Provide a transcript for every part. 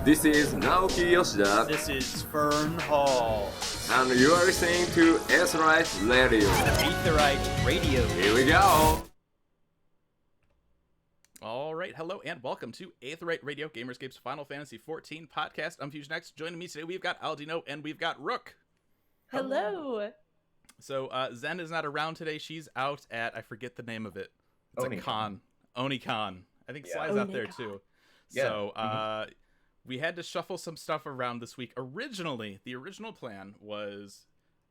This is Naoki Yoshida, This is Fern Hall. and you are listening to Aetheryte Radio. Aetheryte Radio. Here we go! All right, hello and welcome to Aetheryte Radio, Gamerscape's Final Fantasy XIV podcast. I'm Fusionx. Joining me today, we've got Aldianaux and we've got Rook. Hello. So Zen is not around today. She's out at, I forget the name of it. It's a Onicon. con. Onicon. I think Yeah. Sly's out there Onicon. too. Yeah. So we had to shuffle some stuff around this week. Originally, the original plan was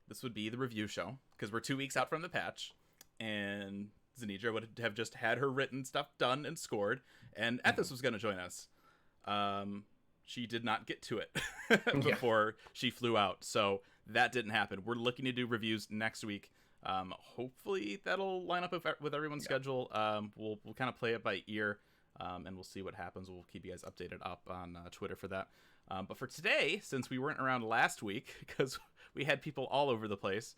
this would be the review show because we're 2 weeks out from the patch, and Zenidra would have just had her written stuff done and scored, and Ethos was going to join us. She did not get to it before she flew out, so that didn't happen. We're looking to do reviews next week. Hopefully that'll line up with everyone's schedule. We'll kind of play it by ear, and we'll see what happens. We'll keep you guys updated up on Twitter for that. But for today, since we weren't around last week because we had people all over the place,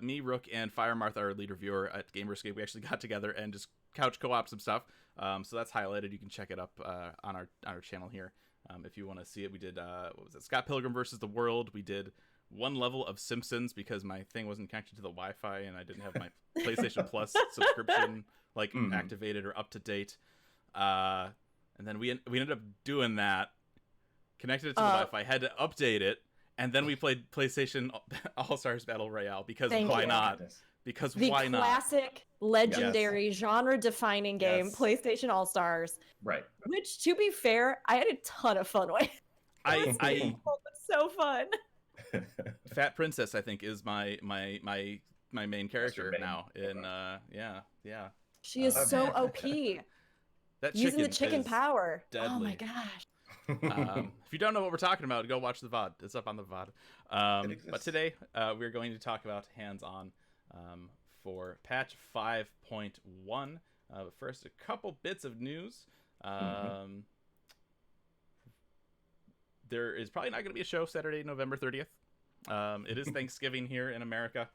me, Rook, and Fire Martha, our lead reviewer at Gamerscape, we actually got together and just couch co-op some stuff. So that's highlighted. You can check it up on our channel here if you want to see it. We did what was it? Scott Pilgrim versus the World. We did one level of Simpsons because my thing wasn't connected to the Wi-Fi and I didn't have my PlayStation Plus subscription activated or up to date. And then we ended up doing that, connected it to the Wi-Fi, had to update it, and then we played PlayStation All-Stars Battle Royale because why not? Because why not? The classic, legendary, genre-defining game, Yes. PlayStation All-Stars. Right. Which, to be fair, I had a ton of fun with. I It was so fun. Fat Princess, I think, is my main character main. now. In yeah. She is so OP. That Using the chicken is power. deadly. Oh my gosh. If you don't know what we're talking about, go watch the VOD. It's up on the VOD. It exists. But today, we're going to talk about hands-on for patch 5.1. But first, a couple bits of news. There is probably not going to be a show Saturday, November 30th. It is Thanksgiving here in America.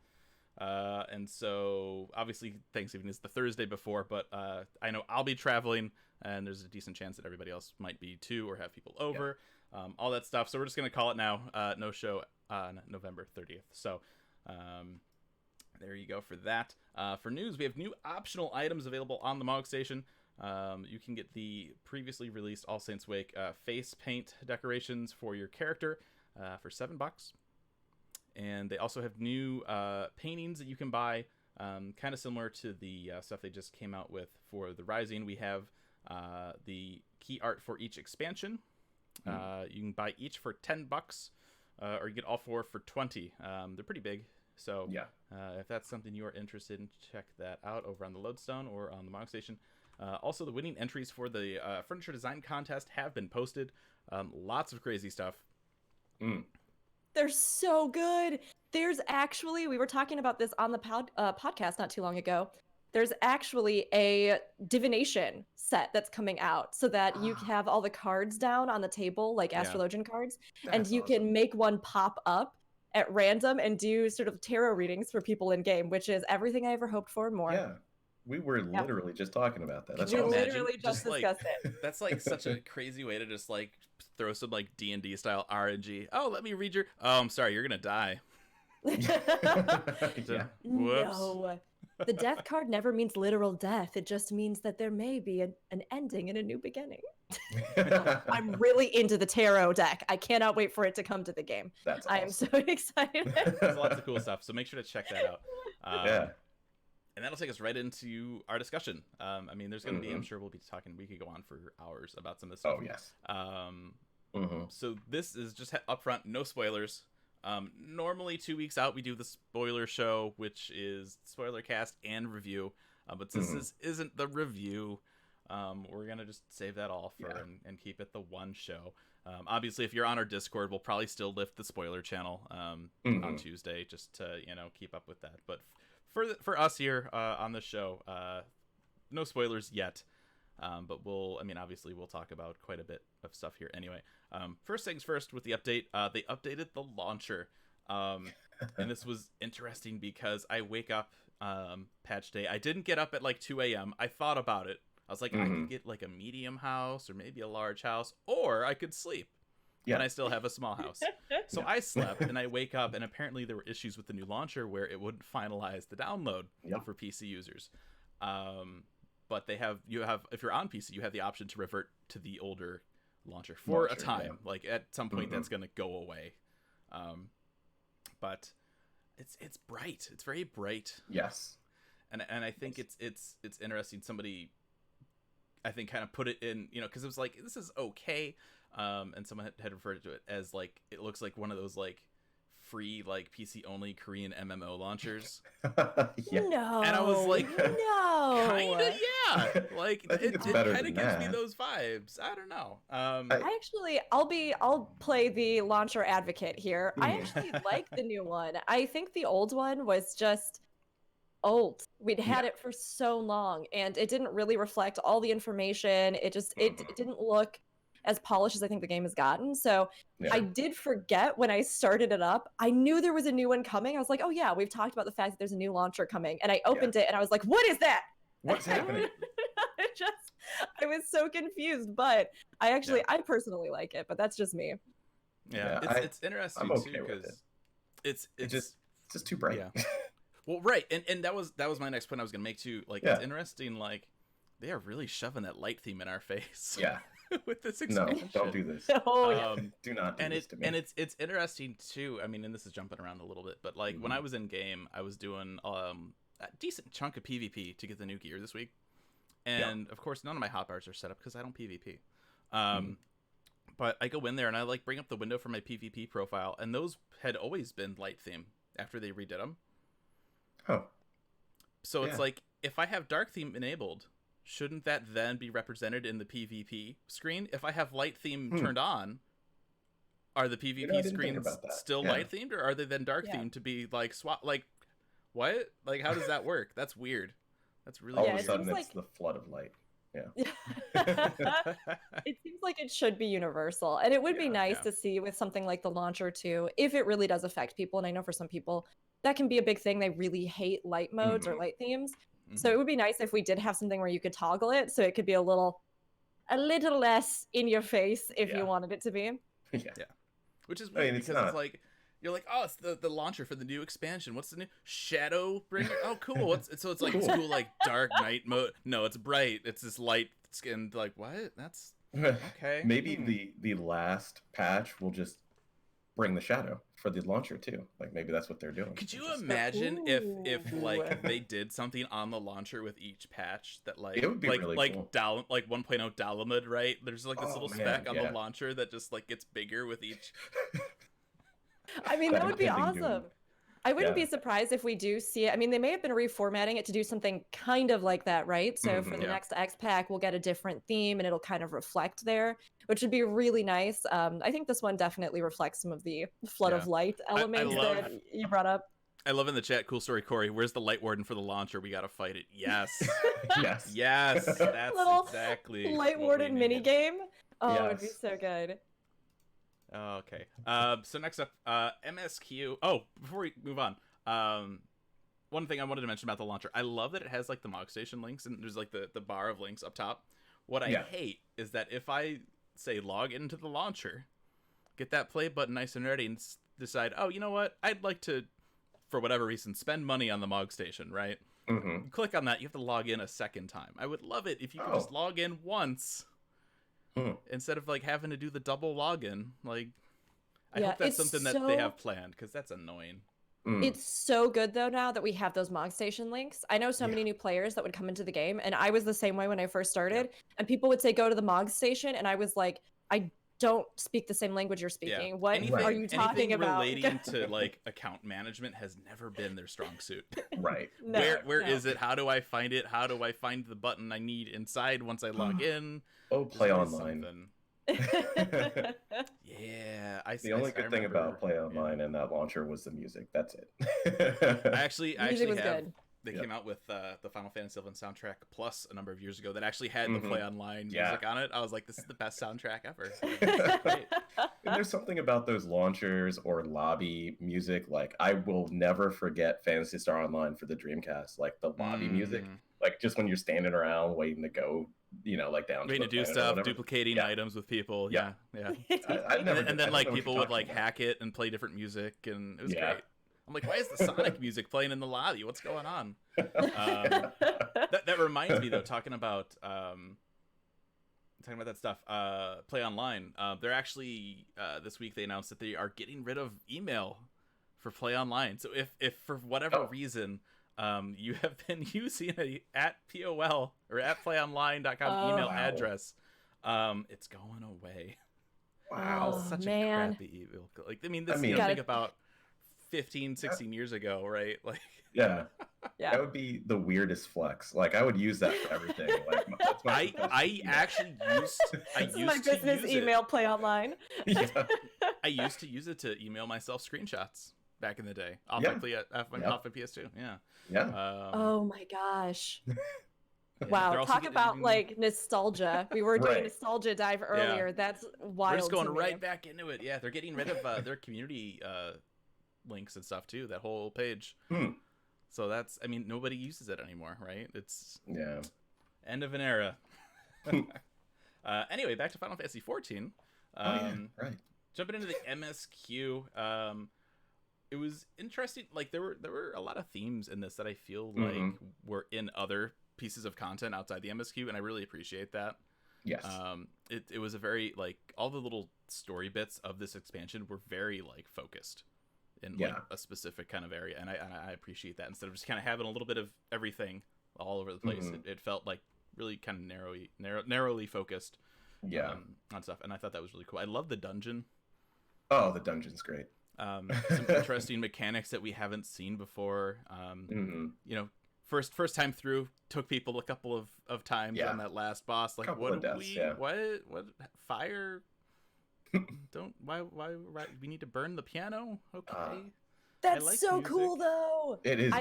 And so obviously Thanksgiving is the Thursday before, but I know I'll be traveling and there's a decent chance that everybody else might be too or have people over, all that stuff. So we're just going to call it now. No show on November 30th. So there you go for that. For news, we have new optional items available on the Mog Station. You can get the previously released All Saints Wake face paint decorations for your character for $7. And they also have new paintings that you can buy, kind of similar to the stuff they just came out with for the Rising. We have the key art for each expansion. You can buy each for $10, or you get all four for $20. They're pretty big, so if that's something you are interested in, check that out over on the Lodestone or on the Mog Station. Also, the winning entries for the furniture design contest have been posted. Lots of crazy stuff. They're so good. There's actually, we were talking about this on the podcast not too long ago. There's actually a divination set that's coming out so that you have all the cards down on the table, like astrologian cards, and you can make one pop up at random and do sort of tarot readings for people in game, which is everything I ever hoped for and more. Yeah. We were literally just talking about that. That's We awesome. literally just Just, like, discussed it. That's like such a crazy way to just like throw some like D&D style RNG. Oh, let me read your. Oh, I'm sorry, you're gonna die. Yeah. Whoops. No. The death card never means literal death. It just means that there may be an ending and a new beginning. I'm really into the tarot deck. I cannot wait for it to come to the game. That's I am awesome. so excited. There's lots of cool stuff, so make sure to check that out. Yeah. And that'll take us right into our discussion. I mean, there's going to be, I'm sure we'll be talking, we could go on for hours about some of this stuff. Oh, yes. So this is just upfront, no spoilers. Normally 2 weeks out, we do the spoiler show, which is spoiler cast and review. But since this isn't the review, we're going to just save that all for and keep it the one show. Obviously, if you're on our Discord, we'll probably still lift the spoiler channel on Tuesday just to, keep up with that. But for us here on the show, no spoilers yet. But obviously we'll talk about quite a bit of stuff here anyway. First things first with the update, they updated the launcher. And this was interesting because I wake up patch day. I didn't get up at like 2 a.m. I thought about it. I was like, I could get like a medium house or maybe a large house, or I could sleep. And I still have a small house. So I slept, and I wake up, and apparently there were issues with the new launcher where it wouldn't finalize the download for PC users. But you have if you're on PC, you have the option to revert to the older launcher for a time. Like at some point, that's going to go away. But it's bright. It's very bright. Yes. And I think it's interesting. Somebody, I think, kind of put it in, because it was like, this is okay. And someone had referred to it as like, it looks like one of those like free like PC only Korean MMO launchers. No. And I was like, no. Kinda, yeah. Like it better kind of than gives me that. those vibes. I don't know. I'll play the launcher advocate here. I actually like the new one. I think the old one was just old. We'd had it for so long, and it didn't really reflect all the information. It didn't look as polished as I think the game has gotten. So I did forget when I started it up. I knew there was a new one coming. I was like, oh yeah, we've talked about the fact that there's a new launcher coming. And I opened it and I was like, what is that? What's happening? I was so confused, but I personally like it, but that's just me. Yeah, it's interesting I'm okay too, with because it's just too bright. Yeah. Well, right, and that was my next point I was gonna make too. Like, it's interesting. Like, they are really shoving that light theme in our face. Yeah. With this No, expansion. don't do this. Do not do this to me. And it's interesting too. I mean, and this is jumping around a little bit, but like when I was in game, I was doing a decent chunk of PvP to get the new gear this week, and of course none of my hotbars are set up because I don't PvP. But I go in there and I like bring up the window for my PvP profile, and those had always been light theme after they redid them. Oh. So it's like, if I have dark theme enabled, shouldn't that then be represented in the PvP screen? If I have light theme turned on, are the PvP screens still light themed, or are they then dark themed to be like swap? Like, what? Like, how does that work? That's weird. That's really all weird. of a sudden it's the flood of light. Yeah. It seems like it should be universal, and it would be nice to see with something like the launcher too, if it really does affect people. And I know for some people that can be a big thing. They really hate light modes or light themes. So it would be nice if we did have something where you could toggle it, so it could be a little less in your face if you wanted it to be. Which is weird, because it's like, you're like, oh, it's the launcher for the new expansion. What's the new Shadow Bringer? Oh, cool. So it's like it's cool, like dark night mode. No, it's bright. It's this light skin. Like, what? That's okay. Maybe the last patch will just bring the shadow for the launcher too. Like, maybe that's what they're doing. Could you imagine if like they did something on the launcher with each patch that like it would be really cool. Like 1.0 Dalamud, right? There's like this little speck on the launcher that just like gets bigger with each. I mean, that would be awesome. I wouldn't be surprised if we do see it. I mean, they may have been reformatting it to do something kind of like that, right? So for the next X pack, we'll get a different theme and it'll kind of reflect there, which would be really nice. I think this one definitely reflects some of the flood of light elements that you brought up. I love in the chat, cool story, Corey. Where's the light warden for the launcher? We gotta fight it. Yes. Yes. That's exactly light warden mini game. Oh, it would be so good. Okay. So next up, MSQ. Oh, before we move on, one thing I wanted to mention about the launcher. I love that it has like the Mog Station links, and there's like the bar of links up top. What I hate is that if I say log into the launcher, get that play button nice and ready, and decide, oh, you know what? I'd like to, for whatever reason, spend money on the Mog Station, right? Click on that. You have to log in a second time. I would love it if you could just log in once. Instead of like having to do the double login. Like, I hope that's something that they have planned, because that's annoying. It's so good though now that we have those Mog Station links. I know so many new players that would come into the game, and I was the same way when I first started, and people would say go to the Mog Station, and I was like, I don't speak the same language you're speaking. What are you talking about? Relating to like account management has never been their strong suit. Right. Where is it? How do I find it? How do I find the button I need inside once I log in? Play online. The only good thing about Play Online and that launcher was the music. That's it. I actually have They Yep. came out with the Final Fantasy XIV soundtrack plus a number of years ago that actually had Mhm. the Play Online Yeah. music on it. I was like, this is the best soundtrack ever. Great. And there's something about those launchers or lobby music. Like, I will never forget Phantasy Star Online for the Dreamcast. Like, the lobby music. Like, just when you're standing around waiting to go, like, down Waiting to to the do planet or stuff, whatever. duplicating Yeah. items with people. Yeah. Yeah. I never And did- then I like don't know what people you're would talking like about. hack it and play different music, and it was Yeah. great. I'm like, why is the Sonic music playing in the lobby? What's going on? That reminds me though, talking about that stuff. Play Online. They're actually this week they announced that they are getting rid of email for Play Online. So if for whatever reason you have been using a @POL or @playonline.com email address, it's going away. Wow. Oh, Such man. a crappy email. Like, I mean, this is Gotta- think about 15, 16 years ago, right? Like, Yeah. Yeah. That would be the weirdest flex. Like, I would use that for everything. Like, that's my I professional email. actually used This is my to business use email Play Online. Yeah. I used to use it to email myself screenshots back in the day off Yeah. off my PS2. Yeah. Yeah. Oh my gosh. yeah, Wow, they're also talk about getting- like nostalgia. We were doing Right. nostalgia dive earlier. That's wild. We're just going to me. right back into it. Yeah, they're getting rid of their community links and stuff too. That whole page. Hmm. So that's, I mean, nobody uses it anymore, right? It's Yeah. end of an era. Anyway, back to Final Fantasy XIV. Right. Jumping into the MSQ, it was interesting. Like there were a lot of themes in this that I feel like were in other pieces of content outside the MSQ, and I really appreciate that. Yes. It was a very, like, all the little story bits of this expansion were very like focused in like a specific kind of area, and I appreciate that instead of just kind of having a little bit of everything all over the place. It felt like really kind of narrowly focused. Yeah. On stuff, and I thought that was really cool. I love the dungeon. Oh, the dungeon's great. Some interesting mechanics that we haven't seen before. You know, first time through took people a couple of times on that last boss. Like, Couple what of do deaths, we yeah. what fire? Don't why we need to burn the piano? Okay. That's like so music. cool though. It is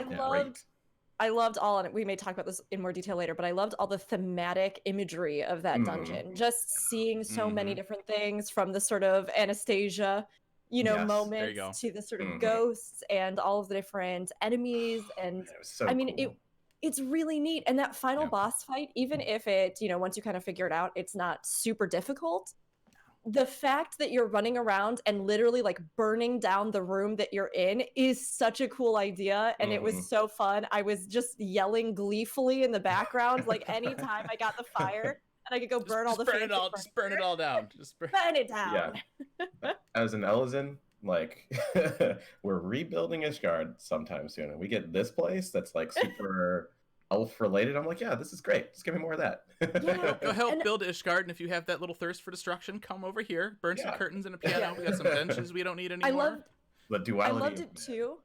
I loved all, and we may talk about this in more detail later, but I loved all the thematic imagery of that dungeon. Just seeing so many different things, from the sort of Anastasia, Yes, there you moments go. to the sort of ghosts and all of the different enemies. And It was so I mean, cool. it's really neat. And that final boss fight, even if it, once you kind of figure it out, it's not super difficult. The fact that you're running around and literally like burning down the room that you're in is such a cool idea. And it was so fun. I was just yelling gleefully in the background, like anytime I got the fire and I could go burn all the burn it fancy all, just burn it all down. Just burn. burn it down. Yeah. As an Elzen, like, we're rebuilding Ishgard sometime soon, and we get this place that's like super elf related. I'm like, yeah, this is great. Just give me more of that. Yeah. Go help And- build Ishgard, and if you have that little thirst for destruction, come over here. Burn some Yeah. curtains and a piano. We got some benches we don't need anymore. The I duality. loved of it too.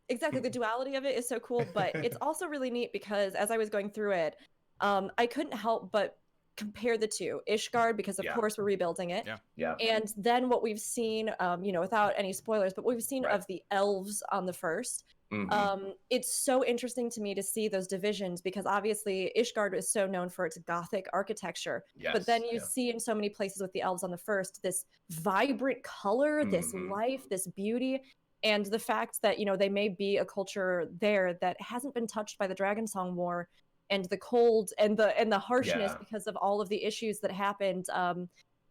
Exactly. The duality of it is so cool, but it's also really neat because as I was going through it, I couldn't help but compare the two. Ishgard, because of course we're rebuilding it. Yeah. And then what we've seen, without any spoilers, but what we've seen of the elves on the first. It's so interesting to me to see those divisions, because obviously Ishgard is so known for its Gothic architecture. But then you see in so many places with the elves on the first this vibrant color, this life, this beauty. And the fact that, they may be a culture there that hasn't been touched by the Dragonsong War and the cold and the harshness because of all of the issues that happened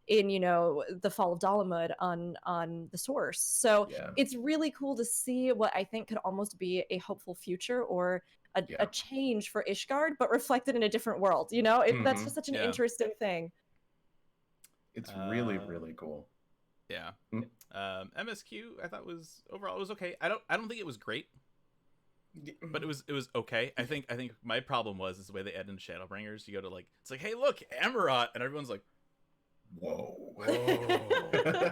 in the fall of Dalamud on the source. So it's really cool to see what I think could almost be a hopeful future or a change for Ishgard, but reflected in a different world. That's just such an interesting thing. It's really, really cool. Yeah. MSQ I thought was overall it was okay. I don't think it was great, but it was okay. I think my problem is the way they add in Shadowbringers. You go to like, it's like, hey look, Amarot, and everyone's like, whoa.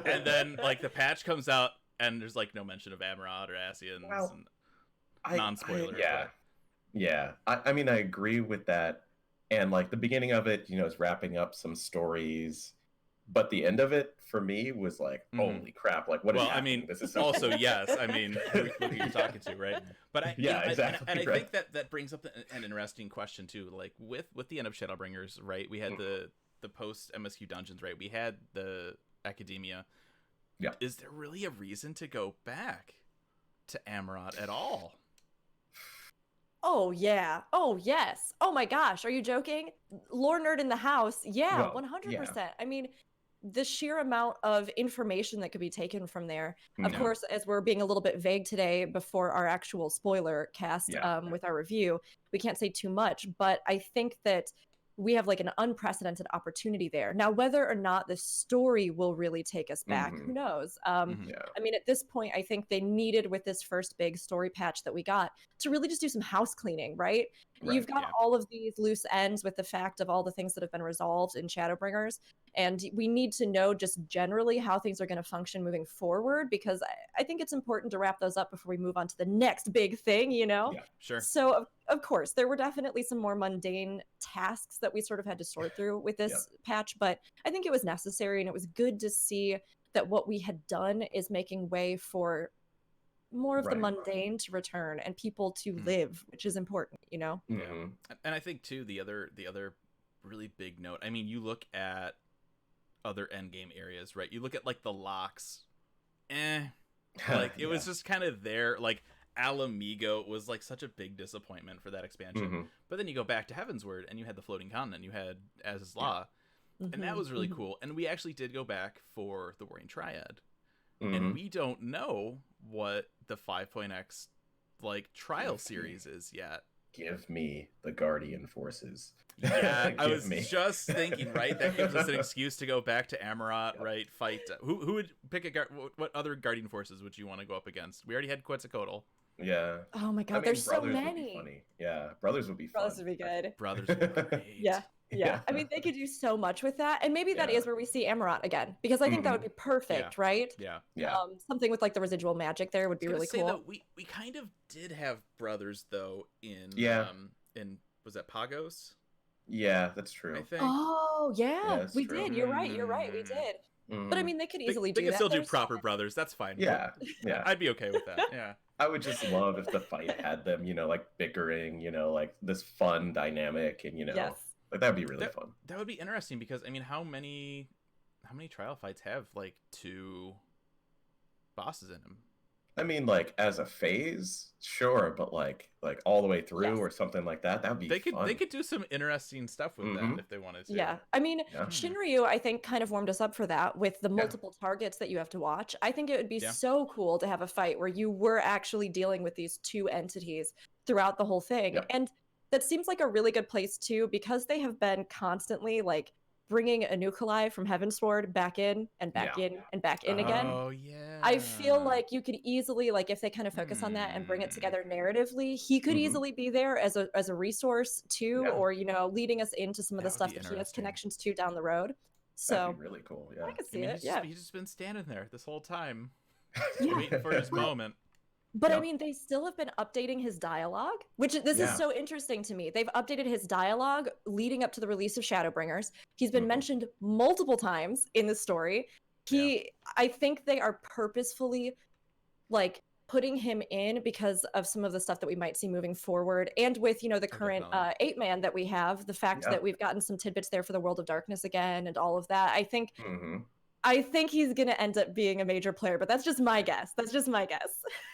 And then like the patch comes out and there's like no mention of Amarot or Asians. Well, and non-spoiler. Yeah. I mean, I agree with that. And like the beginning of it, is wrapping up some stories. but the end of it for me was like, holy crap! Like, what is Well, I happening? mean, This is so also yes. I mean, look who you're talking to, right? But I, Yeah, you know, exactly, and I right. think that brings up an interesting question too. Like with the end of Shadowbringers, right? We had the post MSQ dungeons, right? We had the academia. Yeah. Is there really a reason to go back to Amarot at all? Oh yeah. Oh yes. Oh my gosh. Are you joking? Lore nerd in the house. Yeah, Well, 100%. I mean, the sheer amount of information that could be taken from there. Of Yeah. course, as we're being a little bit vague today before our actual spoiler cast Yeah. with our review, we can't say too much, but I think that we have like an unprecedented opportunity there. Now, whether or not the story will really take us back, who knows? Yeah. I mean, at this point, I think they needed, with this first big story patch that we got, to really just do some house cleaning, right? You've got yeah. all of these loose ends with the fact of all the things that have been resolved in Shadowbringers. And we need to know just generally how things are going to function moving forward, because I think it's important to wrap those up before we move on to the next big thing, you know? Yeah. Sure. So, of course, there were definitely some more mundane tasks that we sort of had to sort through with this patch, but I think it was necessary, and it was good to see that what we had done is making way for more of the mundane to return and people to live, which is important, you know? Yeah. And I think too, the other really big note, I mean, you look at other endgame areas, right? You look at like the locks, like it was just kind of there. Like Alamigo was like such a big disappointment for that expansion. But then you go back to Heavensward and you had the floating continent, you had Az's Law, and that was really cool. And we actually did go back for the Warring Triad, and we don't know what the 5.x like trial series is yet. Give me the Guardian forces. Yeah, I was just thinking, right? That gives us an excuse to go back to Amarot, right? Fight. Who would pick a what other Guardian forces would you want to go up against? We already had Quetzalcoatl. Yeah. Oh my god, I mean, there's so Brothers would be many. funny. Yeah, Brothers would be fun. Brothers would be good. Brothers would be great. Yeah. I mean, they could do so much with that, and maybe that is where we see Amarot again, because I think that would be perfect, right? Yeah. Something with like the residual magic there would be really cool. That we kind of did have brothers though in was that Pagos? Yeah, that's true. I think. Oh yeah, we true. did. You're right. We did. But I mean, they could easily do they that. could still do There's proper brothers. That's fine. Yeah. I'd be okay with that. Yeah. I would just love if the fight had them, like bickering, like this fun dynamic, and like that'd be really fun. That would be interesting because I mean, how many trial fights have like 2 bosses in them? I mean, like as a phase, sure, but like all the way through or something like that. That would be fun. They could do some interesting stuff with that if they wanted to. Yeah, I mean, Shinryu, I think, kind of warmed us up for that with the multiple targets that you have to watch. I think it would be so cool to have a fight where you were actually dealing with these 2 entities throughout the whole thing. And that seems like a really good place too, because they have been constantly like bringing Anukalai from Heavensward back in and back in and back in again. Oh yeah. I feel like you could easily, like, if they kind of focus on that and bring it together narratively, he could easily be there as a resource too, or leading us into some of the stuff that he has connections to down the road. So that'd be really cool. Yeah, I could see it. Yeah, he's just been standing there this whole time, waiting for his moment. But I mean, they still have been updating his dialogue, which this is so interesting to me. They've updated his dialogue leading up to the release of Shadowbringers. He's been mentioned multiple times in the story. I think they are purposefully like putting him in because of some of the stuff that we might see moving forward, and with the current 8-man that we have, the fact that we've gotten some tidbits there for the World of Darkness again and all of that. I think he's going to end up being a major player, but that's just my guess.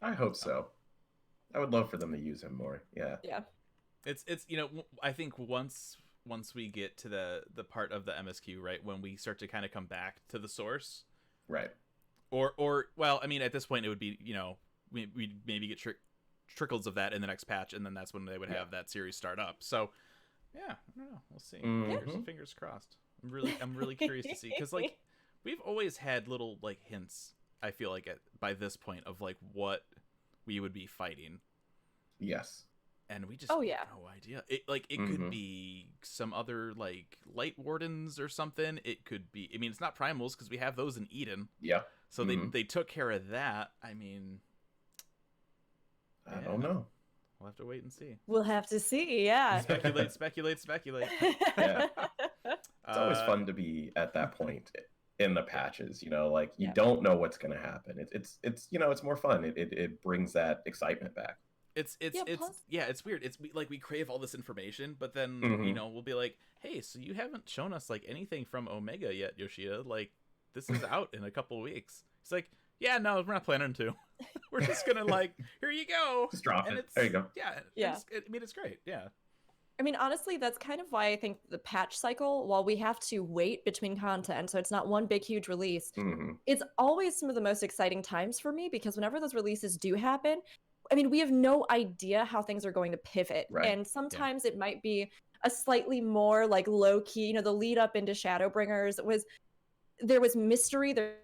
I hope so. I would love for them to use him more. Yeah. It's I think once we get to the part of the MSQ, right, when we start to kind of come back to the source, right, or well, I mean, at this point it would be we'd maybe get trickles of that in the next patch, and then that's when they would have that series start up. So yeah, I don't know, we'll see. Fingers crossed. I'm really curious to see, because like we've always had little like hints, I feel like, by this point, of like what we would be fighting. Yes. And we just have no idea. It could be some other like light wardens or something. It could be, I mean, it's not primals because we have those in Eden. Yeah. So they took care of that. I mean, I don't know. We'll have to wait and see. We'll have to see. Yeah. Speculate. Yeah. It's always fun to be at that point in the patches. You know, like you Yeah. don't know what's going to happen. It's you know, it's more fun. It brings that excitement back. It's plus- it's weird. Like we crave all this information, but then Mhm. we'll be like, hey, so you haven't shown us like anything from Omega yet, Yoshida. Like this is out in a couple weeks. It's like, yeah, no, we're not planning to. We're just gonna like, here you go, Just drop and it. it's There you go. Yeah, Yeah. I mean, it's great. Yeah. I mean, honestly, that's kind of why I think the patch cycle, while we have to wait between content, so it's not one big, huge release, Mhm. it's always some of the most exciting times for me because whenever those releases do happen, I mean, we have no idea how things are going to pivot. Right. And sometimes it might be a slightly more like low key, the lead up into Shadowbringers there was mystery there,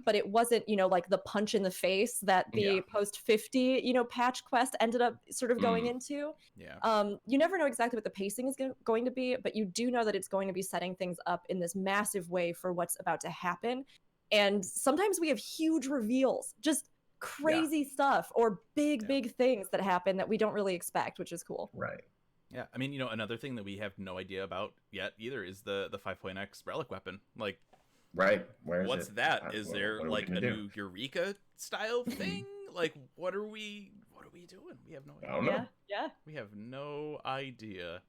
but it wasn't, like the punch in the face that the Yeah. post 50, patch quest ended up sort of going into. Yeah. You never know exactly what the pacing is going to be, but you do know that it's going to be setting things up in this massive way for what's about to happen. And sometimes we have huge reveals, just crazy stuff or big things that happen that we don't really expect, which is cool. Right. Yeah. I mean, another thing that we have no idea about yet either is the 5.x relic weapon. Like, Right. Where is what's it? that? Is What there are we like gonna a do? new Eureka style thing? Like, what are we doing? We have no I idea. don't know. Yeah. We have no idea.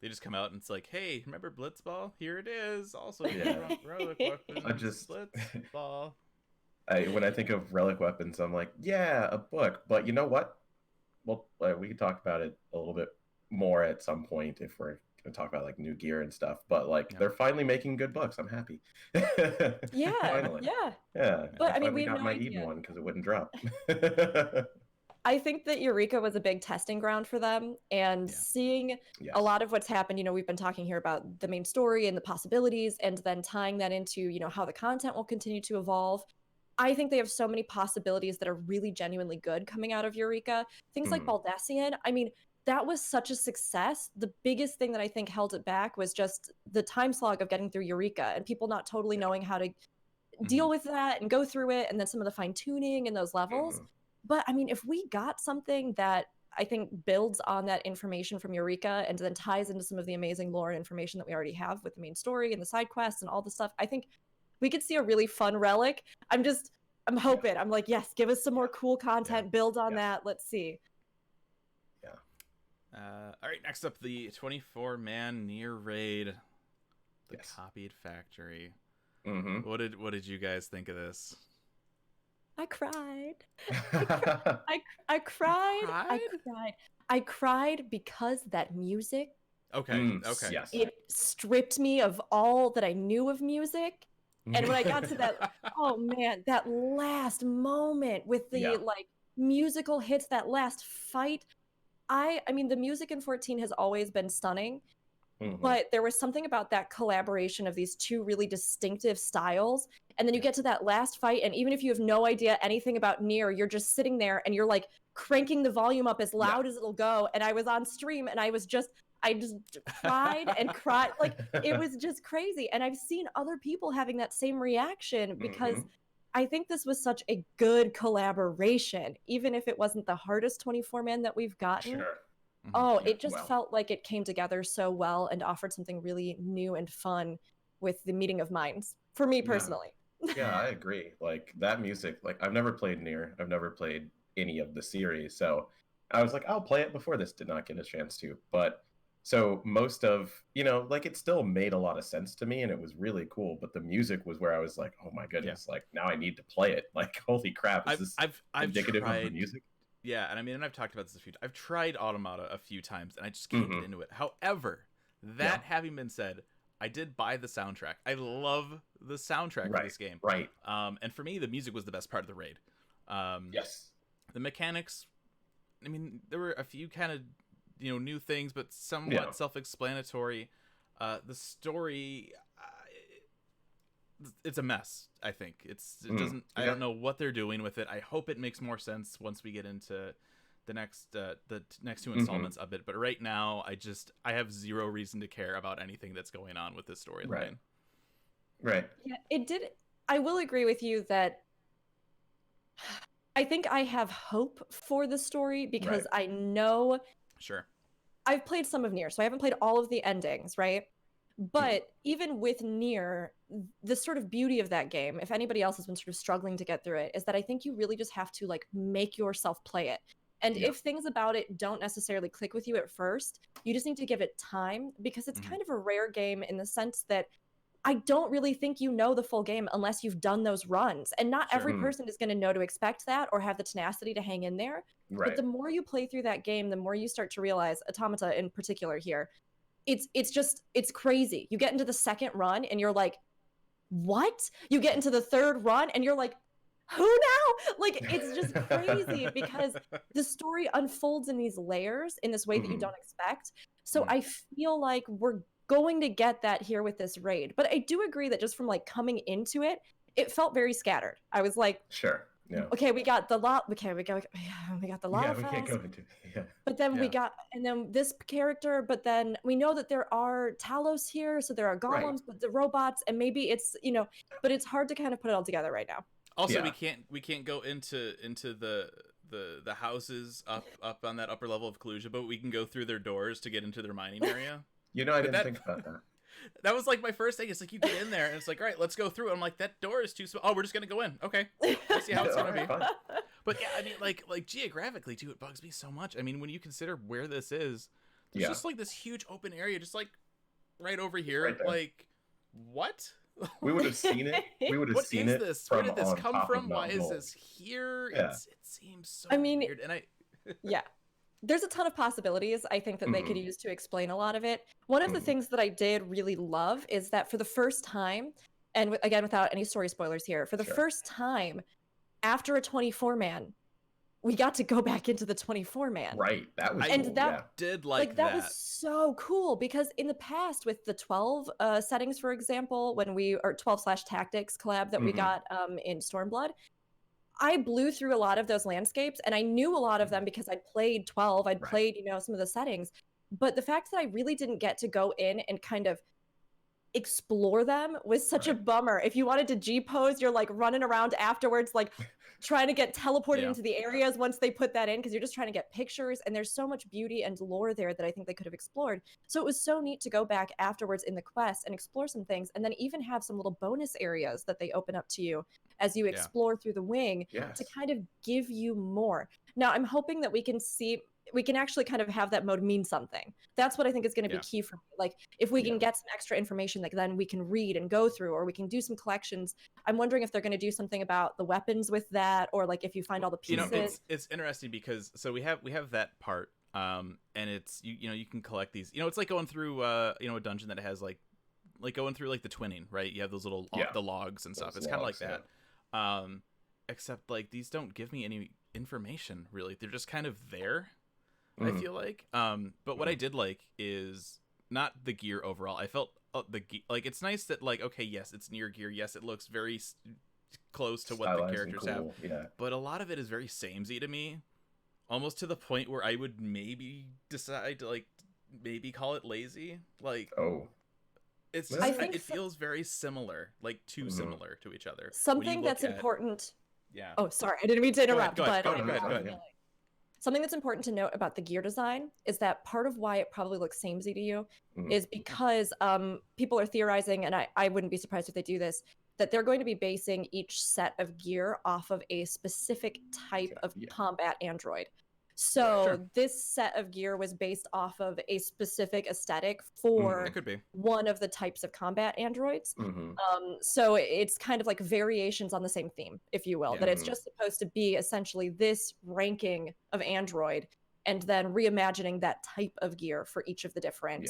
They just come out and it's like, hey, remember Blitzball? Here it is. Also, Yeah. relic weapons. I just- Blitzball. When I think of relic weapons, I'm like, yeah, a book. But you know what? Well, we can talk about it a little bit more at some point if we're going to talk about like new gear and stuff. But like, Yeah. they're finally making good books. I'm happy. Yeah. Finally. Yeah. Yeah. But, I mean, finally we have got no my idea. Eden one because it wouldn't drop. I think that Eureka was a big testing ground for them, and Yeah. seeing Yes. a lot of what's happened, we've been talking here about the main story and the possibilities, and then tying that into, how the content will continue to evolve. I think they have so many possibilities that are really genuinely good coming out of Eureka. Things like Mhm. Baldesion, I mean, that was such a success. The biggest thing that I think held it back was just the time slog of getting through Eureka and people not totally knowing how to deal with that and go through it, and then some of the fine tuning in those levels. Mhm. But I mean, if we got something that I think builds on that information from Eureka and then ties into some of the amazing lore and information that we already have with the main story and the side quests and all the stuff, I think we could see a really fun relic. I'm hoping. I'm like, yes, give us some more cool content, build on Yes. that. Let's see. All right, next up, the 24-man Nier raid, the Yes. copied factory. Mhm. What did you guys think of this? I cried. Mm-hmm. I cried. I Cried? cried. I cried because that music, Okay. Okay. Yes. it stripped me of all that I knew of music. And when I got to that, oh man, that last moment with the Yeah. like musical hits, that last fight, I mean, the music in 14 has always been stunning, Mhm. but there was something about that collaboration of these two really distinctive styles. And then you get to that last fight, and even if you have no idea anything about Nier, you're just sitting there and you're like cranking the volume up as loud as it'll go. And I was on stream and I just cried and cried. Like, it was just crazy. And I've seen other people having that same reaction because Mhm. I think this was such a good collaboration, even if it wasn't the hardest 24-man that we've gotten. Sure. Oh, Yeah, it just well. felt like it came together so well and offered something really new and fun with the meeting of minds, for me personally. Yeah, I agree. Like that music, like I've never played Nier. I've never played any of the series. So I was like, I'll play it before this. Did not get a chance to. But so most of, like it still made a lot of sense to me and it was really cool. But the music was where I was like, oh my goodness, like now I need to play it. Like, holy crap, is this I've indicative tried, of the music? Yeah, and I mean, and I've talked about this a few times. I've tried Automata a few times, and I just can't get into it. However, that having been said, I did buy the soundtrack. I love the soundtrack for this game. Right. And for me, the music was the best part of the raid. Yes. The mechanics, I mean, there were a few kind of, new things, but somewhat self-explanatory. The story, it's a mess. I think it doesn't. I don't know what they're doing with it. I hope it makes more sense once we get into the next two installments of it. But right now, I have zero reason to care about anything that's going on with this storyline. Right. Yeah, it did. I will agree with you that I think I have hope for the story because I know Sure. I've played some of Nier, so I haven't played all of the endings, right? But even with Nier, the sort of beauty of that game, if anybody else has been sort of struggling to get through it, is that I think you really just have to like make yourself play it. And if things about it don't necessarily click with you at first, you just need to give it time, because it's kind of a rare game in the sense that I don't really think you know the full game unless you've done those runs. And not every person is going to know to expect that or have the tenacity to hang in there. Right. But the more you play through that game, the more you start to realize, Automata in particular here, it's crazy. You get into the second run and you're like, what? You get into the third run and you're like, who now? Like, it's just crazy because the story unfolds in these layers in this way that you don't expect. So I feel like we're going to get that here with this raid. But I do agree that just from like coming into it, it felt very scattered. I was like, sure. Yeah. Okay, we got the lot. Okay, we got the lot. Yeah, we can't go into. Yeah. But then we got, and then this character. But then we know that there are Talos here, so there are golems, but the robots, and maybe it's but it's hard to kind of put it all together right now. Also, we can't go into the houses up on that upper level of Kalusia, but we can go through their doors to get into their mining area. I didn't think about that. That was like my first thing. It's like you get in there and it's like, all right, let's go through. I'm like, that door is too small. Oh, we're just gonna go in. Okay, we'll see how it's gonna be. But yeah, I mean, like geographically too, it bugs me so much. I mean, when you consider where this is, there's just like this huge open area, just like right over here. Right there. Like, what? We would have seen it. We would have seen it. This? Where did this come from? Why is this here? Yeah. It seems so weird. And yeah. There's a ton of possibilities, I think, that they could use to explain a lot of it. One of the things that I did really love is that for the first time, and again, without any story spoilers here, for the first time after a 24-man, we got to go back into the 24-man. Right. That was and cool. that did like that. That was so cool, because in the past with the 12 settings, for example, when or 12/tactics collab that we got in Stormblood, I blew through a lot of those landscapes, and I knew a lot of them because I'd played 12, I'd played, some of the settings. But the fact that I really didn't get to go in and kind of explore them was such a bummer. If you wanted to G-pose, you're like running around afterwards, like trying to get teleported into the areas once they put that in, because you're just trying to get pictures, and there's so much beauty and lore there that I think they could have explored. So it was so neat to go back afterwards in the quest and explore some things, and then even have some little bonus areas that they open up to you as you explore through the wing to kind of give you more. Now, I'm hoping that we can actually kind of have that mode mean something. That's what I think is going to be key for me. Like, if we can get some extra information that then we can read and go through, or we can do some collections. I'm wondering if they're going to do something about the weapons with that, or like if you find all the pieces. It's interesting because so we have that part, and it's you can collect these. It's like going through a dungeon that has like going through like the twinning, right? You have those little the logs and stuff. It's kind of like that. Except like these don't give me any information really. They're just kind of there. I feel like. But what I did like is not the gear overall. I felt like it's nice that like, okay, yes, it's near gear. Yes, it looks very close to what the characters have. Yeah. But a lot of it is very samey to me, almost to the point where I would maybe decide to like maybe call it lazy. Like, it's just, it feels very similar, like too similar to each other. Something that's important. Yeah. Oh, sorry, I didn't mean to interrupt. Go ahead. Something that's important to note about the gear design is that part of why it probably looks samey to you is because people are theorizing, and I wouldn't be surprised if they do this, that they're going to be basing each set of gear off of a specific type of combat android. So this set of gear was based off of a specific aesthetic for one of the types of combat androids. So it's kind of like variations on the same theme, if you will, that it's just supposed to be essentially this ranking of android, and then reimagining that type of gear for each of the different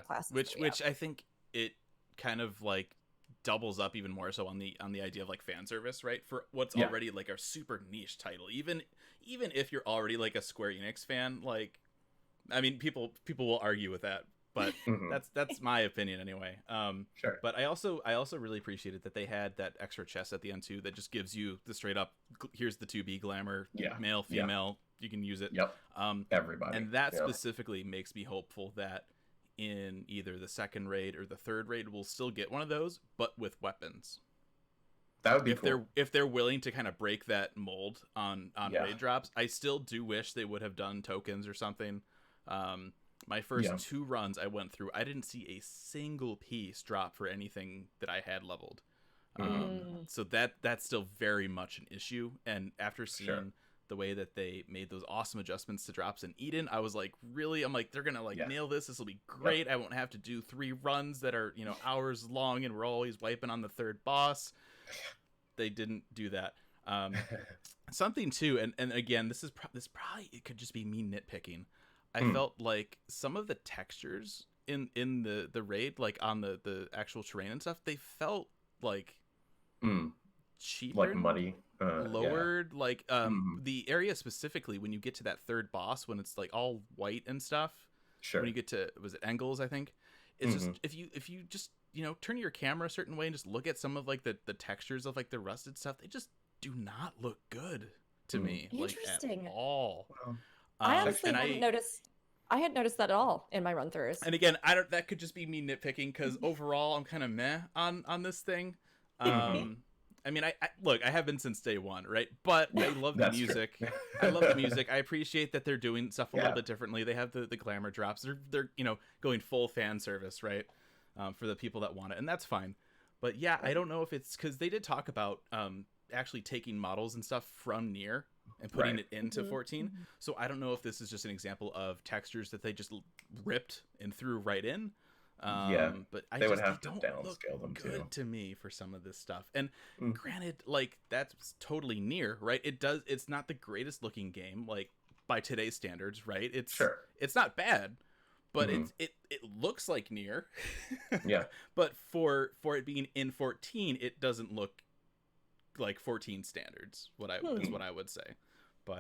classes. Which I think it kind of like doubles up even more so on the idea of like fan service, right? For what's already like a super niche title, even if you're already like a Square Enix fan, like, I mean, people will argue with that, but that's my opinion anyway. But I also really appreciated that they had that extra chest at the end too, that just gives you the straight up, here's the 2B glamour, male, female, you can use it. Everybody. And that specifically makes me hopeful that in either the second raid or the third raid we'll still get one of those, but with weapons. That would be cool. If they're willing to kind of break that mold on raid drops. I still do wish they would have done tokens or something. My first 2 runs I went through, I didn't see a single piece drop for anything that I had leveled. So that's still very much an issue. And after seeing the way that they made those awesome adjustments to drops in Eden, I was like, really? I'm like, they're gonna nail this. This will be great. I won't have to do 3 runs that are hours long, and we're always wiping on the 3rd boss. They didn't do that. Something too, and again, this probably, it could just be me nitpicking. I felt like some of the textures in the raid, like on the actual terrain and stuff, they felt like cheaper, like muddy, lowered. Like the area specifically when you get to that 3rd boss, when it's like all white and stuff. Sure. When you get to, was it Engels, I think? It's just if you just turn your camera a certain way and just look at some of like the textures of like the rusted stuff, they just do not look good to me. Interesting. Like at all. Wow. I honestly hadn't noticed. I hadn't noticed that at all in my run throughs. And again, that could just be me nitpicking, because overall I'm kind of meh on this thing. I mean, I look, I have been since day one, right? But I love the music. I love the music. I appreciate that they're doing stuff a little bit differently. They have the glamour drops. They're going full fan service, right? For the people that want it, and that's fine. But yeah, I don't know if it's because they did talk about actually taking models and stuff from Nier and putting it into 14. So I don't know if this is just an example of textures that they just ripped and threw right in. But they would have to downscale them good to me for some of this stuff. And granted, like, that's totally Nier, right? It's not the greatest looking game, like by today's standards, right? It's not bad, but it looks like Nier. But for it being in 14, it doesn't look like 14 standards. Is what I would say. But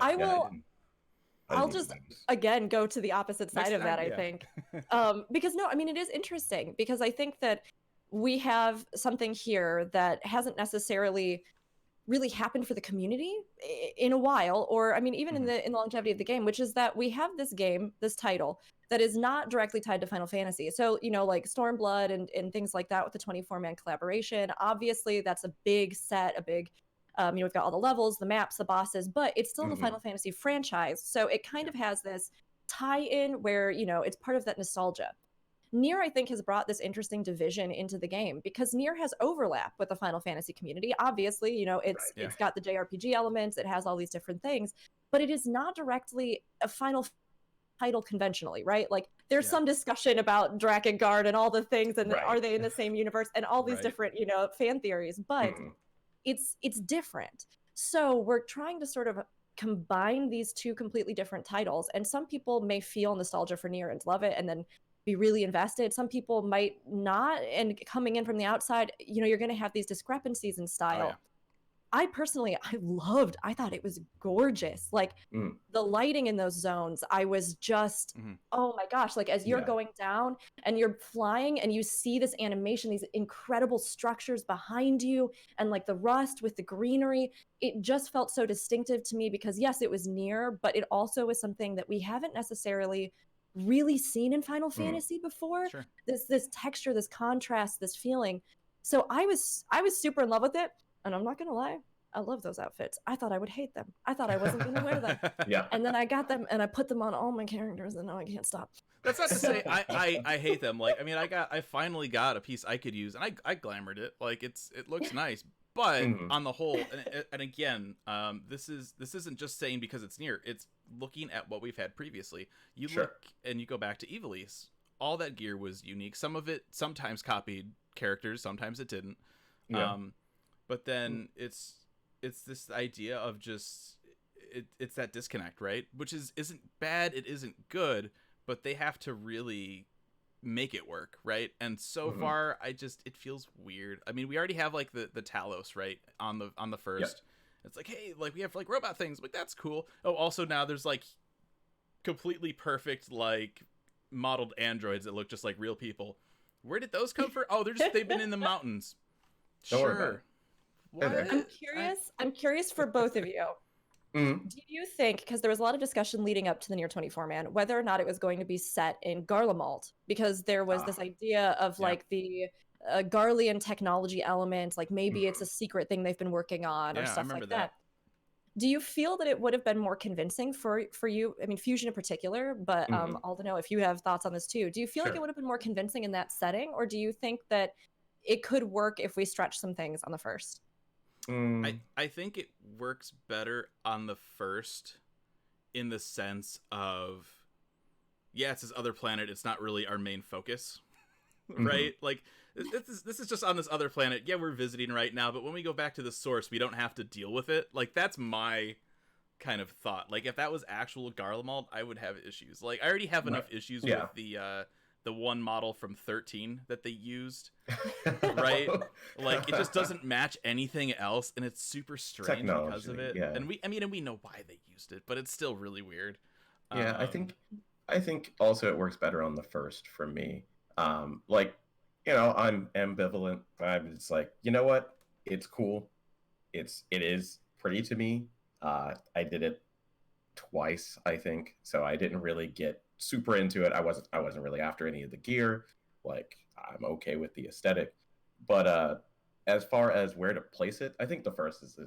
I'll just again go to the opposite side of that. I think because no, I mean, it is interesting, because I think that we have something here that hasn't necessarily really happened for the community in a while, or I mean, even in the longevity of the game, which is that we have this game, this title that is not directly tied to Final Fantasy. So like Stormblood and things like that with the 24-man collaboration. Obviously, that's a big set, a big we've got all the levels, the maps, the bosses, but it's still the Final Fantasy franchise. So it kind of has this tie-in where, it's part of that nostalgia. Nier, I think, has brought this interesting division into the game, because Nier has overlap with the Final Fantasy community. Obviously, it's got the JRPG elements, it has all these different things, but it is not directly a Final title conventionally, right? Like, there's some discussion about Drakengard and all the things, and are they in the same universe, and all these different, fan theories, but it's different. So we're trying to sort of combine these two completely different titles, and some people may feel nostalgia for Nier and love it and then be really invested. Some people might not, and coming in from the outside, you're going to have these discrepancies in style. I personally, I thought it was gorgeous. Like the lighting in those zones, I was just, oh my gosh, like as you're going down and you're flying and you see this animation, these incredible structures behind you, and like the rust with the greenery, it just felt so distinctive to me, because yes, it was Nier, but it also was something that we haven't necessarily really seen in Final Fantasy before. This texture, this contrast, this feeling. So I was super in love with it. And I'm not going to lie, I love those outfits. I thought I would hate them. I thought I wasn't going to wear them. And then I got them and I put them on all my characters, and now I can't stop. That's not to say I hate them. Like, I mean, I finally got a piece I could use, and I glamored it. Like, it looks nice. But on the whole, and again, this isn't just saying because it's Nier. It's looking at what we've had previously. You look and you go back to Ivalice. All that gear was unique. Some of it sometimes copied characters, sometimes it didn't. But then it's this idea of just it's that disconnect, right? Which isn't bad, it isn't good, but they have to really make it work, right? And so far, it feels weird. I mean, we already have like the Talos, right, on the first. It's like, hey, like we have like robot things, like that's cool. Oh, also now there's like completely perfect like modeled androids that look just like real people. Where did those come from? Oh, they've been in the mountains. Sure. I'm curious for both of you. Do you think, because there was a lot of discussion leading up to the Nier 24-man, whether or not it was going to be set in Garlemald, because there was this idea of like the Garlean technology element, like maybe it's a secret thing they've been working on or stuff like that. Do you feel that it would have been more convincing for you? I mean, Fusion in particular, but Aldianaux, if you have thoughts on this too, do you feel like it would have been more convincing in that setting, or do you think that it could work if we stretch some things on the first? I think it works better on the first, in the sense of, yeah, it's this other planet. It's not really our main focus, right? Like, this is just on this other planet. Yeah, we're visiting right now, but when we go back to the source, we don't have to deal with it. Like, that's my kind of thought. Like, if that was actual Garlemald, I would have issues. Like, I already have enough issues with the one model from 13 that they used, right? Like, it just doesn't match anything else, and it's super strange because of it. And we know why they used it, but it's still really weird. Yeah, I think also it works better on the first for me. Like, I'm ambivalent. I'm just like, you know what? It's cool. It is pretty to me. I did it twice, I think, so I didn't really get super into it. I wasn't really after any of the gear. Like, I'm okay with the aesthetic, but as far as where to place it, I think the first is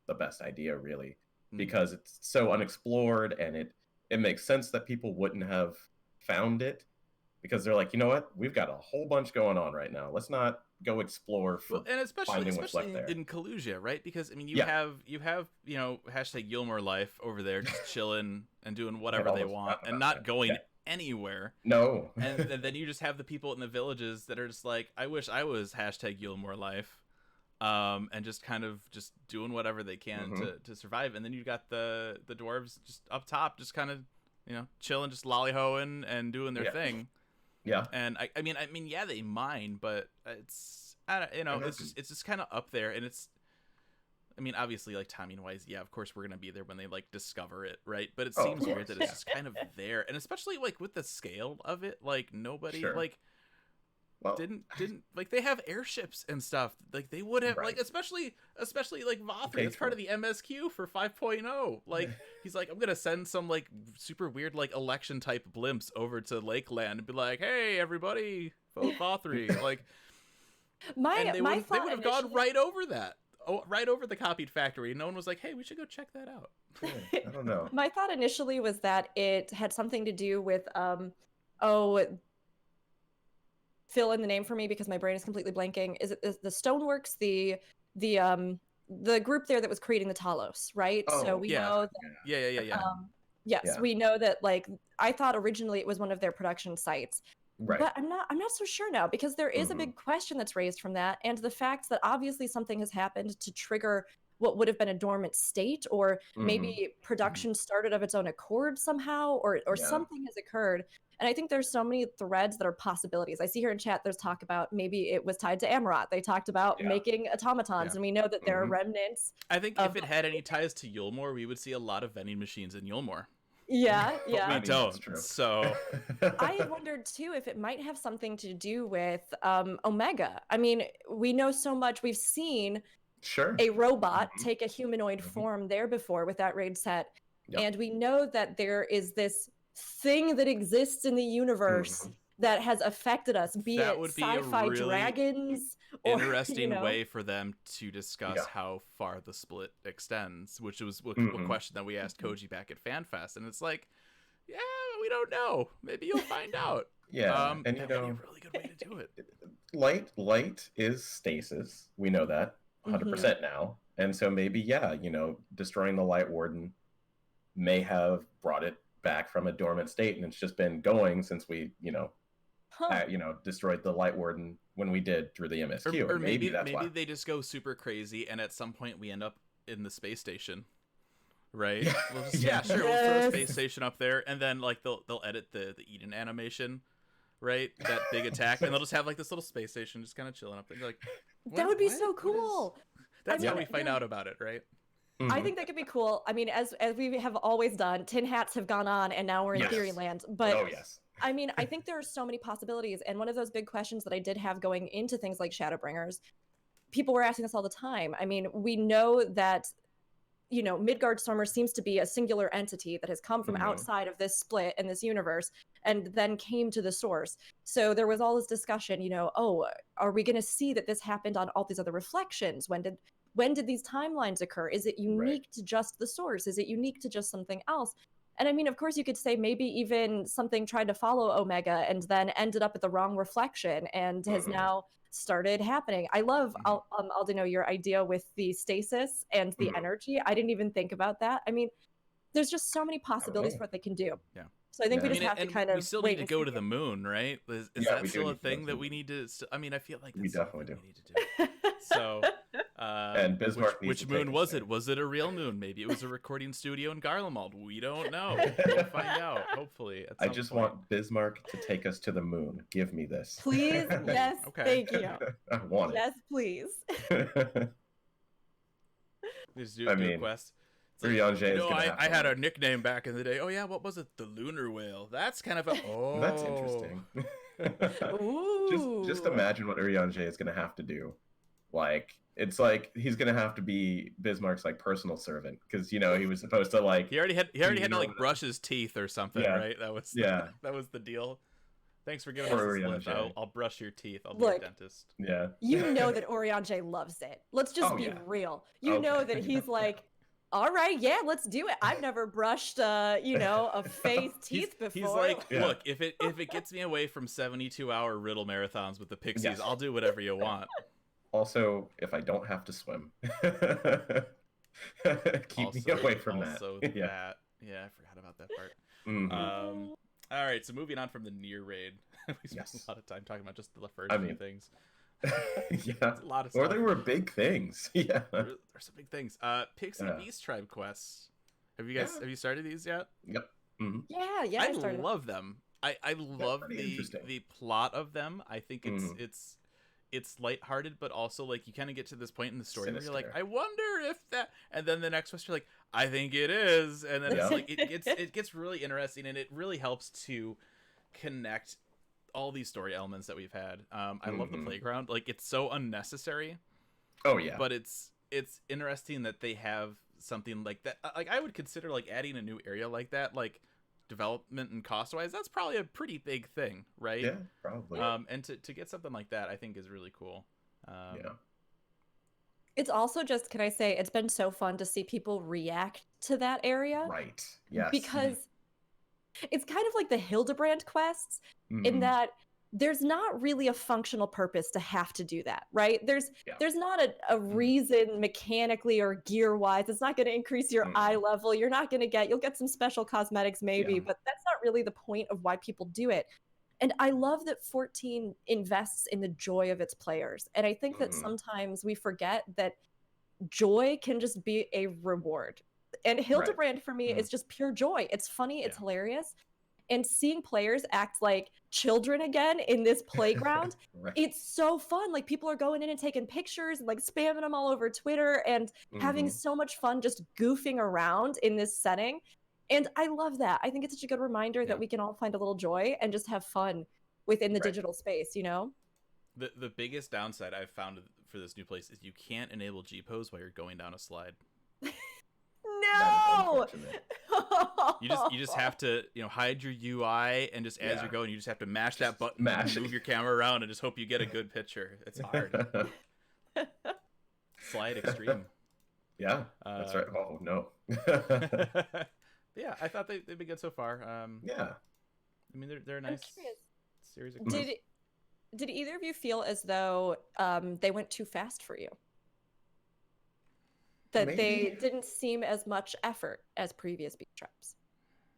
the best idea, really, because it's so unexplored, and it makes sense that people wouldn't have found it, because they're like, you know what, we've got a whole bunch going on right now. Let's not go explore for and especially what's left there. in Kalusia, right? Because I mean, you have hashtag Gilmore life over there, just chilling and doing whatever they want and not going anywhere. No. and then you just have the people in the villages that are just like, I wish I was hashtag Gilmore life, and just kind of just doing whatever they can to survive. And then you got the dwarves just up top, just kind of chilling, just lollyhoing and doing their thing. Yeah. And I mean, yeah, they mine, but it's it's just kind of up there, and it's, I mean, obviously, like, timing wise, yeah, of course we're gonna be there when they like discover it, right? But it seems weird that it's just kind of there, and especially like with the scale of it, like nobody didn't like, they have airships and stuff, like they would have like, especially like Vothri, that's part of the MSQ for 5.0. Like, he's like, I'm gonna send some like super weird like election type blimps over to Lakeland and be like, hey everybody, vote Vothri. Like, they would have gone right over that. Right over the copied factory. No one was like, hey, we should go check that out. I don't know. My thought initially was that it had something to do with fill in the name for me because my brain is completely blanking. Is it the Stoneworks, the group there that was creating the Talos, right? So we know that, yes, we know that, like, I thought originally it was one of their production sites. Right. But I'm not so sure now, because there is a big question that's raised from that, and the fact that obviously something has happened to trigger what would have been a dormant state, or maybe production started of its own accord somehow, or something has occurred. And I think there's so many threads that are possibilities. I see here in chat there's talk about maybe it was tied to Amarat. They talked about making automatons, and we know that there are remnants. I think if it had any ties to Yulmore, we would see a lot of vending machines in Yulmore. Yeah. We don't. So I had wondered too if it might have something to do with Omega. I mean, we know so much. We've seen a robot take a humanoid form there before with that raid set, and we know that there is this thing that exists in the universe that has affected us, be that it would be sci-fi a really dragons or interesting way for them to discuss how far the split extends, which was a question that we asked Koji back at FanFest, and it's like, yeah, we don't know, maybe you'll find out. And that'd be a really good way to do it. Light is stasis, we know that 100% now, and so maybe destroying the Light Warden may have brought it back from a dormant state, and it's just been going since we destroyed the Light Warden when we did through the MSQ. Or maybe they just go super crazy, and at some point we end up in the space station, right? We'll just, we'll throw a space station up there, and then like they'll edit the Eden animation, right? That big attack, and they'll just have like this little space station just kind of chilling up there. You're like, that would be so cool. That's how we find out about it, right? I think that could be cool. I mean, as we have always done, tin hats have gone on, and now we're in Theory Land. But I mean, I think there are so many possibilities. And one of those big questions that I did have going into things like Shadowbringers, people were asking this all the time. I mean, we know that, Midgard-Stormer seems to be a singular entity that has come from outside of this split in this universe and then came to the source. So there was all this discussion, are we going to see that this happened on all these other reflections? When did when did these timelines occur? Is it unique to just the source? Is it unique to just something else? And I mean, of course, you could say maybe even something tried to follow Omega and then ended up at the wrong reflection and has now started happening. I love, Aldianaux, your idea with the stasis and the energy. I didn't even think about that. I mean, there's just so many possibilities for what they can do. Yeah. So I think we just have to kind of we still need to go to the moon, right? Is that still a thing that we need to? I mean, I feel like we definitely do. We need to do. So, and Bismarck which moon was it? Was it a real moon? Maybe it was a recording studio in Garlemald. We don't know. We'll find out. Hopefully, at some I just point. want Bismarck to take us to the moon. Give me this, please. Yes, Okay. thank you. I want Yes, please. it. Just do I a mean, quest. Urianger is gonna have I to- had a nickname back in the day. Oh yeah, what was it? The lunar whale. That's kind of a That's interesting. Ooh. just imagine what Urianger is gonna have to do. Like, it's like he's gonna have to be Bismarck's like personal servant, because you know he was supposed to like He already had to like brush his teeth or something, Yeah. right? That was that was the deal. Thanks for giving us this lift. I'll brush your teeth. I'll be a dentist. Yeah. You know that Urianger loves it. Let's just be real. You know that he's like, all right, yeah, let's do it. I've never brushed, a face teeth before. He's like, look, if it gets me away from 72-hour riddle marathons with the Pixies, I'll do whatever you want. Also, if I don't have to swim, keep me away from that. Yeah, I forgot about that part. Mm-hmm. All right, so moving on from the near raid, we spent a lot of time talking about just the first few things. Yeah, a lot of stuff. Or they were big things. Yeah, there's some big things. Pixie Beast Tribe quests. Have you started these yet? Yep. Mm-hmm. Yeah. I love them. I love the plot of them. I think it's lighthearted, but also like you kind of get to this point in the story where you're like, I wonder if that, and then the next question you're like, I think it is, and then it's like it gets really interesting, and it really helps to connect all these story elements that we've had. I love the playground. Like, it's so unnecessary. Oh yeah. But it's interesting that they have something like that. Like, I would consider like adding a new area like that, like development and cost wise, that's probably a pretty big thing, right? Yeah, probably. And to get something like that, I think is really cool. Yeah. It's also just, can I say, it's been so fun to see people react to that area. Right. Yes. Because it's kind of like the Hildebrand quests in that there's not really a functional purpose to have to do that, right? There's not a reason mechanically or gear wise. It's not going to increase your eye level. You'll get some special cosmetics maybe, but that's not really the point of why people do it. And I love that 14 invests in the joy of its players. And I think that sometimes we forget that joy can just be a reward. And Hildebrand for me is just pure joy. It's funny, it's hilarious. And seeing players act like children again in this playground, it's so fun. Like, people are going in and taking pictures and like spamming them all over Twitter and having so much fun just goofing around in this setting. And I love that. I think it's such a good reminder that we can all find a little joy and just have fun within the digital space, you know? The biggest downside I've found for this new place is you can't enable G-pose while you're going down a slide. No! You just have to, hide your UI, and just as you're going, you just have to mash that button, move your camera around, and just hope you get a good picture. It's hard. Slide extreme. Yeah, that's right. Oh no. Yeah, I thought they've been good so far. Yeah. I mean, they're a nice series of Did either of you feel as though they went too fast for you? That they didn't seem as much effort as previous beat traps?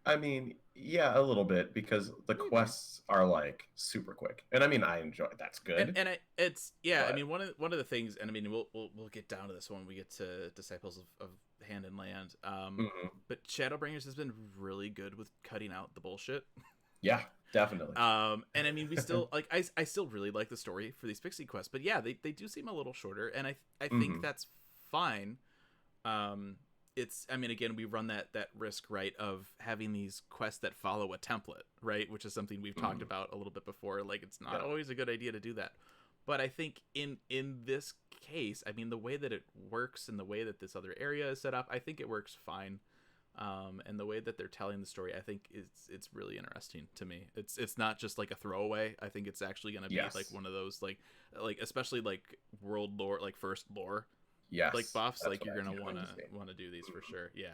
I mean, yeah, a little bit, because the quests are like super quick, and I mean, I enjoy it. That's good. And it's but, I mean, one of the things, and I mean, we'll get down to this when we get to Disciples of Hand and Land. But Shadowbringers has been really good with cutting out the bullshit. Yeah, definitely. And I mean, we still like I still really like the story for these Pixie quests, but yeah, they do seem a little shorter, and I think that's fine. It's, I mean, again, we run that risk, right, of having these quests that follow a template, right, which is something we've talked about a little bit before. Like, it's not always a good idea to do that, but I think in this case, I mean, the way that it works and the way that this other area is set up, I think it works fine. And the way that they're telling the story, I think it's really interesting to me. It's not just like a throwaway. I think it's actually going to be like one of those like especially like world lore, like first lore. Yes, like buffs, that's like what you're I gonna do wanna see. wanna do these for sure. Yeah.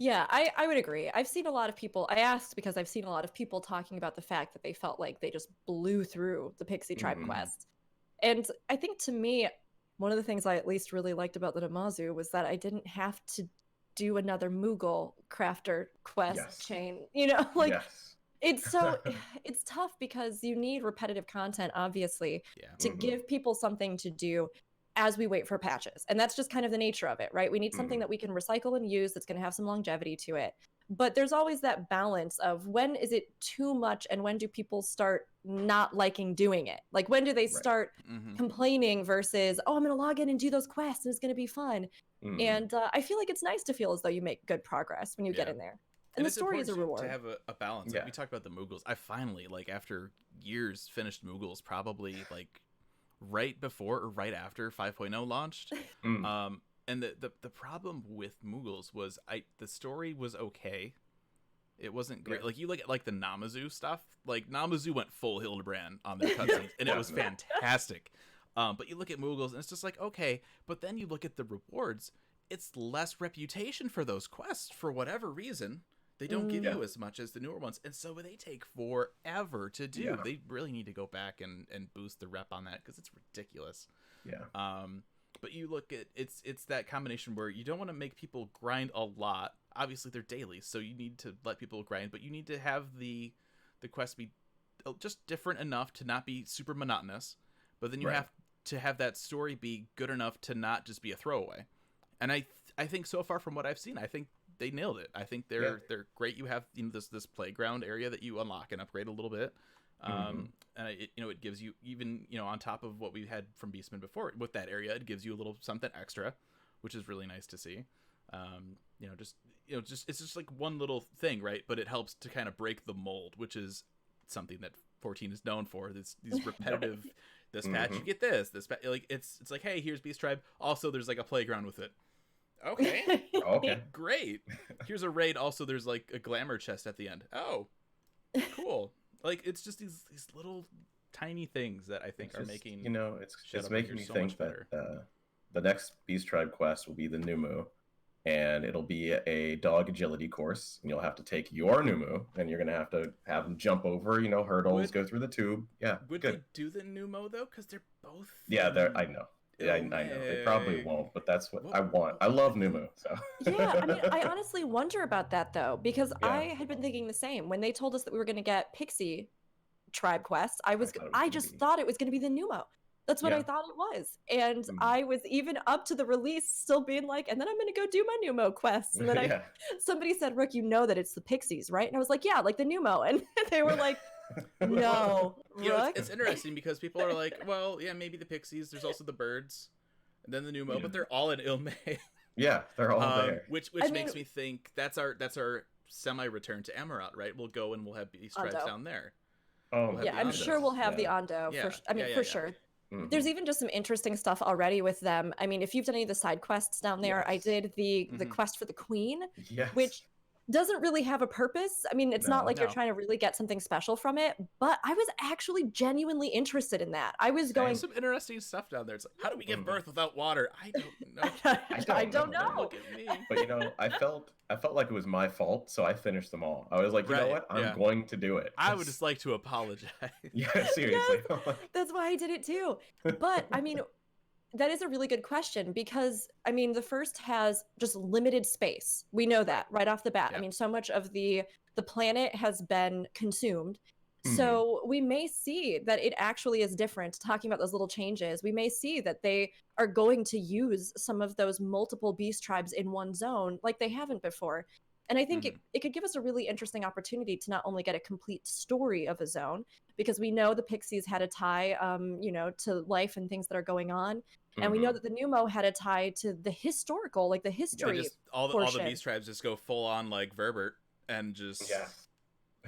Yeah, I would agree. I've seen a lot of people. I asked because I've seen a lot of people talking about the fact that they felt like they just blew through the Pixie Tribe Mhm. quest. And I think to me, one of the things I at least really liked about the Namazu was that I didn't have to do another Moogle crafter quest Yes. chain. You know, like Yes. it's so it's tough because you need repetitive content, obviously, Yeah. to Mhm. give people something to do as we wait for patches. And that's just kind of the nature of it, right? We need something Mhm. that we can recycle and use that's going to have some longevity to it. But there's always that balance of when is it too much and when do people start not liking doing it? Like when do they Right. start Mm-hmm. complaining versus, oh, I'm going to log in and do those quests and it's going to be fun. Mhm. And I feel like it's nice to feel as though you make good progress when you get Yeah. in there. And the it's story is a important reward. to have a balance. Yeah. Like we talked about the Moogles. I finally, like after years, finished Moogles probably like right before or right after 5.0 launched. Mm. And the problem with Moogles was the story was okay. It wasn't great. Yeah. Like you look at like the Namazu stuff. Like Namazu went full Hildebrand on their cutscenes, and it was Definitely. fantastic. But you look at Moogles, and it's just like okay. But then you look at the rewards. It's less reputation for those quests for whatever reason. They don't give you as much as the newer ones, and so they take forever to do. Yeah. They really need to go back and boost the rep on that because it's ridiculous. Yeah. But you look at it's that combination where you don't want to make people grind a lot. Obviously, they're daily, so you need to let people grind, but you need to have the quest be just different enough to not be super monotonous. But then you Right. have to have that story be good enough to not just be a throwaway. And I think so far from what I've seen, I think they nailed it. I think they're great. You have this playground area that you unlock and upgrade a little bit. And it gives you even on top of what we had from Beastman before with that area, it gives you a little something extra, which is really nice to see. It's just like one little thing, right? But it helps to kind of break the mold, which is something that 14 is known for. These repetitive. This patch you get this like it's like hey, here's Beast Tribe. Also, there's like a playground with it. Okay. Okay. Great. Here's a raid. Also, there's like a glamour chest at the end. Oh, cool. Like it's just these little tiny things that I think are making it's Shadowbringers making me so think much better. that the next Beast Tribe quest will be the Numu, and it'll be a dog agility course, and you'll have to take your Numu, and you're gonna have them jump over hurdles, go through the tube. Yeah, Would good. they do the Numo though? Because they're both. Yeah, I know. Yeah, I know. They probably won't, but that's what I want. I love Numu, so. Yeah, I mean, I honestly wonder about that though, because Yeah. I had been thinking the same. When they told us that we were going to get Pixie Tribe quest, I just thought it was going to be the Numo. That's what I thought it was. And I was even up to the release still being like, and then I'm going to go do my Numo quests. And then somebody said, Rook, you know that it's the Pixies, right? And I was like, yeah, like the Numo. And they were like, no, Rook. It's interesting because people are like, well, yeah, maybe the Pixies. There's also the birds, and then the Numo, but they're all in Ilme. Yeah, they're all there. Which makes me think that's our semi-return to Amarot, right? We'll go and we'll have Beast Tribes down there. Oh, Yeah, I'm sure we'll have the Ondo. For sure. There's even just some interesting stuff already with them. I mean, if you've done any of the side quests down there, I did the quest for the Queen, which doesn't really have a purpose. I mean, it's not like you're trying to really get something special from it, but I was actually genuinely interested in that. I was going some interesting stuff down there. It's like, how do we give birth without water? I don't know. I don't know. Look at me. But I felt like it was my fault, so I finished them all. I was like, you know what? I'm going to do it. I would just like to apologize. Yeah, seriously. Yes, that's why I did it too. But I mean, that is a really good question because, I mean, the first has just limited space. We know that right off the bat. I mean, so much of the planet has been consumed. So we may see that it actually is different. Talking about those little changes, we may see that they are going to use some of those multiple beast tribes in one zone like they haven't before. And I think it could give us a really interesting opportunity to not only get a complete story of a zone, because we know the Pixies had a tie, to life and things that are going on. And we know that the Numo had a tie to the historical, like the history. All the beast tribes just go full on like Verbert and just. Yeah.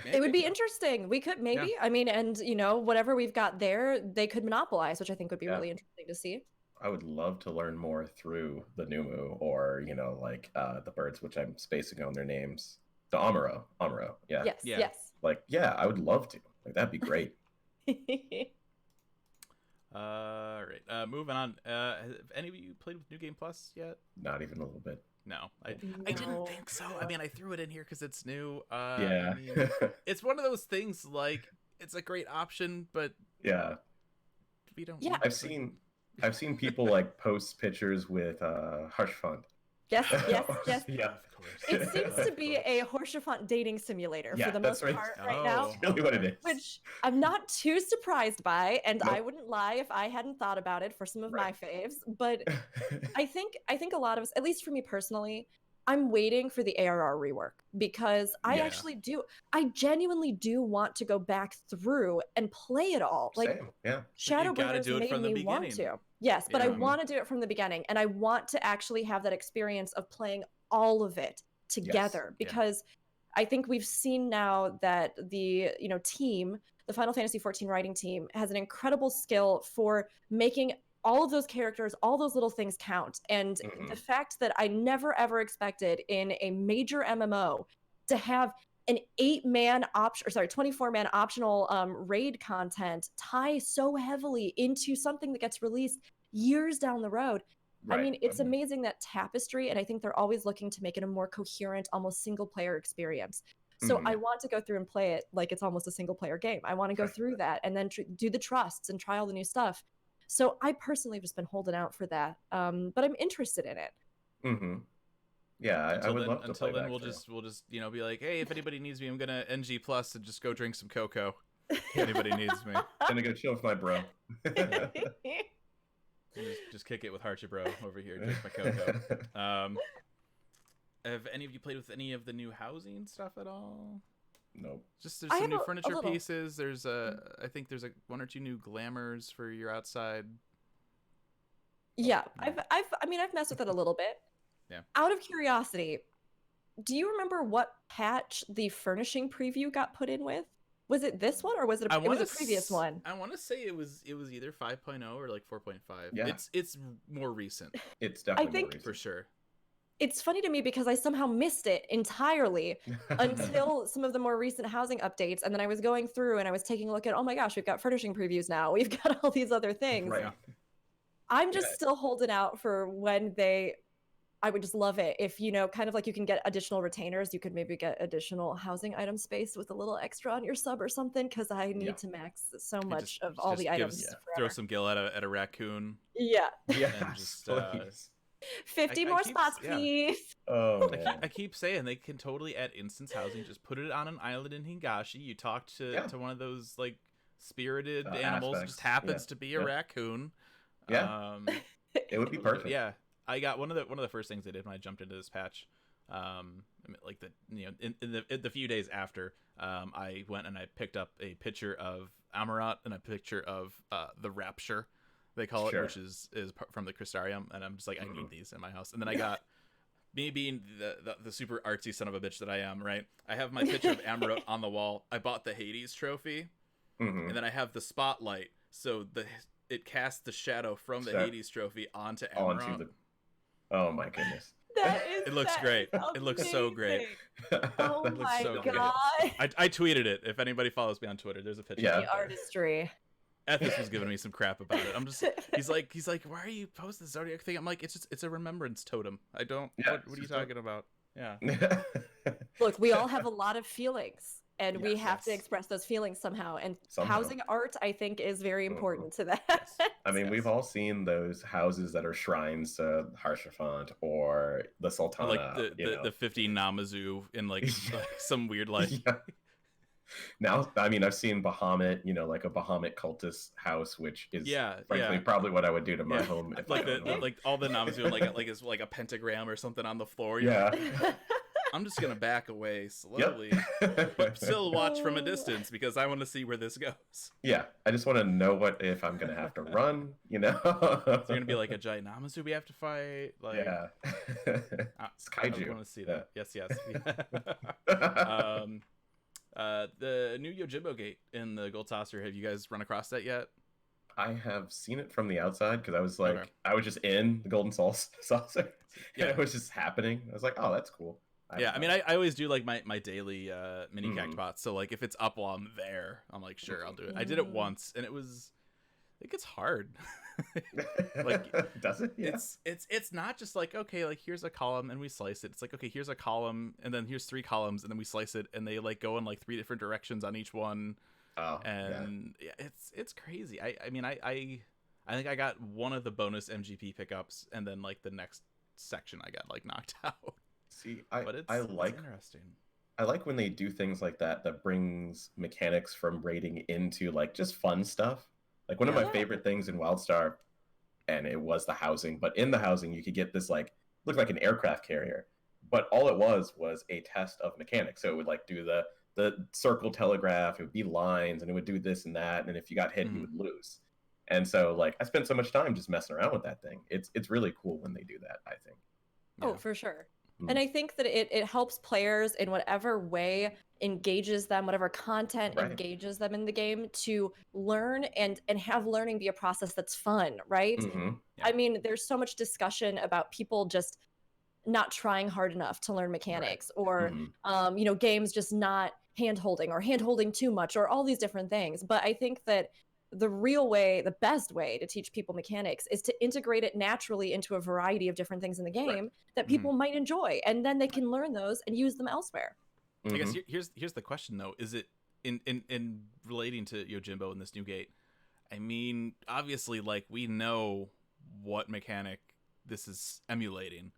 Maybe. It would be interesting. We could maybe. I mean, and whatever we've got there, they could monopolize, which I think would be really interesting to see. I would love to learn more through the Numu or, the birds, which I'm spacing on their names. The Amuro, yeah. Yes. Like, yeah, I would love to. Like, that'd be great. All right. Moving on. Have any of you played with New Game Plus yet? Not even a little bit. No, I didn't think so. I mean, I threw it in here because it's new. Yeah. I mean, it's one of those things, like, it's a great option, but Yeah. we don't. Yeah. I've seen people like post pictures with Hush Fund. Yes, yes, yes. Yeah. Of course. It seems to be a Horsefant dating simulator Yeah, for the that's most right. part right now. Oh. That's really what it is. Which I'm not too surprised by, and I Nope. wouldn't lie if I hadn't thought about it for some of Right. my faves. But I think a lot of us, at least for me personally, I'm waiting for the ARR rework because Yeah. I genuinely do want to go back through and play it all. Like Same. Yeah. You gotta Shadowbringers do it made from the me want beginning. to. Yes, but I Yeah. want to do it from the beginning, and I want to actually have that experience of playing all of it together Yeah. because I think we've seen now that the team, the Final Fantasy XIV writing team, has an incredible skill for making all of those characters, all those little things count. And Mhm. the fact that I never ever expected in a major MMO to have an 8-man option, or sorry, 24-man optional raid content tie so heavily into something that gets released years down the road. I Right. mean, it's amazing that Tapestry, and I think they're always looking to make it a more coherent, almost single player experience. So Mhm. I want to go through and play it like it's almost a single player game. I want to go through that and then do the trusts and try all the new stuff. So I personally have just been holding out for that. But I'm interested in it. Mm-hmm. Yeah, I would love to play Until then, back we'll through. just be like, hey, if anybody needs me, I'm gonna NG Plus and just go drink some cocoa. If anybody needs me, Gonna go chill with my bro. just kick it with Harcha Bro over here, drink my cocoa. Have any of you played with any of the new housing stuff at all? Nope. Just there's I some have new a furniture little. pieces. There's I think there's one or two new glamours for your outside. Yeah, I've messed with it a little bit. Yeah. Out of curiosity, do you remember what patch the furnishing preview got put in with? Was it this one or was it it was a previous one? I want to say it was either 5.0 or like 4.5. Yeah. It's more recent It's definitely think- more for recent. sure. It's funny to me because I somehow missed it entirely until some of the more recent housing updates, and then I was going through and I was taking a look at, oh my gosh, we've got furnishing previews now. We've got all these other things. Right. I'm just Yeah. still holding out for when I would just love it if, kind of like you can get additional retainers, you could maybe get additional housing item space with a little extra on your sub or something, because I need Yeah. to max so You much just- of all the just give items. us- Throw forever. some gill at a raccoon. Yeah. Yeah. And just, Please. 50 I more keep- spots, yeah. please. Oh I man. keep saying they can totally add instance housing. Just put it on an island in Hingashi. You talk to Yeah. one of those like spirited animals. It aspects. just happens Yeah. to be a Yeah. raccoon. Yeah. It would be perfect. Yeah, I got one of the first things I did when I jumped into this patch. I mean, like in the few days after, I went and I picked up a picture of Amarat and a picture of the Rapture, they call it, Sure. which is from the Crystarium, and I'm just like, I need these in my house. And then I got me being the super artsy son of a bitch that I am, right? I have my picture of Amarat on the wall. I bought the Hades trophy, Mhm. and then I have the spotlight, so it casts the shadow from the Sure. Hades trophy onto Amarat. Onto the. Oh my goodness. It looks great. It looks so great. Oh It looks my so good. god. I tweeted it. If anybody follows me on Twitter, there's a picture. Yeah. of The it there. artistry. Ethis was giving me some crap about it. I'm just he's like, why are you posting the Zodiac thing? I'm like, it's a remembrance totem. I don't Yeah, what it's are you just talking about? Yeah. Look, we all have a lot of feelings, and we Yes, have to yes. express those feelings somehow. And Somehow. housing art, I think, is very important to that. Yes. I mean, Yes. we've all seen those houses that are shrines to Harshafant or the Sultana. Like the 50 Namazu in like some weird like Yeah. Now, I mean, I've seen Bahamut, like a Bahamut cultist house, which is frankly probably what I would do to my Yeah. home. If like I owned one. like all the Namazu is like a pentagram or something on the floor. Yeah. I'm just gonna back away slowly. Yep. But still watch from a distance because I want to see where this goes. Yeah, I just want to know what if I'm gonna have to run. Is there gonna be like a giant Namazu we have to fight? Like, Yeah. It's kaiju. I want to see Yeah. that. Yes. The new Yojimbo Gate in the Gold Saucer. Have you guys run across that yet? I have seen it from the outside because I was like, Okay. I was just in the golden saucer. Yeah. And it was just happening. I was like, oh, that's cool. Yeah, I mean, I always do like my daily mini Mhm. cactbots. So like if it's up while I'm there, I'm like, sure, I'll do it. I did it once, and it was it gets hard. Like, does it? Yeah. It's not just like, okay, like here's a column and we slice it. It's like, okay, here's a column and then here's 3 columns and then we slice it, and they like go in like 3 different directions on each one. Oh, and yeah, it's crazy. I mean, I think I got one of the bonus MGP pickups, and then like the next section I got like knocked out. See, But it's interesting. I like when they do things like that brings mechanics from raiding into like just fun stuff. Like one of my favorite things in WildStar, and it was the housing, but in the housing you could get this like looked like an aircraft carrier, but all it was a test of mechanics. So it would like do the circle telegraph, it would be lines, and it would do this and that, and if you got hit, you would lose. And so like I spent so much time just messing around with that thing. It's really cool when they do that, I think. Oh, for sure. And I think that it helps players in whatever way engages them, whatever content engages them in the game, to learn and have learning be a process that's fun, right? I mean, there's so much discussion about people just not trying hard enough to learn mechanics, or you know, games just not hand-holding or hand-holding too much, or all these different things. But I think that the real way, the best way to teach people mechanics is to integrate it naturally into a variety of different things in the game that people might enjoy, and then they can learn those and use them elsewhere. I guess here's the question though: is it in relating to Yojimbo and this new gate? I mean, obviously, like we know what mechanic this is emulating.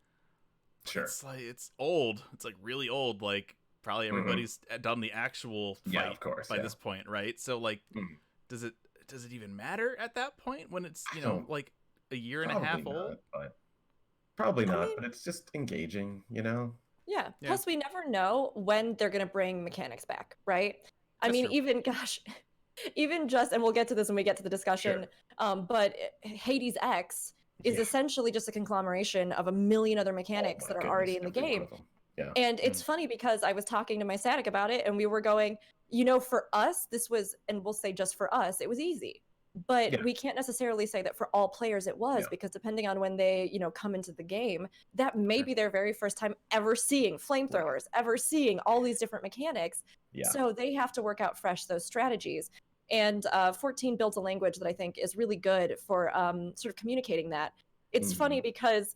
Sure, it's like it's old. It's like really old. Like probably everybody's done the actual fight of course, by this point, right? So like, does it even matter at that point when it's, you know, like a year and a half old? Probably not, but it's just engaging, you know? Yeah. Plus, we never know when they're going to bring mechanics back, right? I mean, even just, and we'll get to this when we get to the discussion, but Hades X is essentially just a conglomeration of a million other mechanics that are already in the game. And it's funny because I was talking to my static about it, and we were going, you know, for us, this was, and we'll say just for us, it was easy. But we can't necessarily say that for all players it was, because depending on when they, you know, come into the game, that may be their very first time ever seeing flamethrowers, ever seeing all these different mechanics. So they have to work out fresh those strategies. And 14 builds a language that I think is really good for sort of communicating that. It's funny because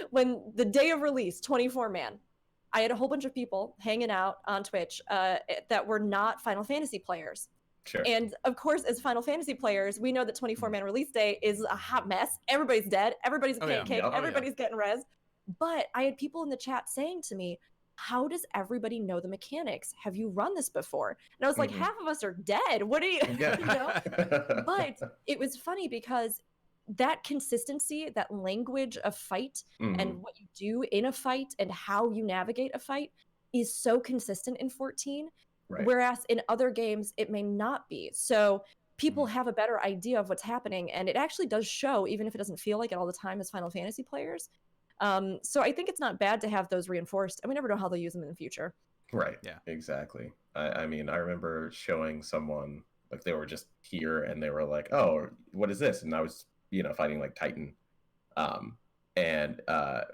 when the day of release, 24-man, I had a whole bunch of people hanging out on Twitch that were not Final Fantasy players. And of course, as Final Fantasy players, we know that 24-man release day is a hot mess. Everybody's dead. Everybody's a pancake. Everybody's getting rezzed. But I had people in the chat saying to me, how does everybody know the mechanics? Have you run this before? And I was like, half of us are dead. What are you, you know? But it was funny because that consistency, that language of fight and what you do in a fight and how you navigate a fight is so consistent in 14. Whereas in other games, it may not be. So people have a better idea of what's happening, and it actually does show, even if it doesn't feel like it all the time as Final Fantasy players. So I think it's not bad to have those reinforced, and we never know how they'll use them in the future. Exactly. I mean, I remember showing someone, like they were just here and they were like, oh, what is this? And I was, you know, fighting like Titan. And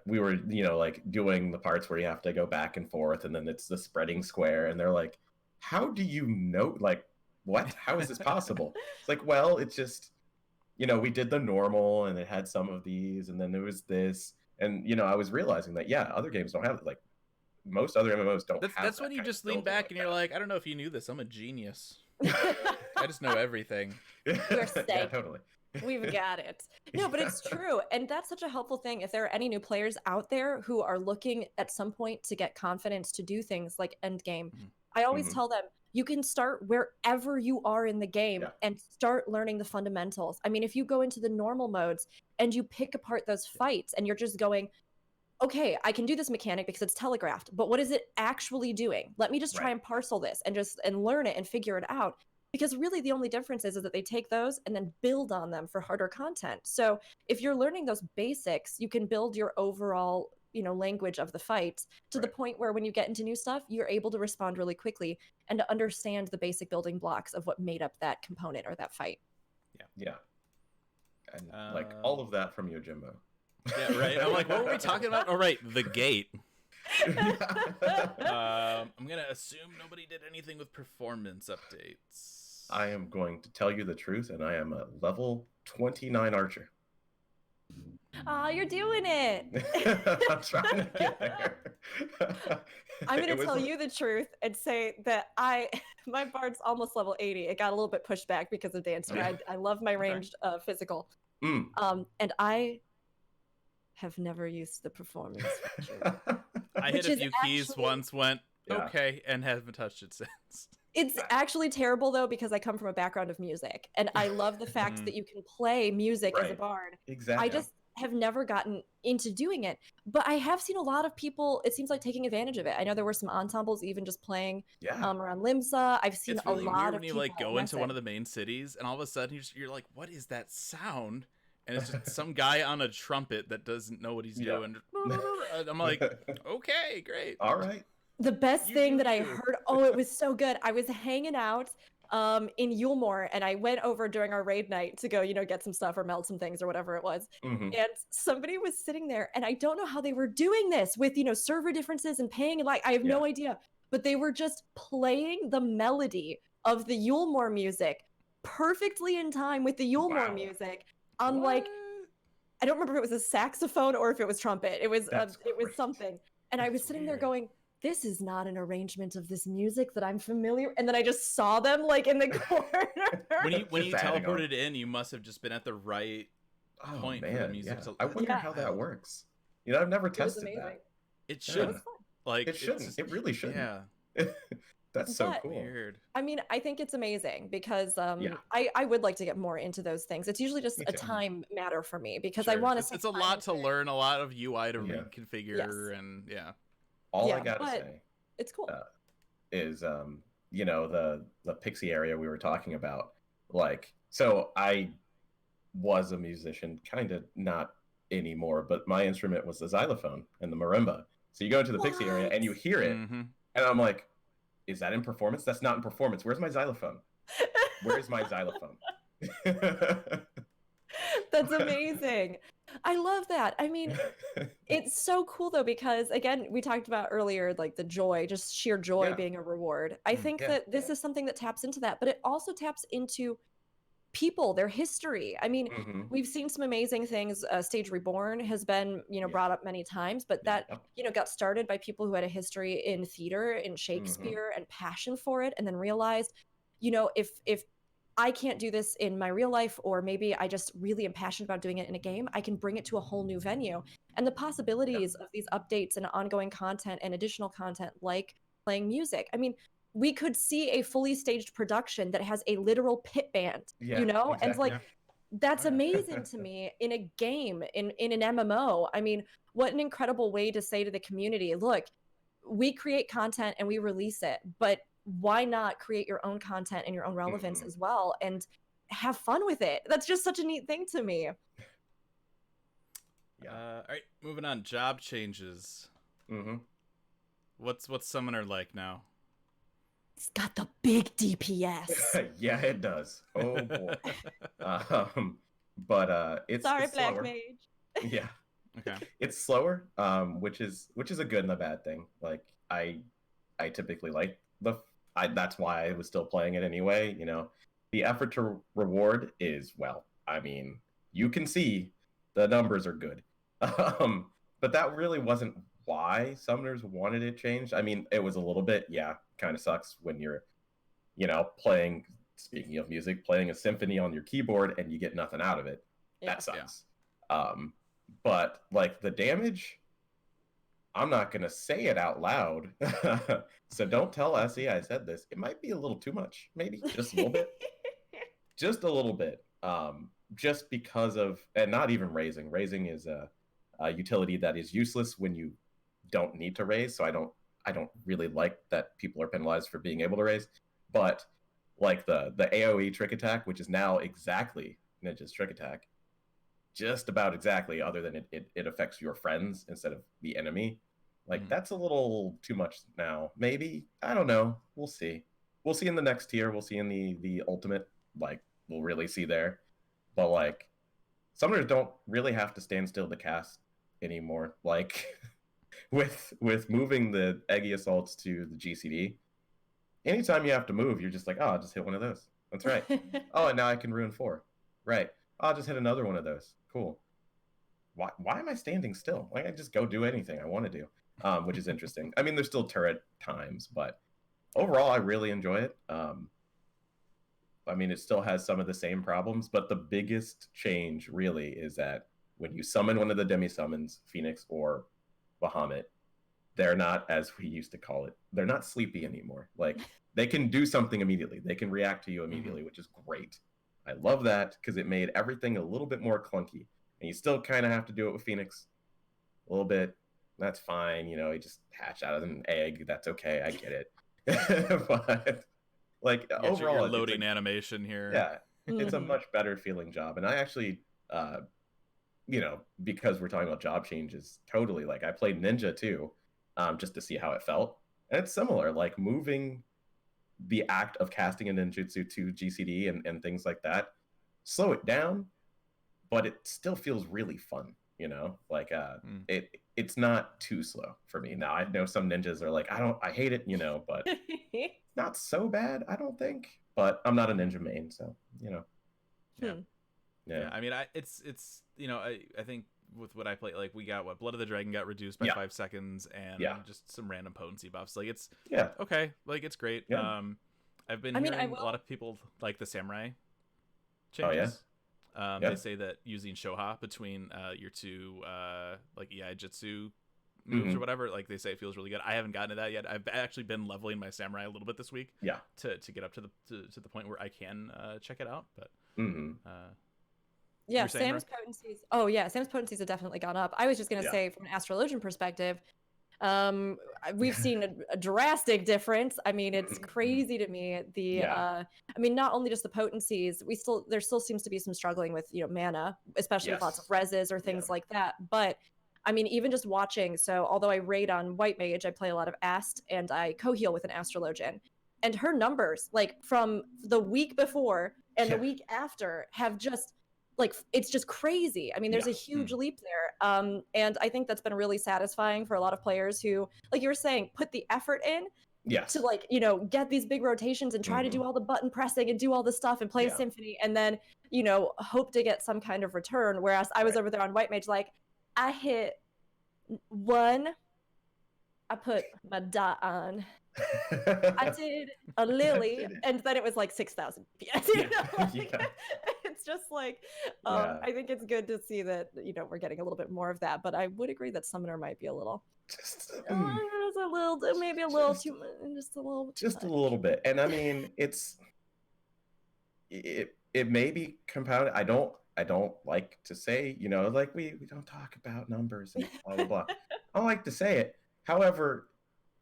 we were, you know, like doing the parts where you have to go back and forth, and then it's the spreading square, and they're like, how do you know, like, what? How is this possible? It's like, well, it's just, you know, we did the normal, and it had some of these, and then there was this, and, you know, I was realizing that, other games don't have it. Like, most other MMOs don't have That's when you just lean back and you're like, I don't know if you knew this. I'm a genius. I just know everything. You're safe. Totally. We've got it. No, but it's true. And that's such a helpful thing. If there are any new players out there who are looking at some point to get confidence to do things like endgame, I always tell them, you can start wherever you are in the game and start learning the fundamentals. I mean, if you go into the normal modes and you pick apart those fights and you're just going, okay, I can do this mechanic because it's telegraphed, but what is it actually doing? Let me just try and parcel this and learn it and figure it out. Because really the only difference is that they take those and then build on them for harder content. So if you're learning those basics, you can build your overall, you know, language of the fight to the point where when you get into new stuff, you're able to respond really quickly and to understand the basic building blocks of what made up that component or that fight. And like all of that from Yojimbo. Yeah, right. I'm like, what were we talking about? Oh, right, the gate. I'm gonna assume nobody did anything with performance updates. I am going to tell you the truth, and I am a level 29 archer. Oh, you're doing it. I'm trying to get there. I'm going to tell you the truth and say that my bard's almost level 80. It got a little bit pushed back because of dancing. I love my ranged physical. And I have never used the performance feature. I hit a few keys once, went okay, and haven't touched it since. It's actually terrible though, because I come from a background of music, and I love the fact that you can play music as a bard. Exactly. I just have never gotten into doing it, but I have seen a lot of people, it seems like, taking advantage of it. I know there were some ensembles even just playing around Limsa. I've seen it's really a lot weird of when you like go into one of the main cities and all of a sudden you're like, what is that sound? And it's just some guy on a trumpet that doesn't know what he's doing. And I'm like, okay, great. All right. The best thing that I heard, it was so good. I was hanging out in Yulemoor, and I went over during our raid night to go, get some stuff or meld some things or whatever it was. And somebody was sitting there, and I don't know how they were doing this with, server differences and paying, and I have no idea. But they were just playing the melody of the Yulemoor music perfectly in time with the Yulemoor music. On I don't remember if it was a saxophone or if it was trumpet. It was something. And I was sitting there going, this is not an arrangement of this music that I'm familiar. And then I just saw them in the corner. When you teleported in, you must have just been at the right point for the music. I wonder how that works. I've never tested that. It shouldn't. It shouldn't. It really shouldn't. Yeah. That's so cool. Weird. I mean, I think it's amazing because I would like to get more into those things. It's usually just a time matter for me because I want to. It's a lot to learn, a lot of UI to reconfigure, and All I gotta say, it's cool. Is the Pixie area we were talking about. So I was a musician, kind of not anymore, but my instrument was the xylophone and the marimba. So you go into the Pixie area and you hear it, and I'm like, is that in performance? That's not in performance. Where's my xylophone? Where's my xylophone? That's amazing. I love that. I mean, it's so cool though, because again, we talked about earlier, the joy, just sheer joy being a reward. I think that this is something that taps into that, but it also taps into people, their history. I mean, we've seen some amazing things. Stage Reborn has been, brought up many times, but that, got started by people who had a history in theater, in Shakespeare, and passion for it, and then realized, if I can't do this in my real life, or maybe I just really am passionate about doing it in a game, I can bring it to a whole new venue. And the possibilities of these updates and ongoing content and additional content like playing music. I mean, we could see a fully staged production that has a literal pit band, exactly. And that's amazing to me in a game, in an MMO. I mean, what an incredible way to say to the community, look, we create content and we release it, but why not create your own content and your own relevance as well and have fun with it? That's just such a neat thing to me. All right, moving on. Job changes. What's Summoner like now? It's got the big DPS. Yeah, it does. Oh boy. But it's sorry, it's Black slower. Mage. Yeah. Okay. It's slower, which is a good and a bad thing. I typically like that's why I was still playing it anyway. The effort to reward is, I mean, you can see the numbers are good. But that really wasn't why summoners wanted it changed. I mean, it was a little bit, kind of sucks when you're, playing, speaking of music, playing a symphony on your keyboard and you get nothing out of it. That sucks. But the damage, I'm not going to say it out loud. So don't tell Essie I said this. It might be a little too much, maybe just a little bit. Just a little bit. Just because of, and not even raising. Raising is a utility that is useless when you don't need to raise. So I don't really like that people are penalized for being able to raise. But the AoE trick attack, which is now exactly Ninja's trick attack, just about exactly, other than it affects your friends instead of the enemy. That's a little too much now. Maybe, I don't know. We'll see. We'll see in the next tier. We'll see in the ultimate. We'll really see there. But summoners don't really have to stand still to cast anymore. With moving the Eggy assaults to the GCD, anytime you have to move, you're just I'll just hit one of those. That's right. Oh, and now I can ruin 4. Right. I'll just hit another one of those. Cool. Why am I standing still? Like I just go do anything I want to do, which is interesting. I mean, there's still turret times, but overall, I really enjoy it. I mean, it still has some of the same problems, but the biggest change really is that when you summon one of the demi-summons, Fusionx or Bahamut, they're not, as we used to call it, they're not sleepy anymore. Like, they can do something immediately. They can react to you immediately, which is great. I love that because it made everything a little bit more clunky. And you still kind of have to do it with Fusionx a little bit. That's fine. You know, you just hatch out of an egg. That's okay. I get it. But, like, overall, your loading animation here. Yeah, it's a much better feeling job. And I actually, you know, because we're talking about job changes, totally, like, I played Ninja too, just to see how it felt. And it's similar, like, moving the act of casting a ninjutsu to GCD and things like that, slow it down, but it still feels really fun, you know? Like, it's not too slow for me. Now, I know some ninjas are like, I hate it, you know, but not so bad, I don't think. But I'm not a ninja main, so, you know. Yeah. I mean, it's you know, I think with what I play, like, we got Blood of the Dragon got reduced by 5 seconds, and just some random potency buffs. Like, it's okay, like, it's great. I've been hearing a lot of people like the samurai changes. They say that using Shoha between your two like Iai Jitsu moves or whatever, like, they say it feels really good. I haven't gotten to that yet. I've actually been leveling my samurai a little bit this week. To get up to the point where I can check it out. But yeah, Sam's potencies. Oh yeah, Sam's potencies have definitely gone up. I was just gonna say, from an astrologian perspective, we've seen a drastic difference. I mean, it's crazy to me. I mean, not only just the potencies, there still seems to be some struggling with, you know, mana, especially with lots of reses or things like that. But I mean, even just watching, so although I raid on White Mage, I play a lot of Ast, and I co-heal with an astrologian. And her numbers, like, from the week before and the week after, have just, like, it's just crazy. I mean, there's a huge leap there. And I think that's been really satisfying for a lot of players who, like you were saying, put the effort in to, like, you know, get these big rotations and try to do all the button pressing and do all the stuff and play a symphony, and then, you know, hope to get some kind of return. Whereas I was over there on White Mage, like, I hit 1, I put my dot on. I did a lily, and then it was like 6,000 PS. You know? Like, it's just like, I think it's good to see that, you know, we're getting a little bit more of that. But I would agree that Summoner might be a little, just a little bit. And I mean, it may be compounded. I don't like to say, you know, like, we don't talk about numbers and blah blah blah. I don't like to say it. However,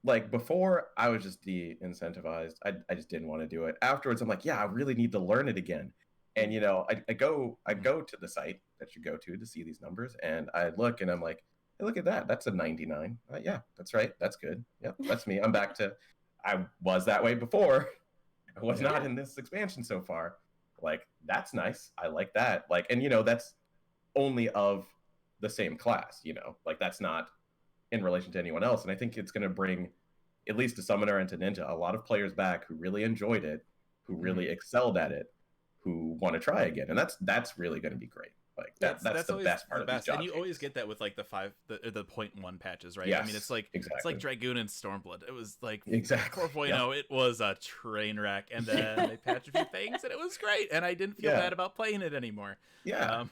like, before, I was just de-incentivized. I just didn't want to do it. Afterwards, I'm like, I really need to learn it again. And, you know, I go to the site that you go to see these numbers, and I look, and I'm like, hey, look at that. That's a 99. Yeah, that's right. That's good. Yep, that's me. I'm back to, I was that way before. I was not in this expansion so far. Like, that's nice. I like that. Like, and, you know, that's only of the same class, you know, like, that's not in relation to anyone else. And I think it's going to bring, at least to Summoner and to Ninja, a lot of players back who really enjoyed it, who really excelled at it, who want to try again. And that's really going to be great. Like, that's the best part of these job and you always get that with, like, the 0.1 patches, right? I mean, it's like it's like Dragoon and Stormblood. It was like 4.0. It was a train wreck, and then they patched a few things, and it was great. And I didn't feel bad about playing it anymore. You're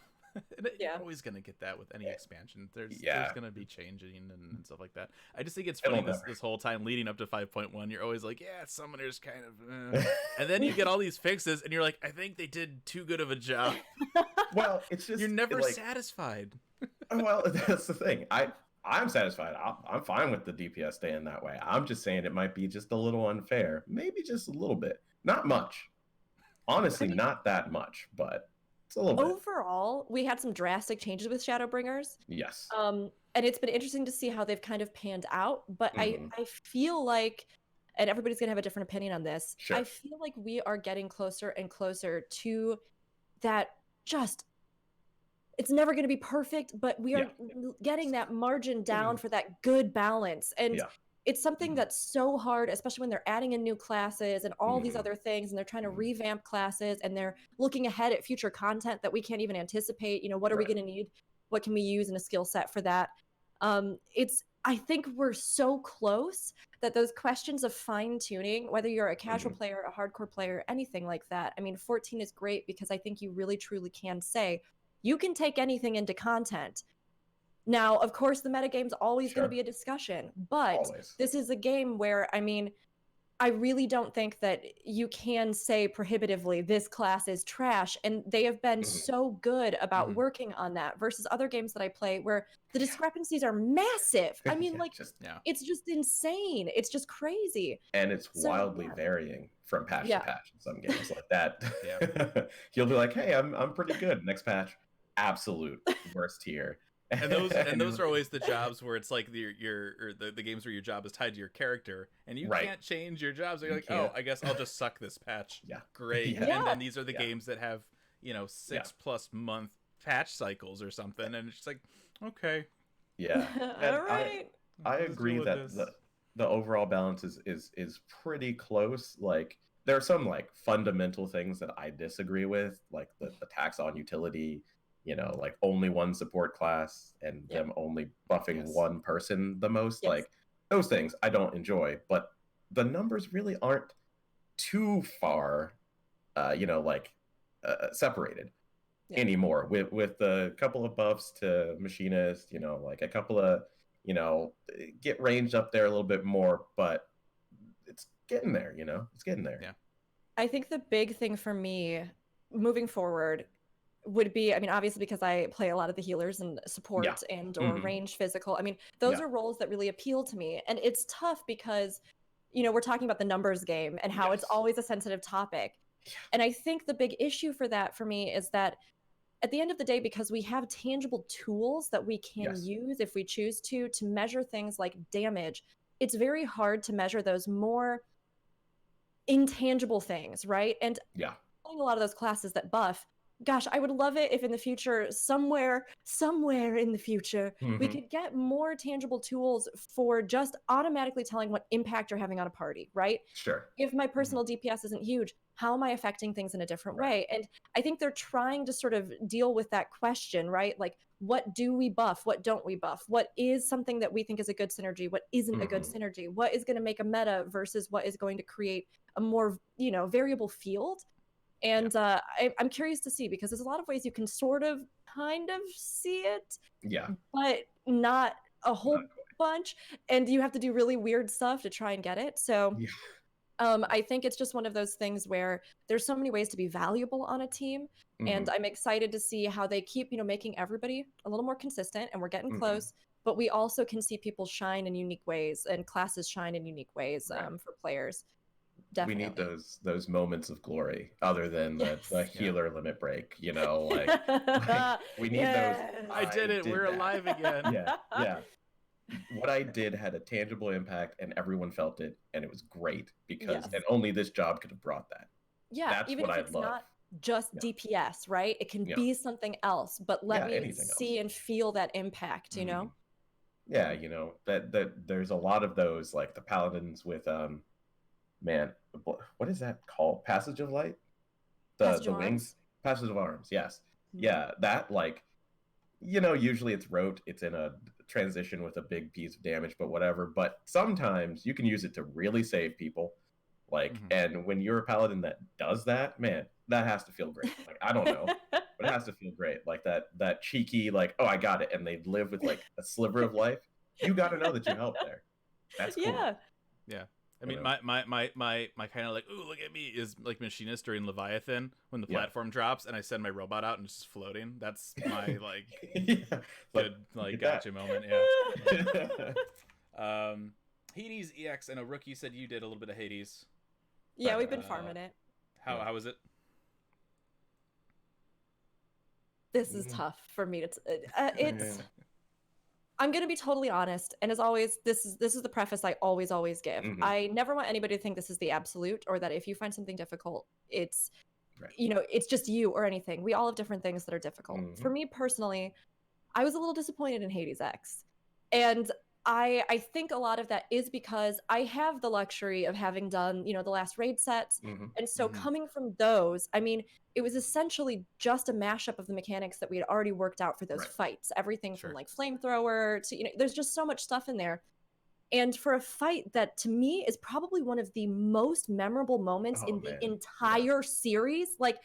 always gonna get that with any expansion. There's gonna be changing and stuff like that. I just think it's funny this whole time leading up to 5.1. You're always like, Summoner's kind of, and then you get all these fixes, and you're like, I think they did too good of a job. Well, it's just, you're never satisfied. Well, that's the thing. I'm satisfied. I'm fine with the DPS staying that way. I'm just saying it might be just a little unfair. Maybe just a little bit. Not much. Honestly, not that much, but it's a little bit. Overall, we had some drastic changes with Shadowbringers. Yes. And it's been interesting to see how they've kind of panned out. But I feel like, and everybody's gonna have a different opinion on this, I feel like we are getting closer and closer to that. Just, it's never going to be perfect, but we are getting that margin down for that good balance. And it's something that's so hard, especially when they're adding in new classes and all these other things, and they're trying to revamp classes, and they're looking ahead at future content that we can't even anticipate. You know, what are we going to need? What can we use in a skill set for that? I think we're so close that those questions of fine tuning, whether you're a casual player, a hardcore player, anything like that. I mean, 14 is great because I think you really truly can say you can take anything into content. Now, of course, the metagame's always going to be a discussion, but this is a game where, I mean, I really don't think that you can say prohibitively this class is trash, and they have been so good about working on that versus other games that I play where the discrepancies are massive. I mean, like, it's just insane. It's just crazy. And it's wildly varying from patch to patch in some games like that. You'll be like, hey, I'm pretty good. Next patch, absolute worst tier. And those are always the jobs where it's like the games where your job is tied to your character and you can't change your jobs. So you're like, oh, I guess I'll just suck this patch. Great. And then these are the games that have 6+ month patch cycles or something, and it's just like, okay, all right. I agree that the overall balance is pretty close. Like, there are some like fundamental things that I disagree with, like the tax on utility. Like only one support class and them only buffing one person the most. Like, those things I don't enjoy, but the numbers really aren't too far, separated anymore with a couple of buffs to machinist, like a couple of, get ranged up there a little bit more, but it's getting there, it's getting there. Yeah. I think the big thing for me moving forward would be, I mean, obviously because I play a lot of the healers and support and or range physical. I mean, those are roles that really appeal to me. And it's tough because, we're talking about the numbers game and how it's always a sensitive topic. And I think the big issue for that for me is that at the end of the day, because we have tangible tools that we can use if we choose to measure things like damage, it's very hard to measure those more intangible things, right? And playing a lot of those classes that buff, gosh, I would love it if in the future, somewhere in the future, we could get more tangible tools for just automatically telling what impact you're having on a party, right? Sure. If my personal DPS isn't huge, how am I affecting things in a different way? And I think they're trying to sort of deal with that question, right? Like, what do we buff? What don't we buff? What is something that we think is a good synergy? What isn't a good synergy? What is going to make a meta versus what is going to create a more, variable field? And I'm curious to see, because there's a lot of ways you can sort of kind of see it, but not a whole bunch, and you have to do really weird stuff to try and get it. So I think it's just one of those things where there's so many ways to be valuable on a team, and I'm excited to see how they keep, making everybody a little more consistent, and we're getting close, but we also can see people shine in unique ways and classes shine in unique ways for players. Definitely. We need those moments of glory other than the healer limit break, like we need those. I did it. We're alive again. What I did had a tangible impact and everyone felt it, and it was great because and only this job could have brought that. That's even what if it's I love. not just DPS, right? It can be something else, but let me see and feel that impact, that there's a lot of those, like the paladins with man, what is that called? Passage of Light? The wings? Passage of Arms, yes. Yeah, that, like, usually it's rote, it's in a transition with a big piece of damage, but whatever. But sometimes you can use it to really save people. Like, and when you're a paladin that does that, man, that has to feel great. Like, I don't know, but it has to feel great. Like that cheeky, like, oh, I got it, and they live with like a sliver of life. You got to know that you helped there. That's cool. Yeah. I mean, my kind of like, ooh, look at me is like Machinist during Leviathan when the platform drops and I send my robot out and it's just floating. That's my like good like gotcha moment. Yeah. Hades EX, and a rookie said you did a little bit of Hades. Yeah, we've been farming it. How was it? This is tough for me to. It's. I'm going to be totally honest, and as always, this is the preface I always give. I never want anybody to think this is the absolute, or that if you find something difficult, it's it's just you or anything. We all have different things that are difficult. For me personally, I was a little disappointed in Hades X, and I think a lot of that is because I have the luxury of having done, the last raid sets. And so coming from those, I mean, it was essentially just a mashup of the mechanics that we had already worked out for those fights. Everything from like flamethrower to, there's just so much stuff in there. And for a fight that to me is probably one of the most memorable moments in the entire series, like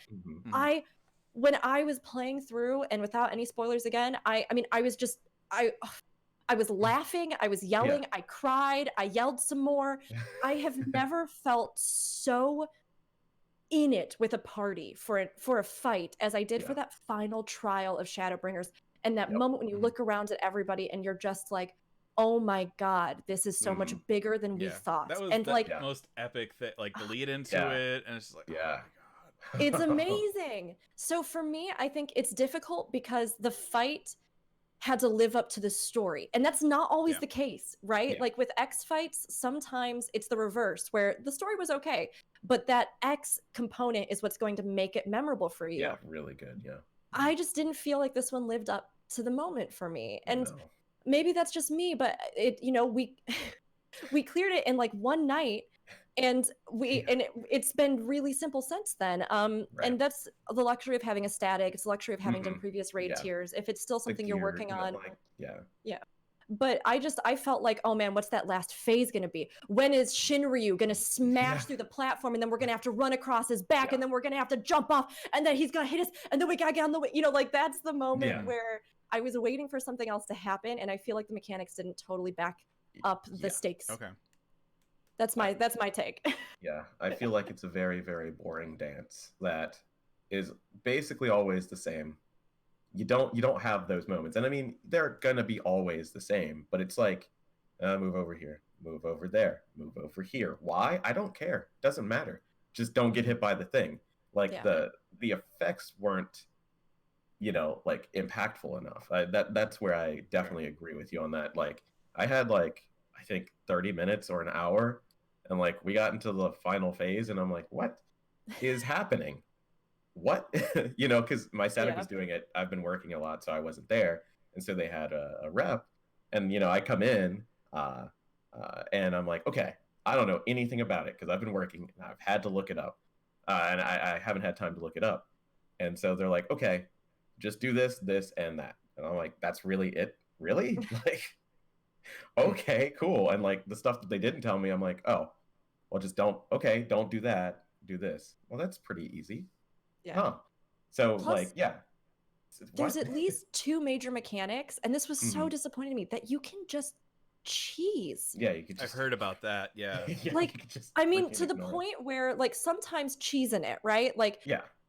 when I was playing through, and without any spoilers again, I mean, I was just, I was laughing, I was yelling, I cried, I yelled some more. I have never felt so in it with a party for a fight as I did for that final trial of Shadowbringers. And that moment when you look around at everybody and you're just like, oh my god, this is so much bigger than we thought. That was and like most epic thing, like the lead into it, and it's just like, oh my god. It's amazing. So for me, I think it's difficult because the fight had to live up to the story. And that's not always the case, right? Yeah. Like with X fights, sometimes it's the reverse where the story was okay, but that X component is what's going to make it memorable for you. Yeah, really good. Yeah. I just didn't feel like this one lived up to the moment for me. And maybe that's just me, but it, we cleared it in like one night. And it's been really simple since then. And that's the luxury of having a static. It's the luxury of having done previous raid tiers. If it's still something you're working on, But I felt like, oh man, what's that last phase gonna be? When is Shinryu gonna smash through the platform, and then we're gonna have to run across his back, and then we're gonna have to jump off, and then he's gonna hit us, and then we gotta get on the way. Like that's the moment where I was waiting for something else to happen, and I feel like the mechanics didn't totally back up the stakes. Okay. That's my take. Yeah, I feel like it's a very, very boring dance that is basically always the same. You don't have those moments, and I mean they're gonna be always the same. But it's like, move over here, move over there, move over here. Why? I don't care. Doesn't matter. Just don't get hit by the thing. Like the effects weren't, like impactful enough. That's where I definitely agree with you on that. Like I had like I think 30 minutes or an hour, and like we got into the final phase, and I'm like, what is happening? What? Because my static was doing it. I've been working a lot, so I wasn't there, and so they had a rep, and I come in, and I'm like, okay, I don't know anything about it because I've been working, and I've had to look it up, and I haven't had time to look it up, and so they're like, okay, just do this, this, and that, and I'm like, that's really it, really? Like. Okay, cool. And like the stuff that they didn't tell me, I'm like, oh, well, just don't do that, do this. Well, that's pretty easy. Yeah. Huh. So Plus, there's what? at least 2 major mechanics, and this was so disappointing to me, that you can just cheese. Yeah, you could just... I've heard about that, yeah. Like, I mean, to the point where, like, sometimes cheesing it, right? Like,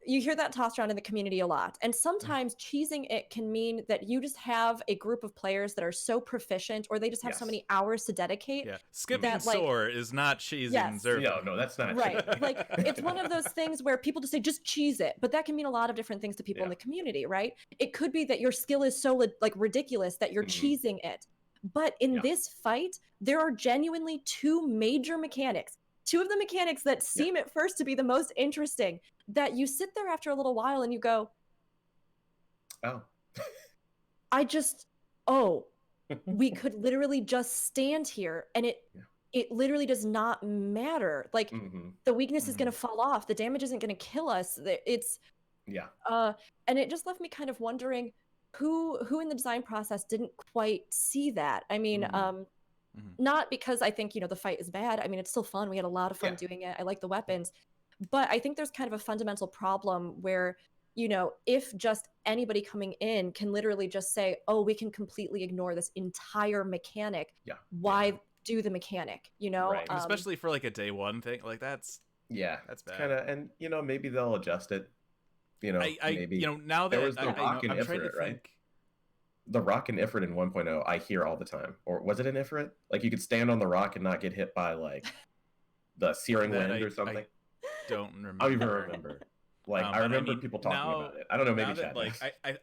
you hear that tossed around in the community a lot. And sometimes cheesing it can mean that you just have a group of players that are so proficient, or they just have so many hours to dedicate. Yeah, skipping Soar is not cheesing Zerg. No, that's not right. Like, it's one of those things where people just say, just cheese it. But that can mean a lot of different things to people in the community, right? It could be that your skill is so, like, ridiculous that you're cheesing it. But in this fight, there are genuinely 2 major mechanics. 2 of the mechanics that seem at first to be the most interesting, that you sit there after a little while and you go, we could literally just stand here, and it literally does not matter. Like the weakness is going to fall off, the damage isn't going to kill us. It's and it just left me kind of wondering who in the design process didn't quite see that. I mean, not because I think, the fight is bad. I mean, it's still fun. We had a lot of fun doing it. I like the weapons. But I think there's kind of a fundamental problem where, if just anybody coming in can literally just say, oh, we can completely ignore this entire mechanic. Why do the mechanic, Right. Especially for like a day one thing. Like that's bad. Kind of, and maybe they'll adjust it. Maybe now that there was the Rock and I'm trying to Aetheryte, right? think. The Rock and Ifrit in 1.0, I hear all the time. Or was it an Ifrit? Like you could stand on the rock and not get hit by like the searing wind or something. I don't remember. I don't even remember. Like I remember people talking about it. I don't know. Maybe that,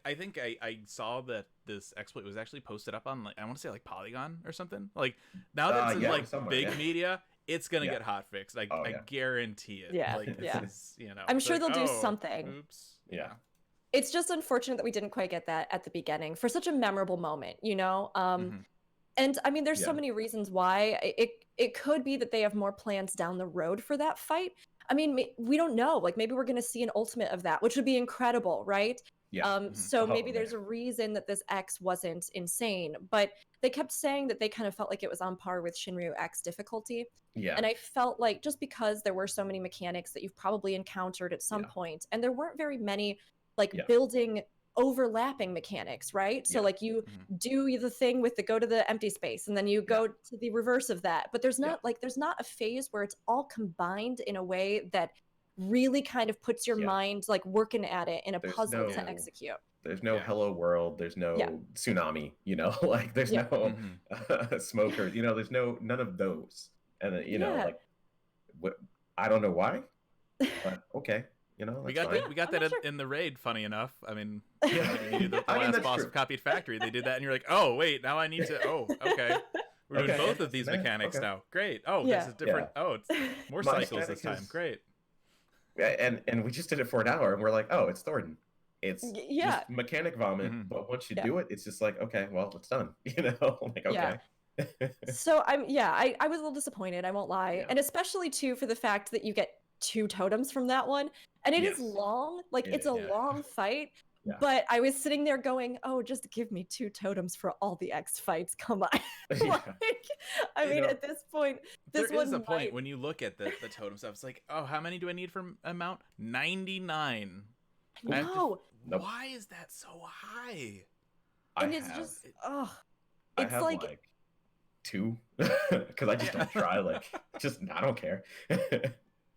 I think I saw that this exploit was actually posted up on, like, I want to say like Polygon or something. Like now that it's in like big media, it's gonna get hot fixed. I guarantee it. Yeah. Like, this is, I'm sure they'll do something. Oops. Yeah. It's just unfortunate that we didn't quite get that at the beginning for such a memorable moment, And I mean, there's so Yeah. many reasons why. It could be that they have more plans down the road for that fight. I mean, we don't know. Like maybe we're going to see an ultimate of that, which would be incredible, right? Yeah. So Oh, maybe there's man. a reason that this X wasn't insane, but they kept saying that they kind of felt like it was on par with Shinryu X difficulty. Yeah. And I felt like just because there were so many mechanics that you've probably encountered at some Yeah. point, and there weren't very many like Yeah. building overlapping mechanics, right? So Yeah. like you do the thing with the go to the empty space and then you go to the reverse of that. But there's not there's not a phase where it's all combined in a way that really kind of puts your mind like working at it in a puzzle to execute. There's no hello world, there's no tsunami, you know, like there's no smoker, you know, there's none of those. And you know, like I don't know why, but okay. You know, we got that in the raid. Funny enough, I mean, the last boss of Copied Factory, they did that, and you're like, oh wait, now I need to. Oh, okay, we're doing both of these mechanics now. Great. Oh, this is different. Oh, it's more cycles this time. Great. And we just did it for an hour, and we're like, oh, it's Thornton. It's just mechanic vomit, but once you do it, it's just like, okay, well, it's done. You know, like okay. So I was a little disappointed. I won't lie, and especially too for the fact that you get 2 totems from that one. And it is long, like it's a long fight, but I was sitting there going, oh, just give me 2 totems for all the X fights. Come on. Like, I mean, at this point, this there is a point when you look at the totem stuff, it's like, oh, how many do I need from amount? 99. No. Why is that so high? And it's just, I have like 2 because I just don't try. Like, I don't care.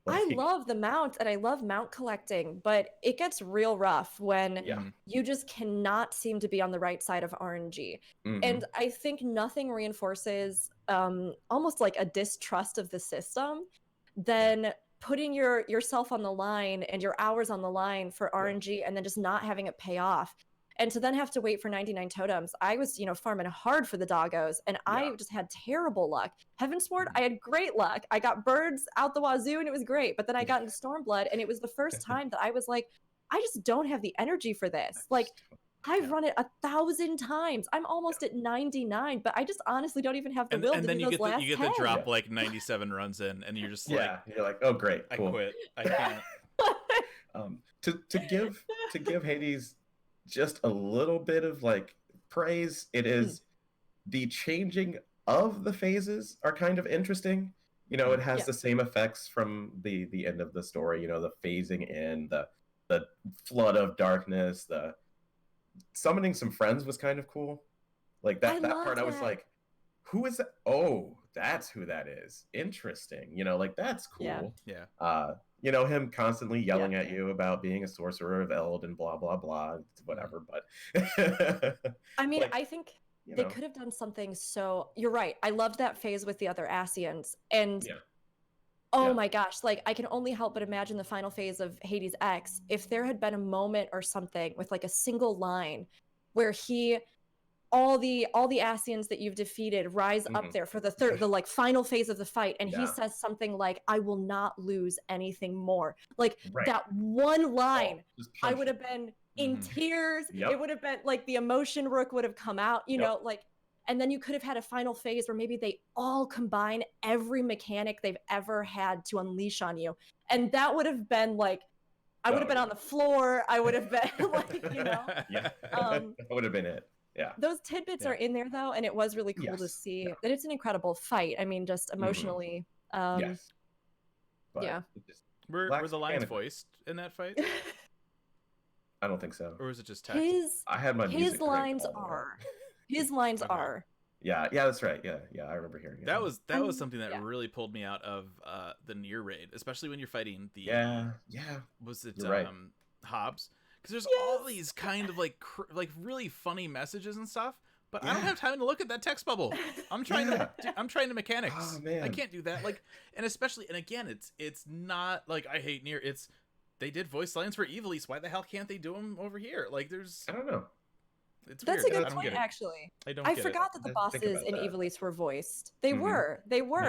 I love the mount and I love mount collecting, but it gets real rough when you just cannot seem to be on the right side of RNG. And I think nothing reinforces almost like a distrust of the system than putting yourself on the line and your hours on the line for RNG and then just not having it pay off. And to then have to wait for 99 totems, I was, farming hard for the doggos, and I just had terrible luck. Heavensward, I had great luck. I got birds out the wazoo, and it was great. But then I got into Stormblood, and it was the first time that I was like, I just don't have the energy for this. Like, I've run it 1,000 times. I'm almost at 99, but I just honestly don't even have the will to do those last 10. You get the drop like 97 runs in, and you're just like, you're like, oh great, cool. I quit. I can't. To give Hades just a little bit of like praise, it is the changing of the phases are kind of interesting. You know, it has the same effects from the end of the story. You know, the phasing in, the flood of darkness, the summoning some friends was kind of cool. Like that part, I was like, who is that? Oh, that's who that is. Interesting. You know, like that's cool. Yeah. You know, him constantly yelling at you about being a sorcerer of Eld and blah, blah, blah, whatever. But I mean, like, I think they could have done something. So you're right. I loved that phase with the other Asians. And oh my gosh, like I can only help but imagine the final phase of Hades X. If there had been a moment or something with like a single line where all the Asians that you've defeated rise up there for the like final phase of the fight, and he says something like, I will not lose anything more. Like that one line, I would have been in tears. It would have been like the emotion Rook would have come out, you know, like, and then you could have had a final phase where maybe they all combine every mechanic they've ever had to unleash on you. And that would have been like, I would have been on the floor. I would have been like, you know. That would have been it. Yeah. Those tidbits are in there though, and it was really cool to see that it's an incredible fight. I mean, just emotionally. But were the lines voiced in that fight? I don't think so. Or was it just text? I had my music his lines are. His lines are. Yeah, that's right. Yeah, I remember hearing it. That was something that really pulled me out of the Nier raid, especially when you're fighting the was it Hobbs? Because there's all these kind of like really funny messages and stuff, but I don't have time to look at that text bubble. I'm trying to mechanics. Oh, man. I can't do that. Like, and especially, and again, it's not like I hate Nier. It's they did voice lines for Evilise. Why the hell can't they do them over here? Like, I don't know. That's weird. a good point, actually. I forgot that the bosses in Evilise were voiced. They were,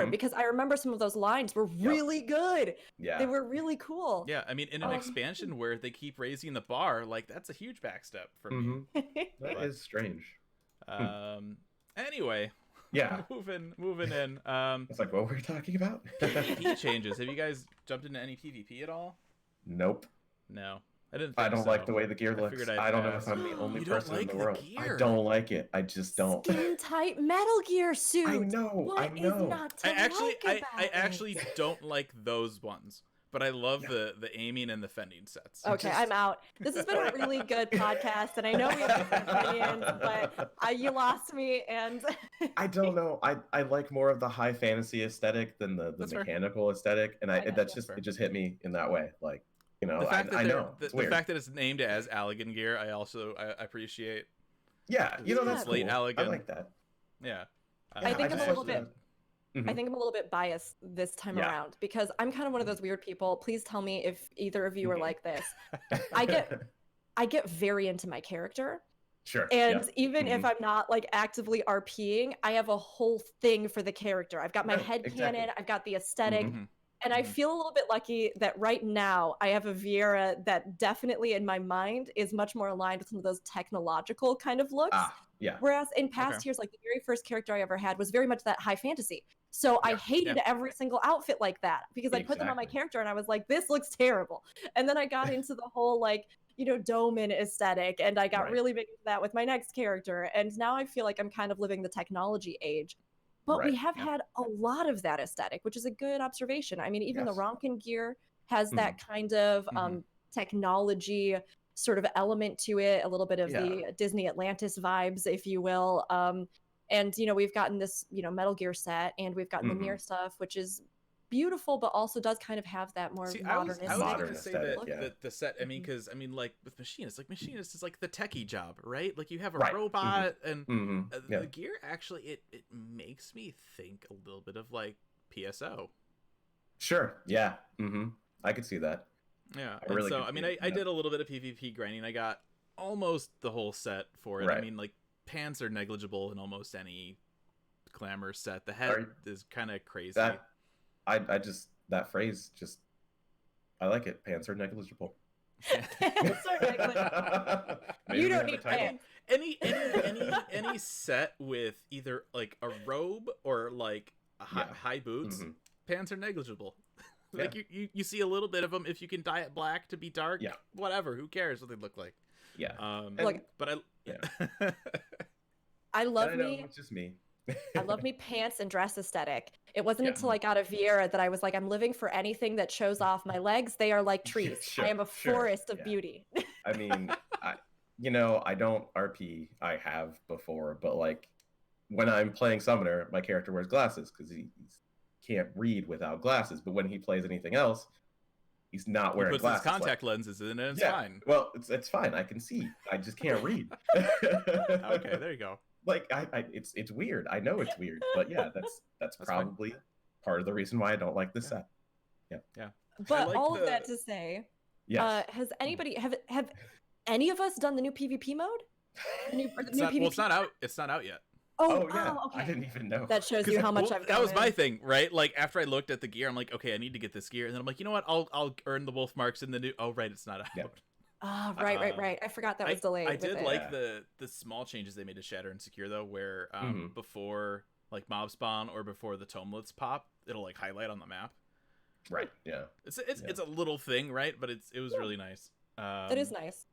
because I remember some of those lines were really good. Yeah, they were really cool. Yeah, I mean, in an expansion where they keep raising the bar, like that's a huge backstep for me. That is strange. Anyway, Yeah. moving in. It's like, what were we talking about? PvP changes. Have you guys jumped into any PvP at all? Nope. No, I didn't. I Think don't so. like the way the gear looks. figured I'd I don't know if ask. I'm the only You don't person in like the the world. gear? I don't like it. I just don't. Skin tight Metal Gear suit. I know. What I is know. not to I like about actually it? don't like those ones, but I love the aiming and the fending sets. Okay, I'm out. This has been a really good podcast, and I know we have different opinions, but you lost me, and I don't know. I like more of the high fantasy aesthetic than the That's fair. mechanical aesthetic, and I know, that's yeah. just Fair. it just hit me in that way. Like, you know, The fact that I they're- know the, it's the weird. fact that it's named as Allegan gear, I also I appreciate. Yeah, you know, Yeah. that's Late cool. I Allegan. like that. Yeah, I think I'm a little bit. Mhm. I think I'm a little bit biased this time Yeah. around because I'm kind of one of those weird people. Please tell me if either of you are Mhm. like this. I get very into my character. Sure. And yeah. even if Mhm. I'm not like actively RPing, I have a whole thing for the character. I've got my Right, head exactly. canon, I've got the aesthetic, Mhm. and I Mhm. feel a little bit lucky that right now I have a Viera that definitely in my mind is much more aligned with some of those technological kind of looks. Yeah. Whereas in past years, like the very first character I ever had was very much that high fantasy. So I Yeah, hated every single outfit like that because I put them on my Exactly. character and I was like, this looks terrible. And then I got into the whole like, Domin aesthetic, and I got Right. really big into that with my next character. And now I feel like I'm kind of living the technology age. But we Right, have yeah. had a lot of that aesthetic, which is a good observation. I mean, even the Yes. Ronkin gear has that kind of Mhm. technology sort of element to it, a little bit of Yeah. the Disney Atlantis vibes, if you will. And we've gotten this, Metal Gear set, and we've gotten the Mhm. Nier stuff, which is beautiful, but also does kind of have that more See, I was modernistic. Modern gonna say aesthetic, that yeah. the set. I mean, Mhm. because I mean, like with Machinist, like Machinist is like the techie job, right? Like you have a Right. robot, and Mhm. Yeah. the gear actually it makes me think a little bit of like PSO. Sure. Yeah. I could see that. Yeah, I and really so could I mean, see it, I yeah. did a little bit of PvP grinding. I got almost the whole set for it. I Right. mean, like pants are negligible in almost any glamour set. The Are head you- is kind of crazy. That I just that phrase just I like it. Pants are negligible. Sorry, Nicholas. Maybe You we don't have a need title. pants. Any set with either like a robe or like a Yeah. high boots, Mhm. pants are negligible. Like Yeah. you see a little bit of them if you can dye it black to be dark. Yeah. Whatever. Who cares what they look like? Yeah. Look, But I Yeah. I love And I know, me. it's just me. I love me pants and dress aesthetic. It wasn't Yeah. until I got a Viera that I was like, I'm living for anything that shows off my legs. They are like trees. Sure, I am a sure, forest of yeah. beauty. I mean, I don't RP. I have before, but like when I'm playing Summoner, my character wears glasses because he can't read without glasses. But when he plays anything else, he's not he wearing puts glasses. his contact lenses in and it's yeah, fine. Well, it's fine. I can see. I just can't read. Okay, there you go. Like it's weird. I know it's weird, but yeah, that's fine. probably part of the reason why I don't like this set. But like all the- of that to say, Yes. has anybody have any of us done the new PvP mode? The new It's not, well, it's not out. It's not out yet. Oh yeah. okay. I didn't even know. That shows you how much I've That was my gone in. thing, right? Like after I looked at the gear, I'm like, okay, I need to get this gear, and then I'm like, you know what? I'll earn the wolf marks in the new. Oh, right, it's not out. Yeah. Ah, right. I forgot that was delayed. I with did it. like Yeah. the small changes they made to Shatter and Secure though, where Mhm. before like mob spawn or before the tomelets pop, it'll like highlight on the map. Right. Yeah. It's Yeah. it's a little thing, right? But it was really nice. That is nice.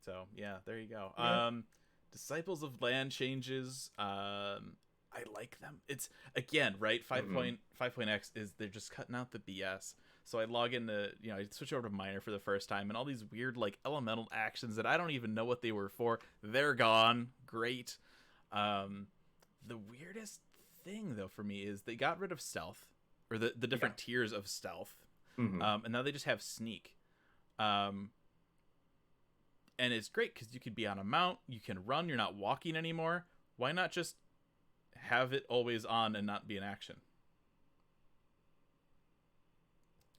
So yeah, there you go. Yeah. Disciples of Land changes. I like them. It's again right. 5.5.x is they're just cutting out the BS. So I log into I switch over to Miner for the first time, and all these weird like elemental actions that I don't even know what they were for. They're gone. Great. The weirdest thing though for me is they got rid of stealth, or the different tiers of stealth. Mhm. And now they just have sneak. And it's great because you could be on a mount, you can run, you're not walking anymore. Why not just have it always on and not be in action?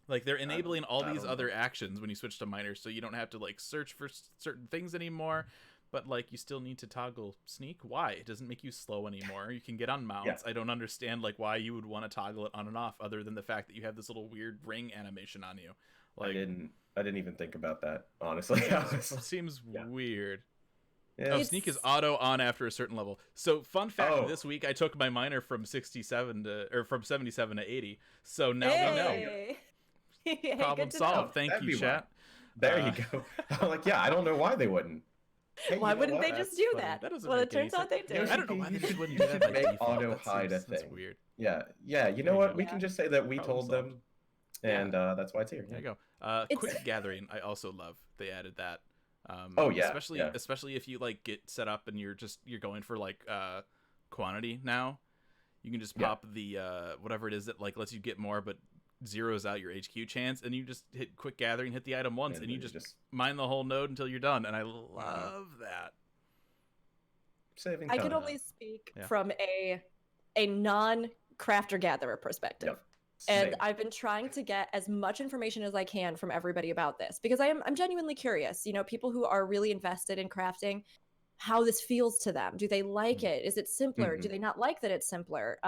Like they're enabling all I these don't other know. actions when you switch to Miner, so you don't have to like search for certain things anymore. But like you still need to toggle sneak. Why? It doesn't make you slow anymore. You can get on mounts. I don't understand like why you would want to toggle it on and off, other than the fact that you have this little weird ring animation on you. Like I didn't even think about that, honestly. I was like, seems Yeah. weird. Yeah. Oh, Sneak is auto on after a certain level. So, fun fact: Oh. this week I took my minor from 67 to from 77 to 80. So now we know. Hey. Hey, Problem good to solved. know. Thank That'd you, be chat. There you go. I'm like, yeah, I don't know why they wouldn't. Hey, Why you know wouldn't what? they just That's do funny. that? That doesn't Well, make it turns any out they sense. did. I don't know why they You just should- wouldn't you do that should by make default. auto That hide seems, a that's thing. weird. Yeah. You There know you what? go. We Yeah. can just say that we Problem told solved. them, and that's why it's here. There you go. It's- Quick gathering. I also love they added that. Oh, yeah, Especially yeah. especially if you like get set up and you're going for like quantity now. You can just Yeah. pop the whatever it is that like lets you get more but zeroes out your HQ chance, and you just hit quick gathering, hit the item once, and you then just mine the whole node until you're done. And I love that. saving I time. can only speak Yeah. from a non-crafter gatherer perspective. Yep. And Same. I've been trying to get as much information as I can from everybody about this because I'm genuinely curious. You know, people who are really invested in crafting, how this feels to them. Do they like it? Is it simpler? Do Mhm. they not like that it's simpler?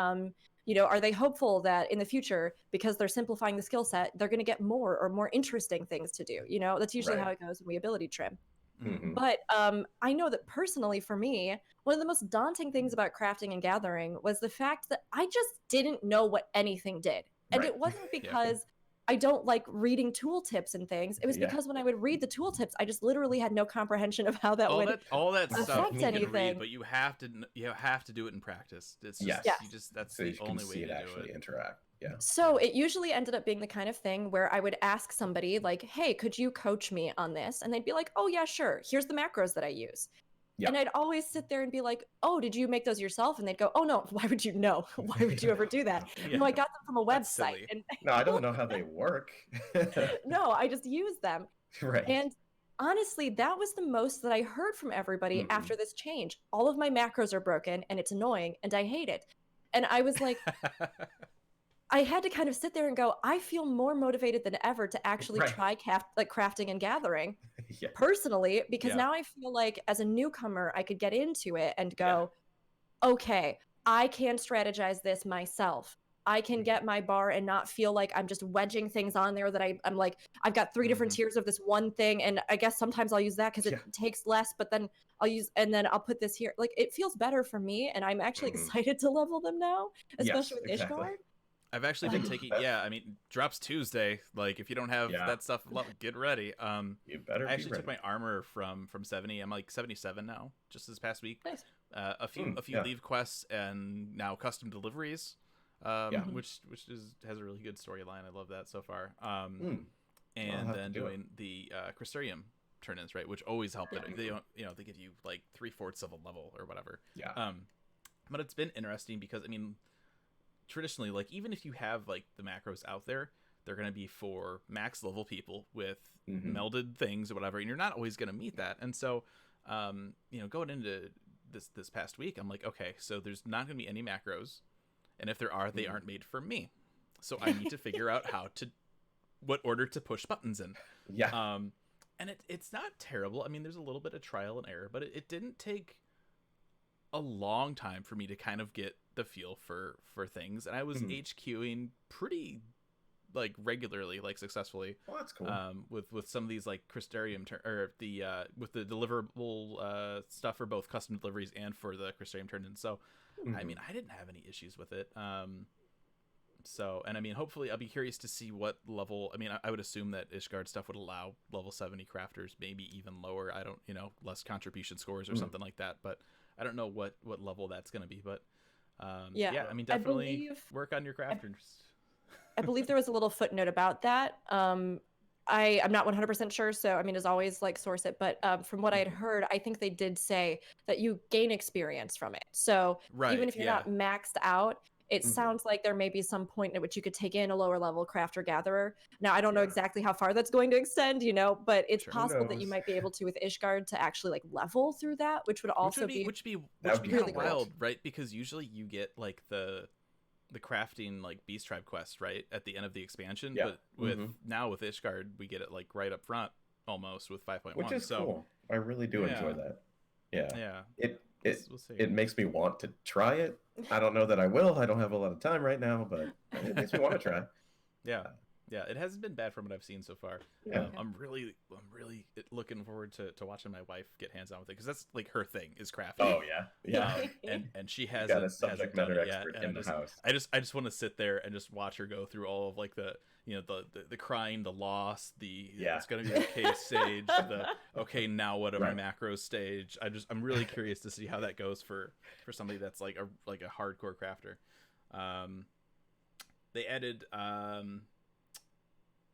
You know, are they hopeful that in the future, because they're simplifying the skill set, they're going to get more or more interesting things to do? You know, that's usually Right. how it goes when we ability trim. Mhm. But I know that personally for me, one of the most daunting things about crafting and gathering was the fact that I just didn't know what anything did. And Right. it wasn't Yeah. because I don't like reading tooltips and things. It was Yeah. because when I would read the tooltips, I just literally had no comprehension of how that all would that stuff affect you can anything. read, but you have to do it in practice. It's just Yes. you just that's So the you can only way see it to do actually it. interact. Yeah. So it usually ended up being the kind of thing where I would ask somebody like, "Hey, could you coach me on this?" And they'd be like, "Oh yeah, sure. Here's the macros that I use." Yeah. And I'd always sit there and be like, "Oh, did you make those yourself?" And they'd go, "Oh no, why would you know? Why would you ever do that?" Yeah. No, I got them from a That's website. silly. And No, I don't know how they work. no, I just use them. Right. And honestly, that was the most that I heard from everybody Mhm. after this change. All of my macros are broken and it's annoying and I hate it. And I was like, I had to kind of sit there and go, I feel more motivated than ever to actually Right. try crafting and gathering Yeah. personally, because Yeah. now I feel like as a newcomer, I could get into it and go, okay, I can strategize this myself. I can get my bar and not feel like I'm just wedging things on there that I'm like, I've got 3 different tiers of this one thing. And I guess sometimes I'll use that because it Yeah. takes less, but then and then I'll put this here. Like it feels better for me. And I'm actually Mhm. excited to level them now, especially Yes, with exactly. Ishgard. I've actually been taking I mean drops Tuesday. Like if you don't have Yeah. that stuff, get ready. You better I be actually took ready. my armor from 70. I'm like 77 now, just this past week. Nice. A few yeah. leave quests and now custom deliveries. Which has a really good storyline. I love that so far. Mm. And have then to do it. doing the Crystarium turn-ins, right, which always help. That they don't, they give you like 3/4 of a level or whatever. Yeah. But it's been interesting because I mean, traditionally, like even if you have like the macros out there, they're going to be for max level people with melded things or whatever, and you're not always going to meet that. And so, going into this past week, I'm like, okay, so there's not going to be any macros, and if there are, they aren't made for me. So I need to figure out what order to push buttons in. Yeah. And it's not terrible. I mean, there's a little bit of trial and error, but it didn't take a long time for me to kind of get the feel for things, and I was HQing pretty like regularly, like successfully. Well, that's cool. With some of these like Crystarium with the deliverable stuff for both custom deliveries and for the Crystarium turn-in. So I mean, I didn't have any issues with it. So, and I mean, hopefully I'll be curious to see what level. I mean, I would assume that Ishgard stuff would allow level 70 crafters, maybe even lower. I don't, less contribution scores or something like that. But I don't know what level that's going to be. But yeah, I mean, definitely work on your crafters. I believe there was a little footnote about that. I'm not 100% sure, so I mean, as always, like source it. But from what I had heard, I think they did say that you gain experience from it. So even if you're not maxed out, it sounds like there may be some point at which you could take in a lower level crafter gatherer. Now, I don't know exactly how far that's going to extend, but it's possible that you might be able to with Ishgard to actually like level through that, which would also be really wild, right? Because usually you get like the crafting like beast tribe quest right at the end of the expansion, but with now with Ishgard we get it like right up front almost with 5.1, which is cool. I really do enjoy that. It makes me want to try it. I don't know that I will. I don't have a lot of time right now, but it makes me want to try. Yeah, Yeah, it hasn't been bad from what I've seen so far. Yeah. I'm really looking forward to watching my wife get hands on with it, because that's like her thing is crafting. Oh yeah, yeah. And she Got hasn't a subject done matter it yet. expert And in the house. I just want to sit there and just watch her go through all of like the the crying, the loss, it's gonna be okay stage, the okay now what are my macros stage. I'm really curious to see how that goes for somebody that's like a hardcore crafter. They added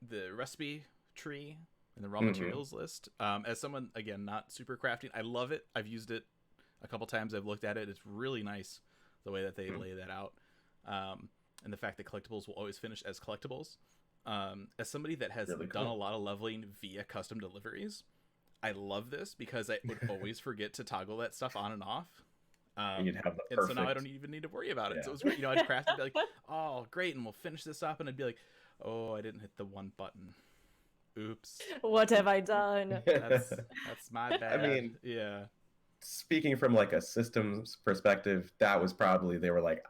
the recipe tree and the raw materials list. As someone, again, not super crafting, I love it. I've used it a couple times. I've looked at it. It's really nice the way that they lay that out, and the fact that collectibles will always finish as collectibles. As somebody that has Really done cool. a lot of leveling via custom deliveries, I love this because I would always forget to toggle that stuff on and off. You'd have the And so now I don't even need to worry about it. Yeah. So it was great. I'd craft it, be like, oh, great, and we'll finish this up, and I'd be like, oh, I didn't hit the one button. Oops. What have I done? That's my bad. mean, yeah. Speaking from like a systems perspective, that was probably, they were like,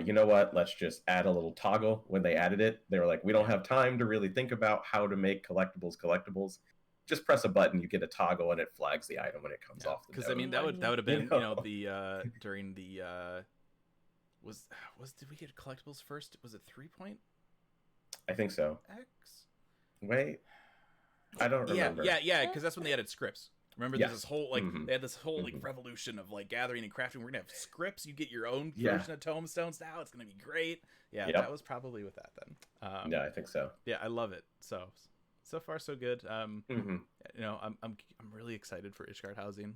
you know what? Let's just add a little toggle. When they added it, they were like, we don't have time to really think about how to make collectibles. Just press a button, you get a toggle, and it flags the item when it comes off the Because node. I mean, that would have been You during the was did we get collectibles first? Was it 3.x? I think so. Wait, I don't remember. Yeah. Because that's when they added scripts. Remember, Yes. there's this whole they had this whole revolution of like gathering and crafting. We're gonna have scripts. You get your own version of tomestones now. It's gonna be great. Yeah, Yep. that was probably with that then. Yeah, I think so. Yeah, I love it. So far so good. Mhm. I'm really excited for Ishgard housing.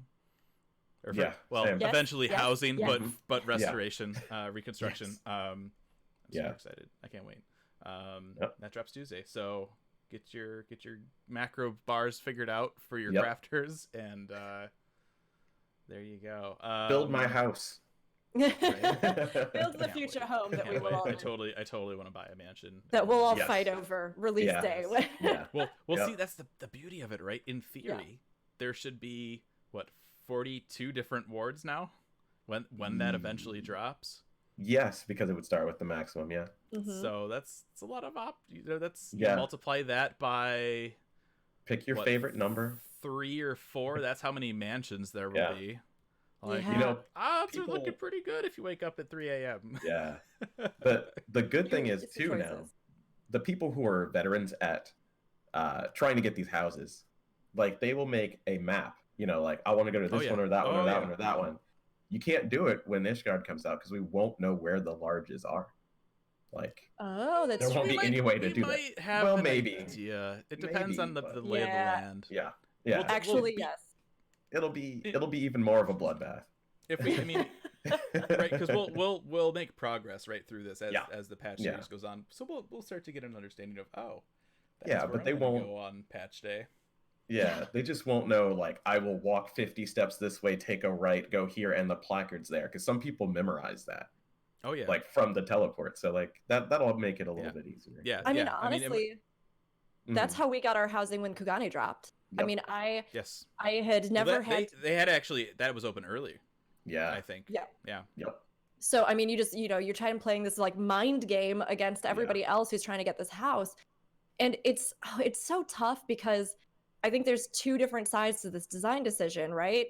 Or Yeah, well, same. Yes, eventually yes, housing, yes. but restoration, reconstruction. Yes. I'm Yeah. super excited. I can't wait. Yep. That drops Tuesday, so get your macro bars figured out for your Yep. crafters, and there you go. Build my house. Build the Can't future wait. home that Can't we will wait. all I totally want to buy a mansion. that we'll all Yes. fight over release Yes. day. Yeah. Well, Yep. see, that's the beauty of it, right? In theory, there should be 42 different wards now when that eventually drops. Yes, because it would start with the maximum. Yeah. Mhm. So that's a lot of that's Yeah. multiply that by Pick your what, favorite number. 3 or 4. That's how many mansions there will Yeah. be. Like, Yeah. You know, odds people- are looking pretty good if you wake up at 3 a.m. Yeah. The good thing is It's the too now, choices. the people who are veterans at trying to get these houses, like they will make a map. Like I want to go to this yeah. one or that one Oh, or that yeah. one or that one. You can't do it when Ishgard comes out because we won't know where the larges are. Like Oh, that's there won't true. be any way to we do that. might have Well, an maybe. idea. It depends Maybe, on the but- lay of the Yeah. land. Yeah. Well, Actually, be- yes. It'll be even more of a bloodbath. If we, I mean, right? Because we'll make progress right through this Yeah. as the patch Yeah. series goes on. So we'll start to get an understanding of that's Yeah, where but I'm they gonna won't- go on patch day. Yeah, they just won't know, like, I will walk 50 steps this way, take a right, go here, and the placard's there. Because some people memorize that, Oh yeah, like, from the teleport. So, like, that'll make it a little Yeah. bit easier. yeah. I mean, yeah. honestly, Mhm. that's how we got our housing when Kugane dropped. I Yep. mean, Yes. I had Well, never that- had. They had actually that was open early. Yeah. I think. Yeah. Yeah. Yep. So I mean, you just you're trying to playing this like mind game against everybody else who's trying to get this house, and it's so tough because I think there's two different sides to this design decision, right?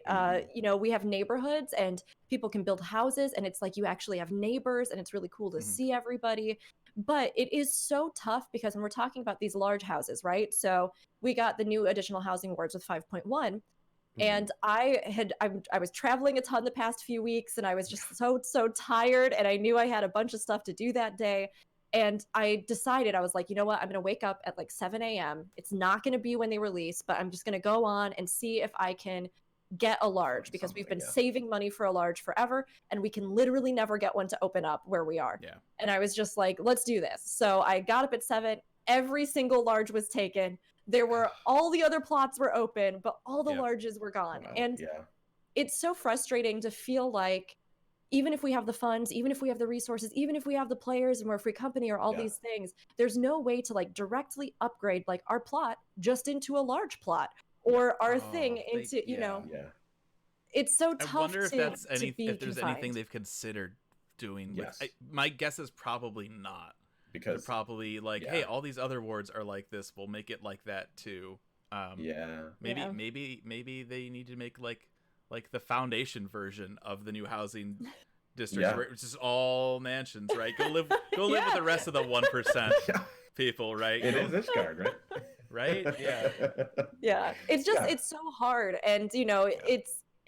We have neighborhoods and people can build houses, and it's like you actually have neighbors, and it's really cool to Mhm. see everybody. But it is so tough because when we're talking about these large houses, right? So we got the new additional housing awards with 5.1. And I was traveling a ton the past few weeks, and I was just so tired, and I knew I had a bunch of stuff to do that day. And I decided, I was like, you know what? I'm going to wake up at like 7 a.m. It's not going to be when they release, but I'm just going to go on and see if I can get a large, because we've been Something, yeah. saving money for a large forever, and we can literally never get one to open up where we are. Yeah. And I was just like, let's do this. So I got up at 7. Every single large was taken. There were all the other plots were open, but all the Yeah. larges were gone. Wow, And yeah. it's so frustrating to feel like even if we have the funds, even if we have the resources, even if we have the players and we're a free company or all Yeah. these things, there's no way to like directly upgrade like our plot just into a large plot or our thing into, Yeah. it's so I tough wonder if to, that's to be if there's anything confined. they've considered doing. Yes. My guess is probably not. because probably like, hey, all these other wards are like this. We'll make it like that too. Maybe they need to make like the foundation version of the new housing district, which is all mansions, right? Go live with the rest of the 1% people, right? It is Ishgard, right? Right? Yeah. Yeah. It's just it's so hard, and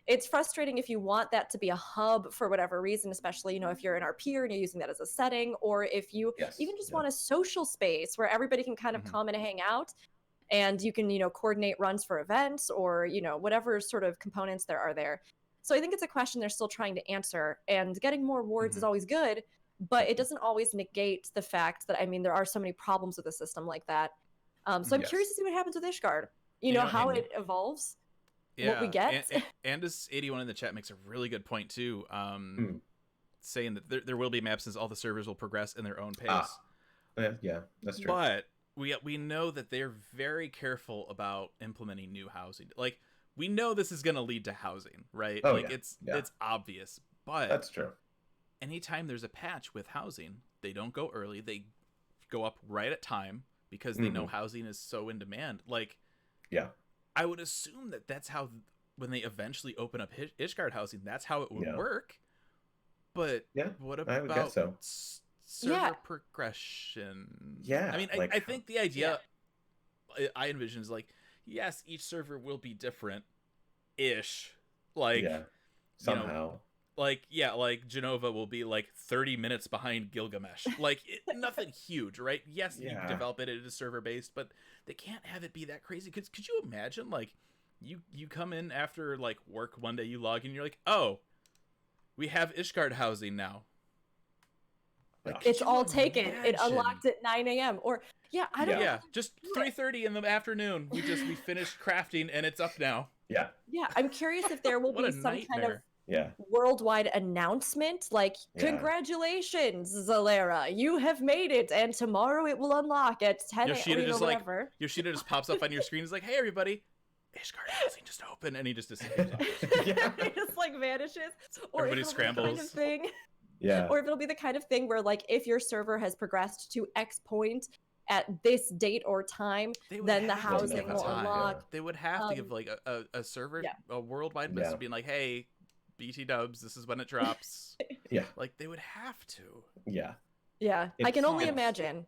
it's frustrating if you want that to be a hub for whatever reason, especially if you're an RP and you're using that as a setting, or if you even just want a social space where everybody can kind of come and hang out, and you can coordinate runs for events or whatever sort of components there are there. So I think it's a question they're still trying to answer, and getting more wards is always good, but it doesn't always negate the fact that there are so many problems with a system like that. So I'm curious to see what happens with Ishgard. How it evolves, what we get. And as 81 in the chat makes a really good point too, saying that there will be maps as all the servers will progress in their own pace. Yeah, that's true. But we know that they're very careful about implementing new housing. Like, we know this is going to lead to housing, right? It's obvious. But that's true. Anytime there's a patch with housing, they don't go early. They go up right at time because they know housing is so in demand. Like, I would assume that that's how, when they eventually open up Ishgard housing, that's how it would work. But what about I would guess so. server progression? Yeah. I mean, I think the idea I envision is like, yes, each server will be different-ish. Like, somehow. Like Genova will be like 30 minutes behind Gilgamesh. Like, nothing huge, right? Yes, you can develop it as server-based, but they can't have it be that crazy. Could you imagine, like, you come in after, like, work one day, you log in, you're like, oh, we have Ishgard housing now. Like, it's all taken. It unlocked at 9 a.m. Or, I don't know. Yeah, just 3:30 in the afternoon. We finished crafting, and it's up now. Yeah, I'm curious if there will be some kind of Yeah. worldwide announcement, like, congratulations, Zalera, you have made it, and tomorrow it will unlock at 10 a.m. or whatever. Yoshida just pops up on your screen. He's like, hey, everybody, Ishgard housing just opened, and he just disappears. He just, like, vanishes. Or everybody scrambles. Kind of thing. Yeah. Or if it'll be the kind of thing where, like, if your server has progressed to X point at this date or time, then the housing will unlock. They would have to give, like, a server, a worldwide message being like, hey, BT dubs, this is when it drops. Like, they would have to. Yeah, I can only imagine.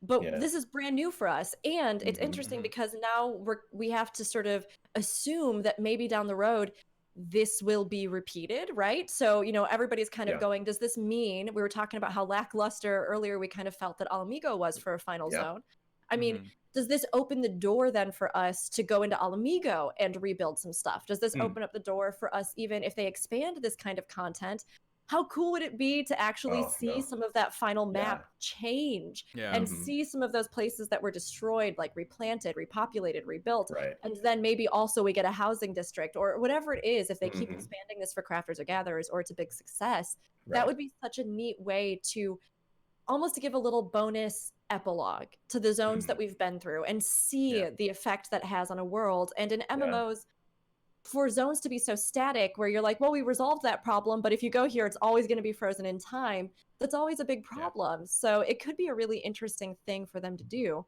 But this is brand new for us, and it's interesting because now we have to sort of assume that maybe down the road this will be repeated, right? So, everybody's kind of going, does this mean, we were talking about how lackluster earlier we kind of felt that Alamigo was for a final zone. I mean, does this open the door then for us to go into Alamigo and rebuild some stuff? Does this open up the door for us, even if they expand this kind of content? How cool would it be to actually see some of that final map change and see some of those places that were destroyed, like replanted, repopulated, rebuilt, and then maybe also we get a housing district or whatever it is, if they keep expanding this for crafters or gatherers, or it's a big success, that would be such a neat way to almost to give a little bonus epilogue to the zones that we've been through and see the effect that has on a world. And in MMOs, for zones to be so static where you're like, well, we resolved that problem, but if you go here, it's always going to be frozen in time. That's always a big problem. So it could be a really interesting thing for them to do,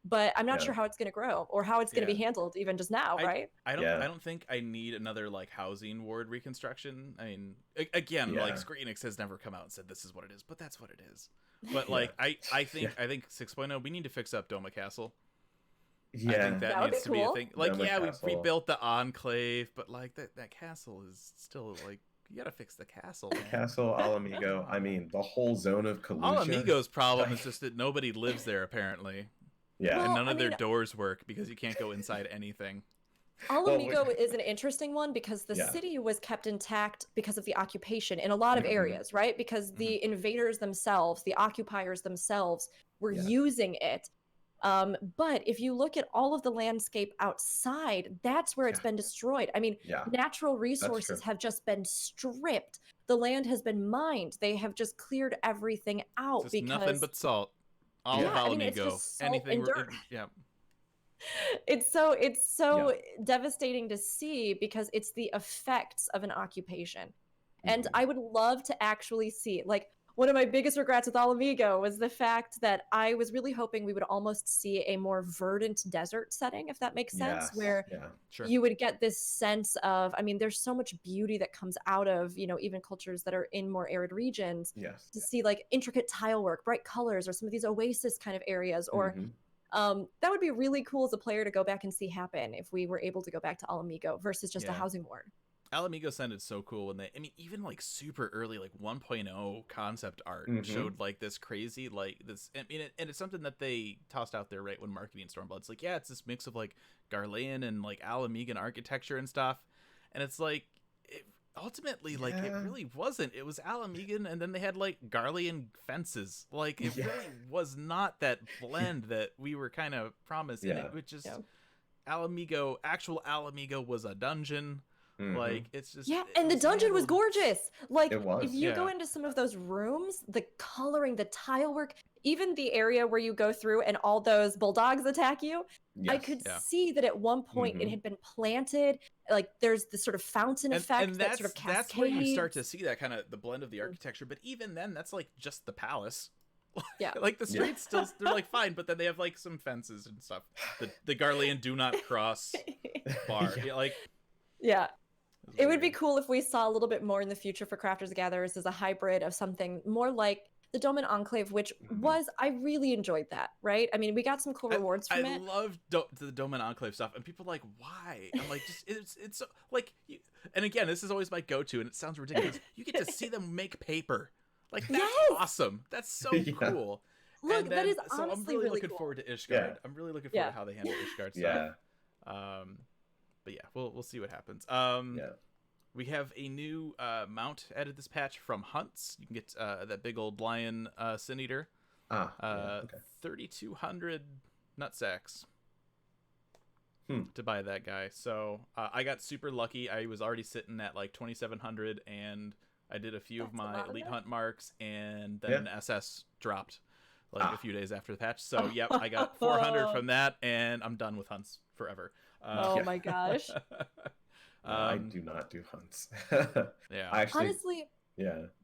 but I'm not sure how it's going to grow or how it's going to be handled even just now, right? I don't think I need another, like, housing ward reconstruction. I mean, again, like, Square Enix has never come out and said this is what it is, but that's what it is. But like, I think 6.0, we need to fix up Doma Castle. I think that needs to be a thing. Like, we rebuilt the Enclave, but like that castle is still, like, you gotta fix the castle. Man. Castle, Alamigo. I mean, the whole zone of Kalusha. Alamigo's problem is just that nobody lives there, apparently. Yeah. And none of their doors work because you can't go inside anything. Alamigo is an interesting one because the city was kept intact because of the occupation in a lot of areas, right? Because the invaders themselves, the occupiers themselves, were using it. But if you look at all of the landscape outside, that's where it's been destroyed. I mean, natural resources have just been stripped. The land has been mined. They have just cleared everything out because nothing but salt. All of Alamigo. Anything. It's so devastating to see because it's the effects of an occupation. And I would love to actually see, like, one of my biggest regrets with Alamigo was the fact that I was really hoping we would almost see a more verdant desert setting, if that makes sense, Yes. where Yeah. Sure. you would get this sense of, I mean, there's so much beauty that comes out of, even cultures that are in more arid regions, Yes. to see like intricate tile work, bright colors, or some of these oasis kind of areas, or that would be really cool as a player to go back and see happen if we were able to go back to Alamigo versus just a Yeah. housing ward. Alamigo sounded so cool when even like super early, like 1.0 concept art showed like this crazy, like this, and it's something that they tossed out there right when marketing Stormblood. It's like, yeah, it's this mix of like Garlean and like Alamigan architecture and stuff. And it's like, ultimately, like it really wasn't. It was Alamigan, and then they had like Garlean fences. Like it really was not that blend that we were kind of promised. And it was just Alamigo, actual Alamigo was a dungeon. Like it's just and the dungeon was gorgeous. Like It was, if you go into some of those rooms, the coloring, the tile work, even the area where you go through and all those bulldogs attack you, I could see that at one point it had been planted. Like there's this sort of fountain effect and that sort of cascades. that's where you start to see that kind of the blend of the architecture. But even then, that's like just the palace. Like the streets still, they're like fine, but then they have like some fences and stuff. The Garlean do not cross bar. It would be cool if we saw a little bit more in the future for Crafters and Gatherers as a hybrid of something more like the Dome and Enclave, which I really enjoyed that, right? I mean, we got some cool rewards from it. I love the Dome and Enclave stuff, and people are like, why? I'm like, just it's so, like, and again, this is always my go-to, and it sounds ridiculous. You get to see them make paper. Like, that's awesome. That's so cool. Look, that is so honestly I'm really really looking cool. forward to Ishgard. I'm really looking forward to how they handle Ishgard stuff. But yeah, we'll see what happens. We have a new mount added this patch from Hunts. You can get that big old lion sin eater. 3,200 nutsacks to buy that guy. So I got super lucky. I was already sitting at like 2,700, and I did a few of my elite hunt marks, and then an SS dropped like a few days after the patch. So yep, I got 400 from that, and I'm done with hunts forever. Oh my gosh. I do not do hunts. Honestly,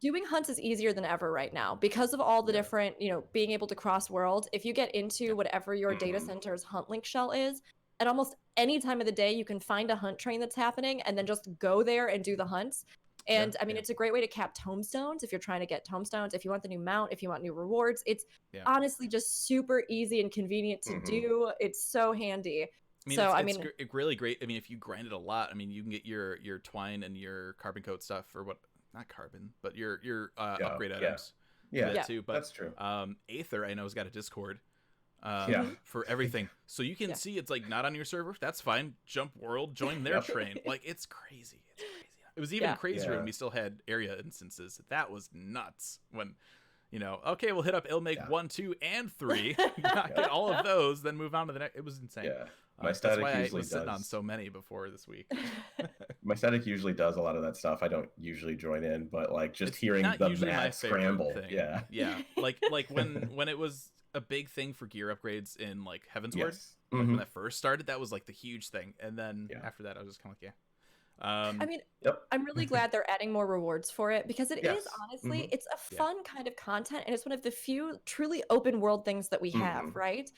doing hunts is easier than ever right now because of all the different, being able to cross world. If you get into whatever your data center's hunt link shell is, at almost any time of the day, you can find a hunt train that's happening and then just go there and do the hunts. And I mean, it's a great way to cap tomestones if you're trying to get tomestones, if you want the new mount, if you want new rewards. It's honestly just super easy and convenient to do. It's so handy. I mean, it's really great. I mean, if you grind it a lot, I mean, you can get your twine and your carbon coat stuff, or not carbon, but your upgrade items. Yeah, too. But that's true. Aether, I know, has got a Discord for everything. So you can see it's like not on your server. That's fine. Jump world, join their train. Like, it's crazy. It's crazy. It was even crazier when we still had area instances. That was nuts when, okay, we'll hit up Ilmake 1, 2, and 3, get all of those, then move on to the next. It was insane. Yeah. My static that's why usually I was sitting does. on so many before this week. My static usually does a lot of that stuff. I don't usually join in, but like just it's hearing the mad scramble thing. Yeah. Like when it was a big thing for gear upgrades in like Heavensward, when that first started, that was like the huge thing. And then after that, I was just kind of like, I mean, I'm really glad they're adding more rewards for it because it is honestly, it's a fun kind of content, and it's one of the few truly open world things that we have, right?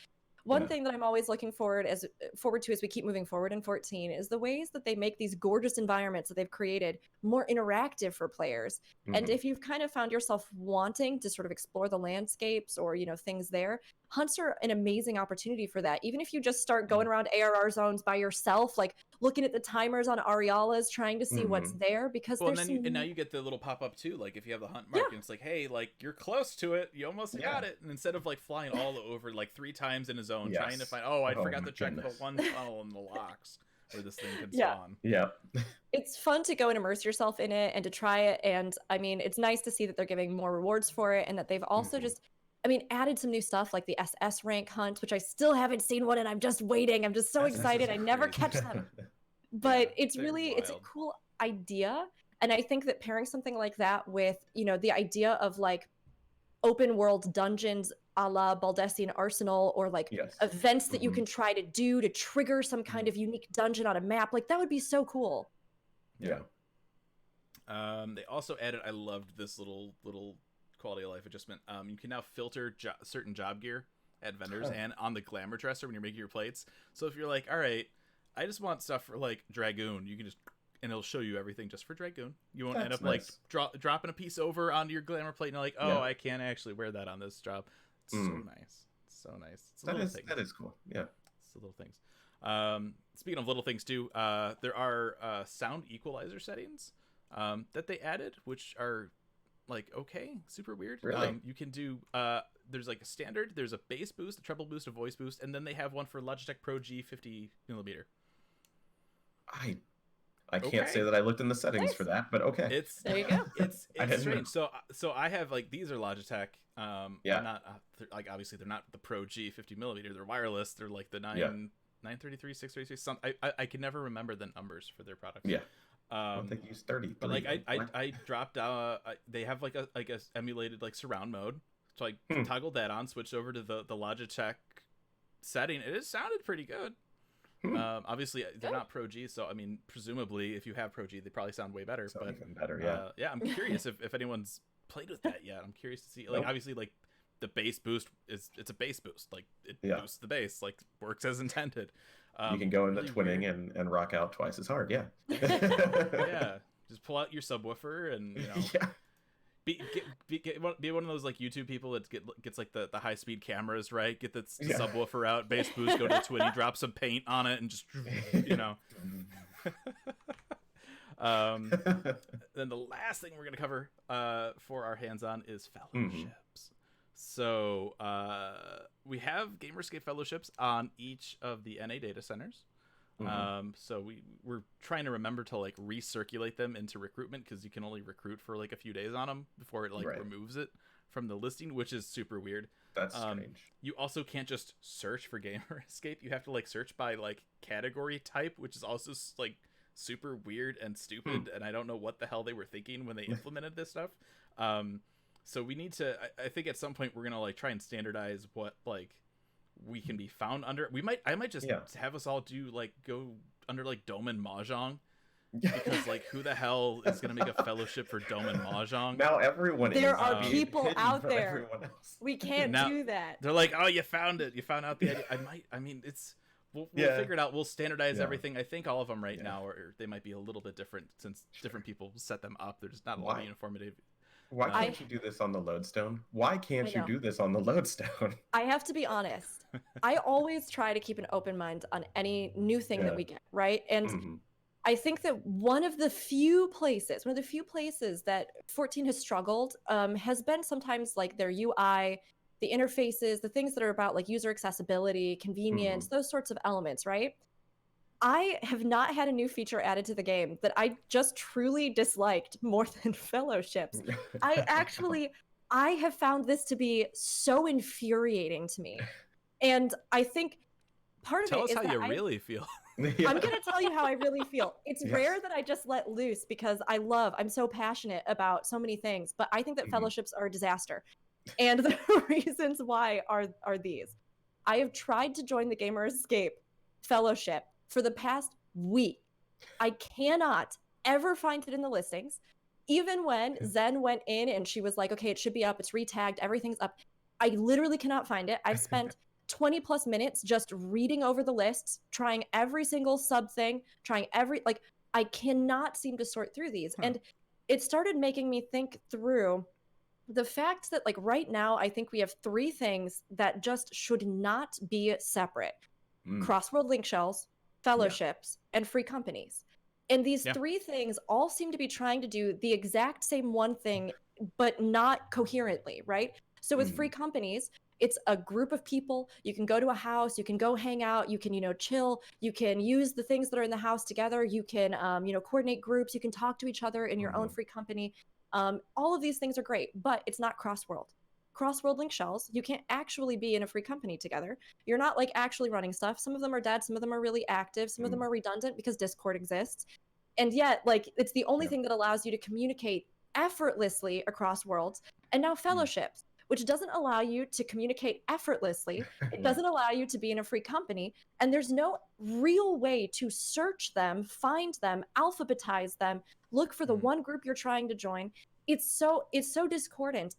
One thing that I'm always looking forward to as we keep moving forward in 14 is the ways that they make these gorgeous environments that they've created more interactive for players. And if you've kind of found yourself wanting to sort of explore the landscapes or, things there, hunts are an amazing opportunity for that. Even if you just start going around ARR zones by yourself, like looking at the timers on Arialas, trying to see what's there, because and now you get the little pop-up too, like if you have the hunt mark and it's like, hey, like you're close to it, you almost got it, and instead of like flying all over like 3 times in a zone trying to find, I forgot to check the one tunnel in the locks where this thing can spawn. It's fun to go and immerse yourself in it and to try it, and I mean, it's nice to see that they're giving more rewards for it, and that they've also just added some new stuff like the SS rank hunts, which I still haven't seen one, and I'm just waiting. I'm just so excited. I never catch them. But it's a cool idea. And I think that pairing something like that with, the idea of like open world dungeons a la Baldessian Arsenal, or like events that you can try to do to trigger some kind of unique dungeon on a map, like that would be so cool. They also added, I loved this little quality of life adjustment. You can now filter certain job gear at vendors and on the glamour dresser when you're making your plates. So if you're like, all right, I just want stuff for like Dragoon, you can just, and it'll show you everything just for Dragoon. You won't end up like dropping a piece over onto your glamour plate and you're like, oh, I can't actually wear that on this job. It's so nice. It's so nice. It's that is cool. Yeah. It's the little things. Speaking of little things too, there are sound equalizer settings that they added, which are like super weird. Really? You can do there's like a standard, there's a bass boost, a treble boost, a voice boost, and then they have one for Logitech Pro G 50mm. I can't say that I looked in the settings for that, but okay. There you go. It's strange. So I have like, these are Logitech. Not like, obviously they're not the Pro G 50mm. They're wireless. They're like the 933, 633. I can never remember the numbers for their products. Yeah. I don't think you use 30. But like I dropped they have like a emulated like surround mode. So I toggled that on, switched over to the Logitech setting. It sounded pretty good. Obviously they're not Pro G, so I mean presumably if you have Pro G they probably sound way better. But even better, I'm curious if anyone's played with that yet. I'm curious to see. Like obviously like the bass boost it's a bass boost. Like it boosts the bass, like works as intended. You can go into twinning and rock out twice as hard. Yeah. Yeah. Just pull out your subwoofer and be one of those like YouTube people that gets like the high speed cameras, right? Get the subwoofer out, bass boost, go to the twinny, drop some paint on it, and just Then the last thing we're gonna cover for our hands-on is fellowships. So we have Gamerscape fellowships on each of the NA data centers. So we're trying to remember to like recirculate them into recruitment, because you can only recruit for like a few days on them before it like removes it from the listing, which is super weird. That's strange. You also can't just search for Gamerscape. You have to like search by like category type, which is also like super weird and stupid. And I don't know what the hell they were thinking when they implemented this stuff. So we need to, I think at some point we're going to like try and standardize what like we can be found under. I might just have us all go under like Dome and Mahjong, because like who the hell is going to make a fellowship for Dome and Mahjong? Now everyone there are people out there. We can't do that. They're like, oh, you found it. You found out the idea. We'll figure it out. We'll standardize everything. I think all of them right now, or they might be a little bit different since different people set them up. There's not a lot of uniformity. Why can't you do this on the Lodestone? Why can't you do this on the Lodestone? I have to be honest. I always try to keep an open mind on any new thing that we get, right? And I think that one of the few places that 14 has struggled has been sometimes like their UI, the interfaces, the things that are about like user accessibility, convenience, those sorts of elements, right? I have not had a new feature added to the game that I just truly disliked more than fellowships. I have found this to be so infuriating to me. And I think part of it is Tell us how you really feel. I'm going to tell you how I really feel. It's rare that I just let loose because I'm so passionate about so many things, but I think that fellowships are a disaster. And the reasons why are these. I have tried to join the Gamerscape fellowship for the past week. I cannot ever find it in the listings. Even when Zen went in and she was like, okay, it should be up, it's retagged, everything's up. I literally cannot find it. I've spent 20 plus minutes just reading over the lists, trying every single sub thing, I cannot seem to sort through these. And it started making me think through the fact that like right now, I think we have three things that just should not be separate. Cross-world link shells, fellowships, and free companies. And these three things all seem to be trying to do the exact same one thing, but not coherently, right? So with free companies, it's a group of people. You can go to a house, you can go hang out, you can, chill, you can use the things that are in the house together, you can, coordinate groups, you can talk to each other in your own free company. All of these things are great, but it's not cross-world. Cross-world link shells, you can't actually be in a free company together. You're not like actually running stuff. Some of them are dead, some of them are really active, some of them are redundant because Discord exists. And yet, like, it's the only thing that allows you to communicate effortlessly across worlds. And now fellowships, which doesn't allow you to communicate effortlessly. It doesn't allow you to be in a free company. And there's no real way to search them, find them, alphabetize them, look for the one group you're trying to join. it's so discordant.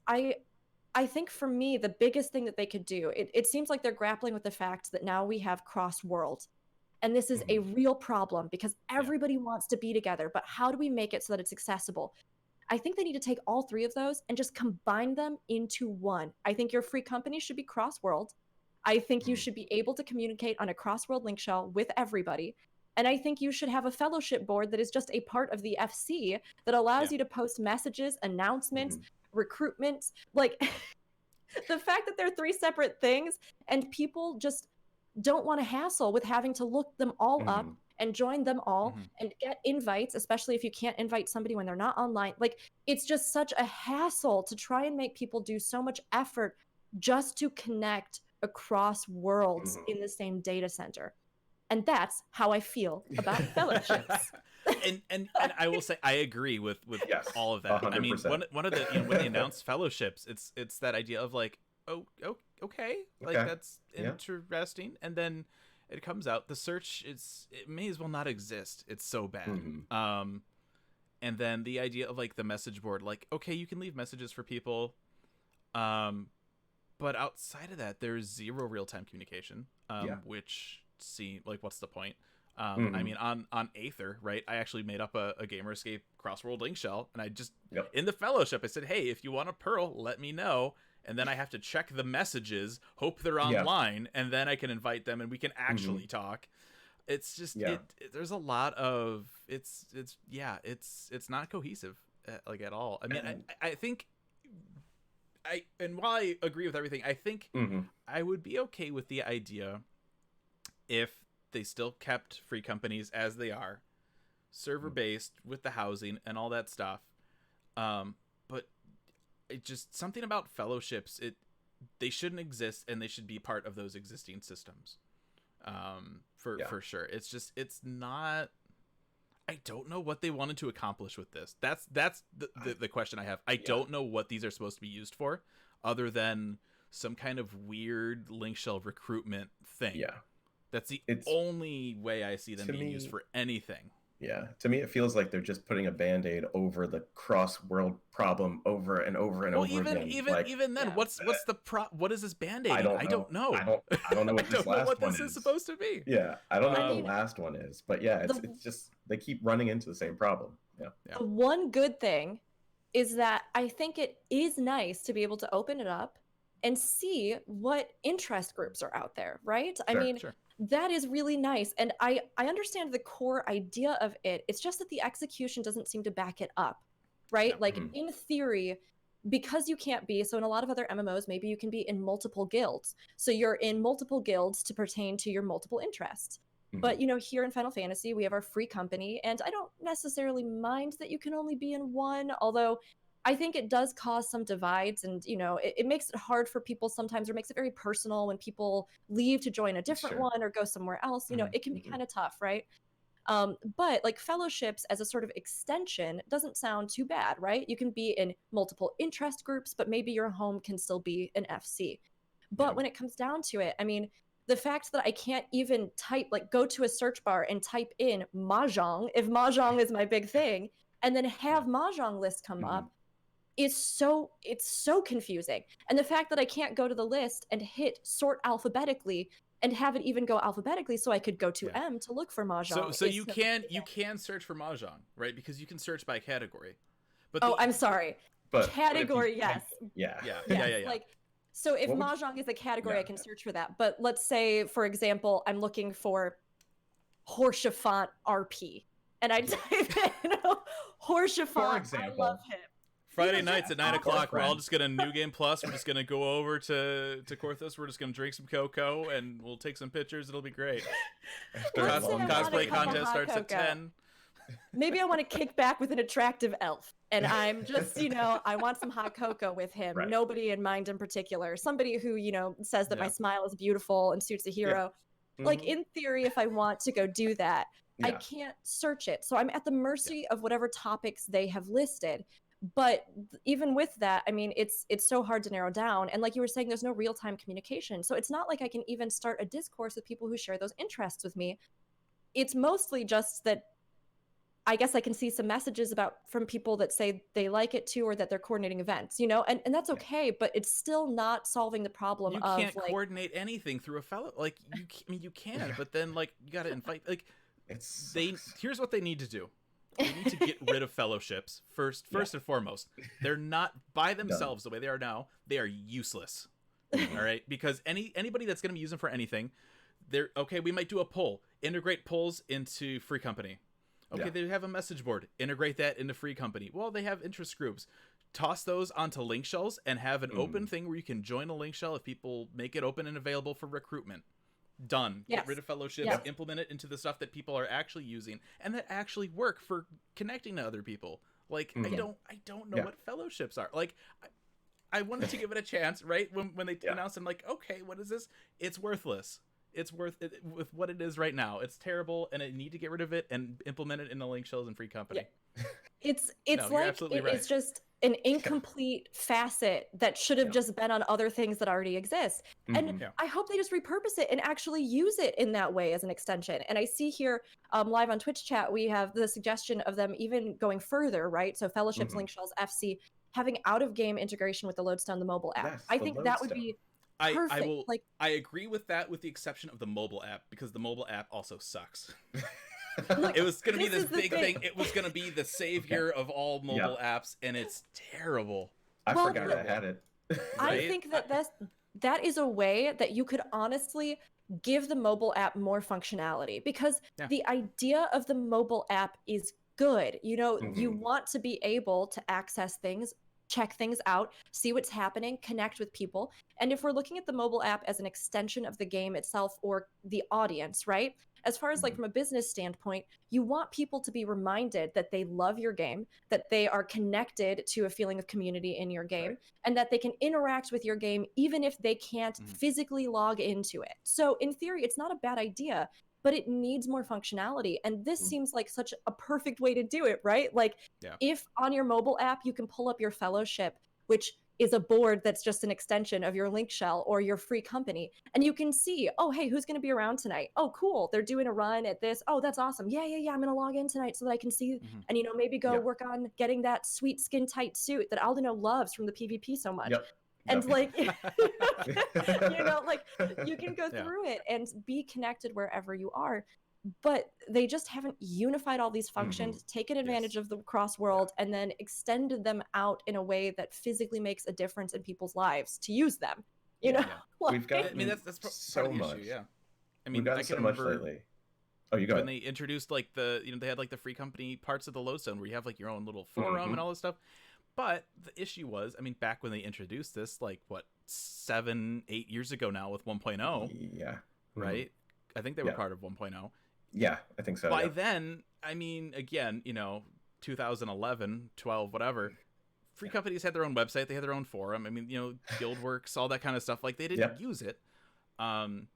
I think for me, the biggest thing that they could do, it seems like they're grappling with the fact that now we have cross-world. And this is a real problem because everybody wants to be together, but how do we make it so that it's accessible? I think they need to take all three of those and just combine them into one. I think your free company should be cross-world. I think you should be able to communicate on a cross-world link shell with everybody. And I think you should have a fellowship board that is just a part of the FC that allows you to post messages, announcements, recruitment. Like, the fact that they're three separate things and people just don't want to hassle with having to look them all up and join them all and get invites, especially if you can't invite somebody when they're not online. Like, it's just such a hassle to try and make people do so much effort just to connect across worlds in the same data center. And that's how I feel about fellowships. and I will say I agree with all of that. 100%. I mean, one of the when they announce fellowships, it's that idea of like, okay, like that's interesting, and then it comes out the search it may as well not exist. It's so bad. And then the idea of like the message board, like, okay, you can leave messages for people, but outside of that, there's zero real-time communication, which seem like, what's the point? I mean, on Aether, right, I actually made up a Gamerscape cross-world link shell, and I just in the fellowship I said, hey, if you want a Pearl, let me know, and then I have to check the messages, hope they're online, and then I can invite them and we can actually talk. It's just there's a lot of it's not cohesive like at all. I mean, I think and while I agree with everything, I think I would be okay with the idea if they still kept free companies as they are, server based with the housing and all that stuff. But it just something about fellowships, they shouldn't exist, and they should be part of those existing systems. For sure. It's not. I don't know what they wanted to accomplish with this. That's the question I have. I don't know what these are supposed to be used for, other than some kind of weird link shell recruitment thing. Yeah. That's the only way I see them being used for anything. Yeah, to me it feels like they're just putting a Band-Aid over the cross-world problem over and over and over again. Even then, what's the what is this Band-Aid? I don't know. I don't know what this last one is supposed to be. Yeah, I don't know what the last one is, but yeah, it's just they keep running into the same problem. Yeah. The one good thing is that I think it is nice to be able to open it up and see what interest groups are out there, right? Sure. That is really nice. And I understand the core idea of it. It's just that the execution doesn't seem to back it up, right? Like in theory, because you can't be, so in a lot of other MMOs, maybe you can be in multiple guilds. So you're in multiple guilds to pertain to your multiple interests. But, here in Final Fantasy, we have our free company, and I don't necessarily mind that you can only be in one, although I think it does cause some divides, and it makes it hard for people sometimes, or makes it very personal when people leave to join a different one or go somewhere else. It can be kind of tough, right? But like fellowships as a sort of extension doesn't sound too bad, right? You can be in multiple interest groups, but maybe your home can still be an FC. But when it comes down to it, I mean, the fact that I can't even go to a search bar and type in Mahjong, if Mahjong is my big thing, and then have Mahjong list come up, it's so confusing. And the fact that I can't go to the list and hit sort alphabetically and have it even go alphabetically so I could go to M to look for Mahjong. So you can search for Mahjong, right? Because you can search by category. But I'm sorry. But category, yes. Yeah. Like, so if Mahjong is a category, I can search for that. But let's say, for example, I'm looking for Horsefant RP, and I type in Horsefant. I love him. Friday nights at 9 o'clock, we're all just gonna New Game Plus. We're just gonna go over to Korthos. We're just gonna drink some cocoa and we'll take some pictures. It'll be great. Cosplay contest starts at 10. Maybe I want to kick back with an attractive elf, and I'm just, I want some hot cocoa with him. Right. Nobody in mind in particular. Somebody who, says that my smile is beautiful and suits a hero. Yeah. Like, in theory, if I want to go do that, I can't search it. So I'm at the mercy of whatever topics they have listed. But even with that, I mean, it's so hard to narrow down. And like you were saying, there's no real-time communication. So it's not like I can even start a discourse with people who share those interests with me. It's mostly just that I guess I can see some messages from people that say they like it too, or that they're coordinating events, you know, and that's okay, but it's still not solving the problem You of can't like, coordinate anything through a fellow. Like I mean, you can, but then like you got to invite. Like here's what they need to do. They need to get rid of fellowships first and foremost. They're not by themselves the way they are now. They are useless. All right, because anybody that's going to be using for anything, they're okay. We might do a poll. Integrate polls into Free Company. Okay, they have a message board. Integrate that into Free Company. Well, they have interest groups. Toss those onto link shells and have an open thing where you can join a link shell if people make it open and available for recruitment. Done. Yes. Get rid of fellowships. Yeah. Implement it into the stuff that people are actually using and that actually work for connecting to other people. Like I don't know what fellowships are. Like I wanted to give it a chance, right? When they announced, I'm like, okay, what is this? It's worthless. It's worth it with what it is right now. It's terrible, and I need to get rid of it and implement it in the link shells and Free Company. Yeah. It's No, like it's just an incomplete facet that should have just been on other things that already exist. And I hope they just repurpose it and actually use it in that way as an extension. And I see here live on Twitch chat, we have the suggestion of them even going further, right? So fellowships, link shells, FC, having out-of-game integration with the Lodestone, the mobile app. Yes, I think that would be perfect. I agree with that, with the exception of the mobile app, because the mobile app also sucks. Look, it was going to be this big thing. It was going to be the savior of all mobile apps, and it's terrible. I forgot I had it. I think that is a way that you could honestly give the mobile app more functionality, because the idea of the mobile app is good. You know, you want to be able to access things, check things out, see what's happening, connect with people. And if we're looking at the mobile app as an extension of the game itself or the audience, right? As far as like from a business standpoint, you want people to be reminded that they love your game, that they are connected to a feeling of community in your game, and that they can interact with your game even if they can't physically log into it. So in theory, it's not a bad idea, but it needs more functionality. And this seems like such a perfect way to do it, right? Like if on your mobile app, you can pull up your fellowship, which is a board that's just an extension of your link shell or your Free Company. And you can see, oh, hey, who's going to be around tonight? Oh, cool. They're doing a run at this. Oh, that's awesome. Yeah. I'm going to log in tonight so that I can see and, you know, maybe go work on getting that sweet skin tight suit that Aldianaux loves from the PvP so much. And like, you know, like you can go through it and be connected wherever you are. But they just haven't unified all these functions, taken advantage of the cross world, and then extended them out in a way that physically makes a difference in people's lives to use them. You know, like, we've got. I mean, that's so part of the much. issue, I mean, we've got I so can much remember lately. Oh, you got when they introduced like they had like the Free Company parts of the Lodestone where you have like your own little forum and all this stuff. But the issue was, I mean, back when they introduced this, like what 7-8 years ago now with 1.0. Yeah. Right. I think they were part of 1.0. Yeah, I think so. By then, I mean, again, you know, 2011, 12, whatever. Free companies had their own website. They had their own forum. I mean, you know, Guildworks, all that kind of stuff. Like they didn't use it. And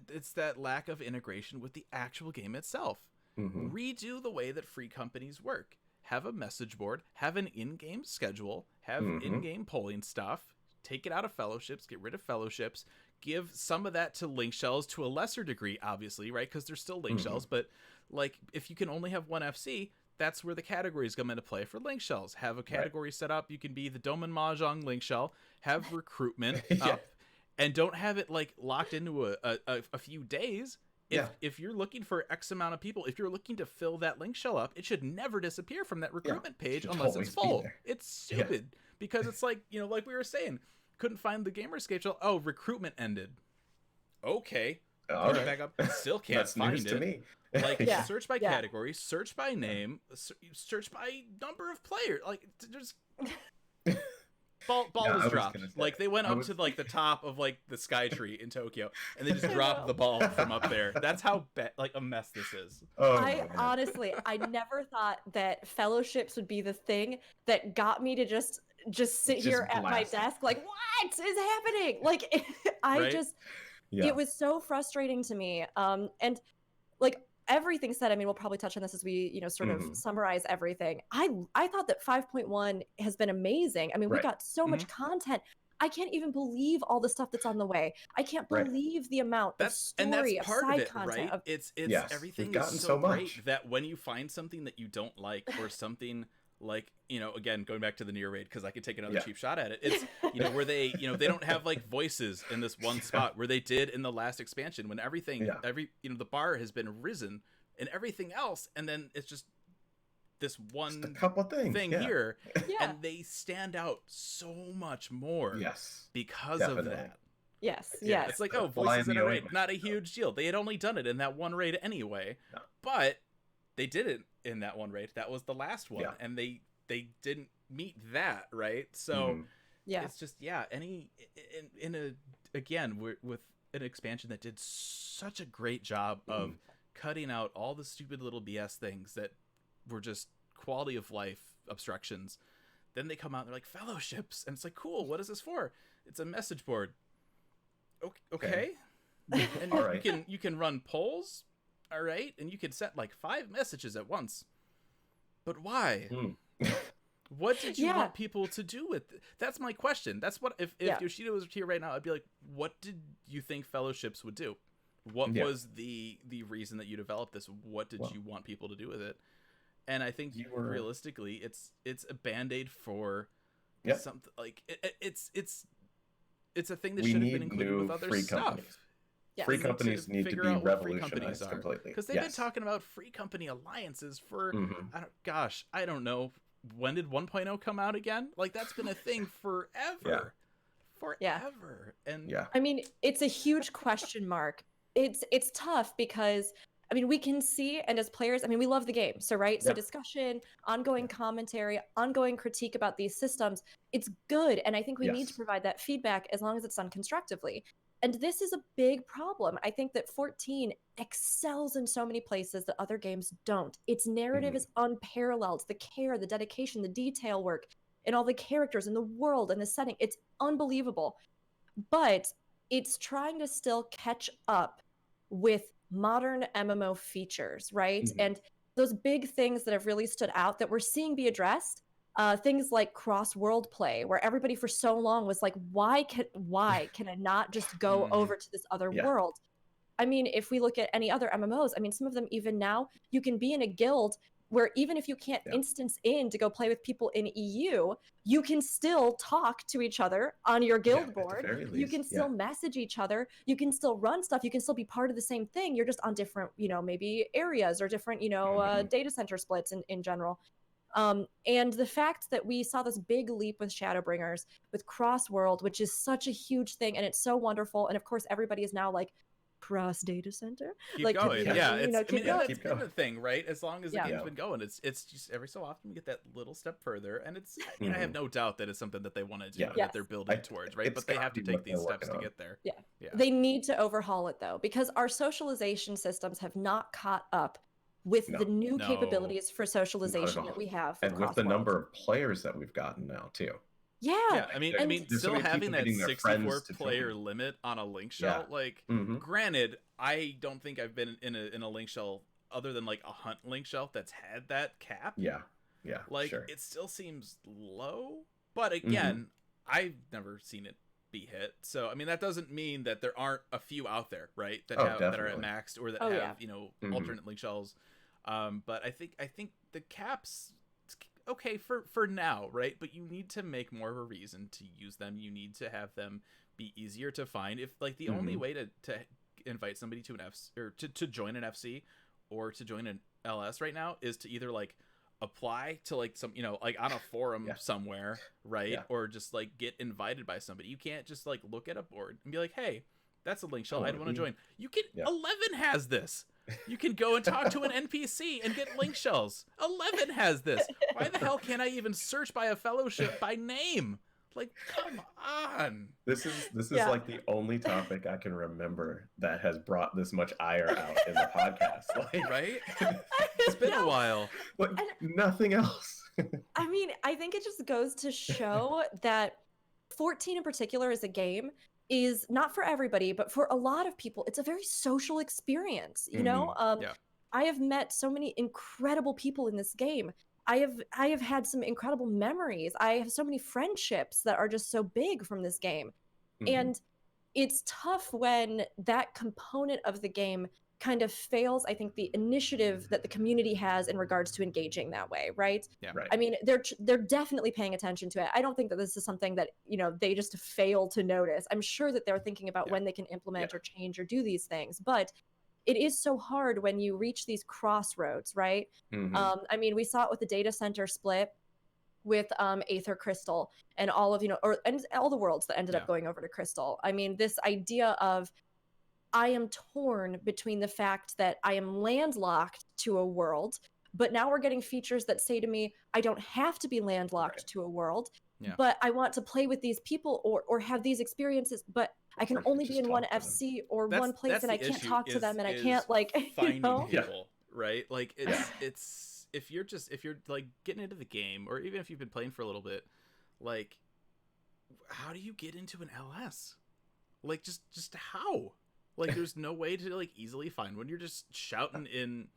it's that lack of integration with the actual game itself. Redo the way that free companies work. Have a message board. Have an in-game schedule. Have in-game polling stuff. Take it out of fellowships. Get rid of fellowships. Give some of that to link shells to a lesser degree, obviously, right? Because they're still link shells. But like, if you can only have one FC, that's where the categories come into play for link shells. Have a category set up. You can be the Doman Mahjong link shell. Have recruitment up, and don't have it like locked into a few days. If you're looking for X amount of people, if you're looking to fill that link shell up, it should never disappear from that recruitment page unless it's full. It's stupid because it's like, you know, like we were saying, couldn't find the Gamerscape shell. Oh, recruitment ended. Okay. All right. Back up. Still can't That's find news it. to me. Like search by category, search by name, search by number of players. Like just ball was dropped. Like they went up to like the top of like the sky tree in Tokyo, and they just dropped the ball from up there. That's how like a mess this is. Honestly, I never thought that fellowships would be the thing that got me to just sit here at my desk like, what is happening? Like it was so frustrating to me. And like everything said, I mean, we'll probably touch on this as we, you know, sort of summarize everything. I thought that 5.1 has been amazing. I mean, we got so much content. I can't even believe all the stuff that's on the way. I can't believe the amount of story, of side content. Right? It's everything we've is gotten so great much that when you find something that you don't like, or something like, again, going back to the Nier raid, because I could take another cheap shot at it. It's, where they, they don't have like voices in this one spot where they did in the last expansion, when everything, the bar has been risen and everything else, and then it's just this one a couple thing here, and they stand out so much more because of that. Yes. It's like, voices in a raid, not a huge deal. They had only done it in that one raid anyway, but they did it in that one raid. That was the last one, and they didn't meet that, right? So it's just with an expansion that did such a great job of cutting out all the stupid little BS things that were just quality of life obstructions. Then they come out and they're like, fellowships, and it's like, cool, what is this for? It's a message board. Okay. And you can run polls, all right, and you can set like 5 messages at once. But why? What did you want people to do with it? That's my question. That's what, if Yoshida was here right now, I'd be like, what did you think fellowships would do? What was the reason that you developed this? What did you want people to do with it? And I think realistically, it's a band-aid for something like it's a thing that should have been included with other stuff. Free companies need to be revolutionized completely. Because they've been talking about free company alliances for, I don't know, when did 1.0 come out again? Like, that's been a thing forever. Forever. And I mean, it's a huge question mark. It's tough because, I mean, we can see, and as players, I mean, we love the game. So, right? So discussion, ongoing commentary, ongoing critique about these systems, it's good. And I think we need to provide that feedback as long as it's done constructively. And this is a big problem. I think that 14 excels in so many places that other games don't. Its narrative is unparalleled. The care, the dedication, the detail work, and all the characters and the world and the setting, it's unbelievable. But it's trying to still catch up with modern MMO features, right? And those big things that have really stood out that we're seeing be addressed, things like cross-world play, where everybody for so long was like, why can I not just go over to this other world? I mean, if we look at any other MMOs, I mean, some of them even now, you can be in a guild where even if you can't instance in to go play with people in EU, you can still talk to each other on your guild board. You can still message each other. You can still run stuff. You can still be part of the same thing. You're just on different, maybe areas or different, data center splits in general. And the fact that we saw this big leap with Shadowbringers, with Cross-World, which is such a huge thing, and it's so wonderful. And of course, everybody is now like, cross data center. Keep going. It's been a thing, right? As long as the game's been going, it's just every so often we get that little step further, and it's. I have no doubt that it's something that they want to do, that they're building towards, right? But they have to take these steps to get there. They need to overhaul it though, because our socialization systems have not caught up with the new capabilities for socialization that we have, and with the number of players that we've gotten now too. I mean, still having that 64 player limit on a link shell, like, granted, I don't think I've been in a link shell other than like a hunt link shell that's had that cap. Like, it still seems low, but again, I've never seen it be hit. So I mean, that doesn't mean that there aren't a few out there, right? That that are at maxed or that have alternate link shells. But I think the caps. Okay for now, right? But you need to make more of a reason to use them. You need to have them be easier to find. If like the only way to invite somebody to an FC or to join an FC or to join an LS right now is to either like apply to like some like on a forum somewhere, right? Or just like get invited by somebody. You can't just like look at a board and be like, hey, that's a link shell, I'd want to join. You can 11 has this. You can go and talk to an NPC and get link shells. 11 has this. Why the hell can't I even search by a fellowship by name? Like, come on. This is like the only topic I can remember that has brought this much ire out in the podcast. Like, right? It's been a while. Like, nothing else. I mean, I think it just goes to show that 14 in particular as a game is not for everybody, but for a lot of people, it's a very social experience. I have met so many incredible people in this game, I have had some incredible memories. I have so many friendships that are just so big from this game. And it's tough when that component of the game kind of fails, I think, the initiative that the community has in regards to engaging that way, right? Yeah. Right. I mean, they're definitely paying attention to it. I don't think that this is something that, they just fail to notice. I'm sure that they're thinking about when they can implement or change or do these things, but it is so hard when you reach these crossroads, right? I mean, we saw it with the data center split with Aether Crystal and all of, and all the worlds that ended up going over to Crystal. I mean, this idea of I am torn between the fact that I am landlocked to a world, but now we're getting features that say to me, I don't have to be landlocked to a world, but I want to play with these people or have these experiences, but I can only be in one FC or one place and I can't talk to them and I can't finding people, right? Like it's if you're like getting into the game, or even if you've been playing for a little bit, like how do you get into an LS? Like just how? Like there's no way to like easily find when you're just shouting in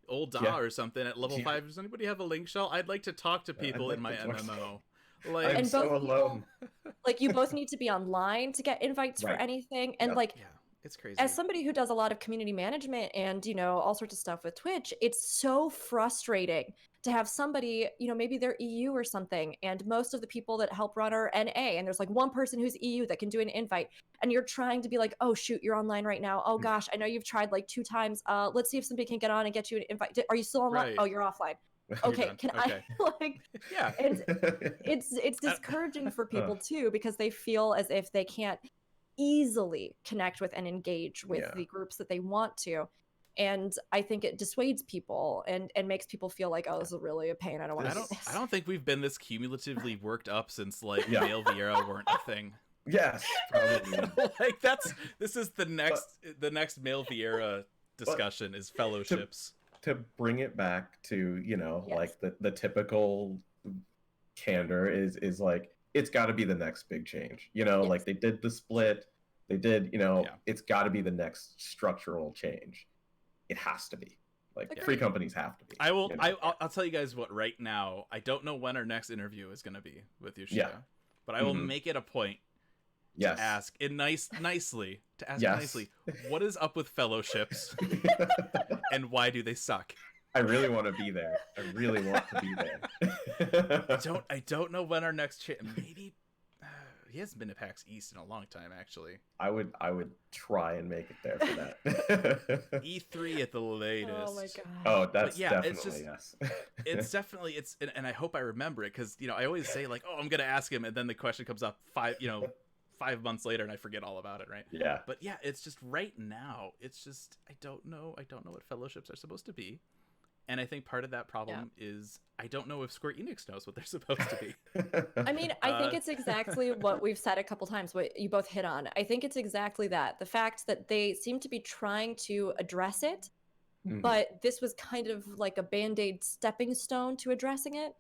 Old Da or something at level 5. Does anybody have a link shell? I'd like to talk to people in my MMO. Like I'm so alone. Like you both need to be online to get invites for anything, and it's crazy. As somebody who does a lot of community management and all sorts of stuff with Twitch, it's so frustrating to have somebody, maybe they're EU or something, and most of the people that help run are NA, and there's like one person who's EU that can do an invite, and you're trying to be like, oh shoot, you're online right now. Oh gosh, I know you've tried like 2 times. Let's see if somebody can get on and get you an invite. Are you still online? Oh, you're offline. Okay, I like? Yeah, it's discouraging for people too, because they feel as if they can't easily connect with and engage with the groups that they want to, and I think it dissuades people and makes people feel like, oh, this is really a pain. I don't want to do this. I don't think we've been this cumulatively worked up since like male Viera weren't a thing. Yes, probably. Like this is the next male Viera discussion is fellowships. To bring it back to like the typical candor is like, it's got to be the next big change, like they did the split, they did it's got to be the next structural change. It has to be like free companies have to be. I'll tell you guys what, right now I don't know when our next interview is going to be with Yoshida, but I will make it a point to ask nicely what is up with fellowships and why do they suck? I really want to be there. I really want to be there. I don't know when our next maybe he hasn't been to PAX East in a long time, actually. I would try and make it there for that. E3 at the latest. Oh my god. Oh, that's definitely It's definitely and I hope I remember it, because I always say like, oh, I'm gonna ask him, and then the question comes up 5 months later and I forget all about it, right? Yeah. But yeah, it's just right now, it's just I don't know what fellowships are supposed to be. And I think part of that problem is I don't know if Square Enix knows what they're supposed to be. I mean, I think it's exactly what we've said a couple times, what you both hit on. I think it's exactly that. The fact that they seem to be trying to address it, but this was kind of like a Band-Aid stepping stone to addressing it.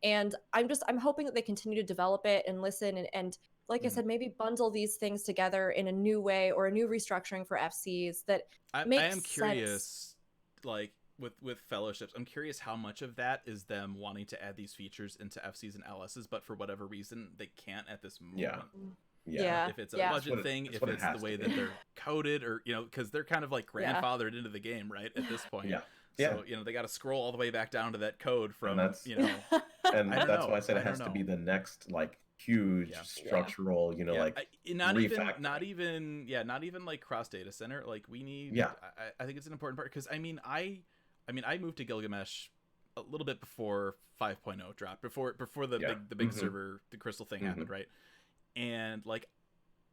And I'm hoping that they continue to develop it and listen and like I said, maybe bundle these things together in a new way or a new restructuring for FCs that makes sense. I am curious, like, with fellowships, I'm curious how much of that is them wanting to add these features into FCs and LSs, but for whatever reason they can't at this moment. Yeah. If it's a budget thing, if it's the way that they're coded, or because they're kind of like grandfathered into the game, right? At this point, So they got to scroll all the way back down to that code from and that's why I said it has to be the next like huge structural, not even like cross data center. Like we need. I think it's an important part, because I mean I moved to Gilgamesh a little bit before 5.0 dropped, before the big server, the Crystal thing happened, right? And like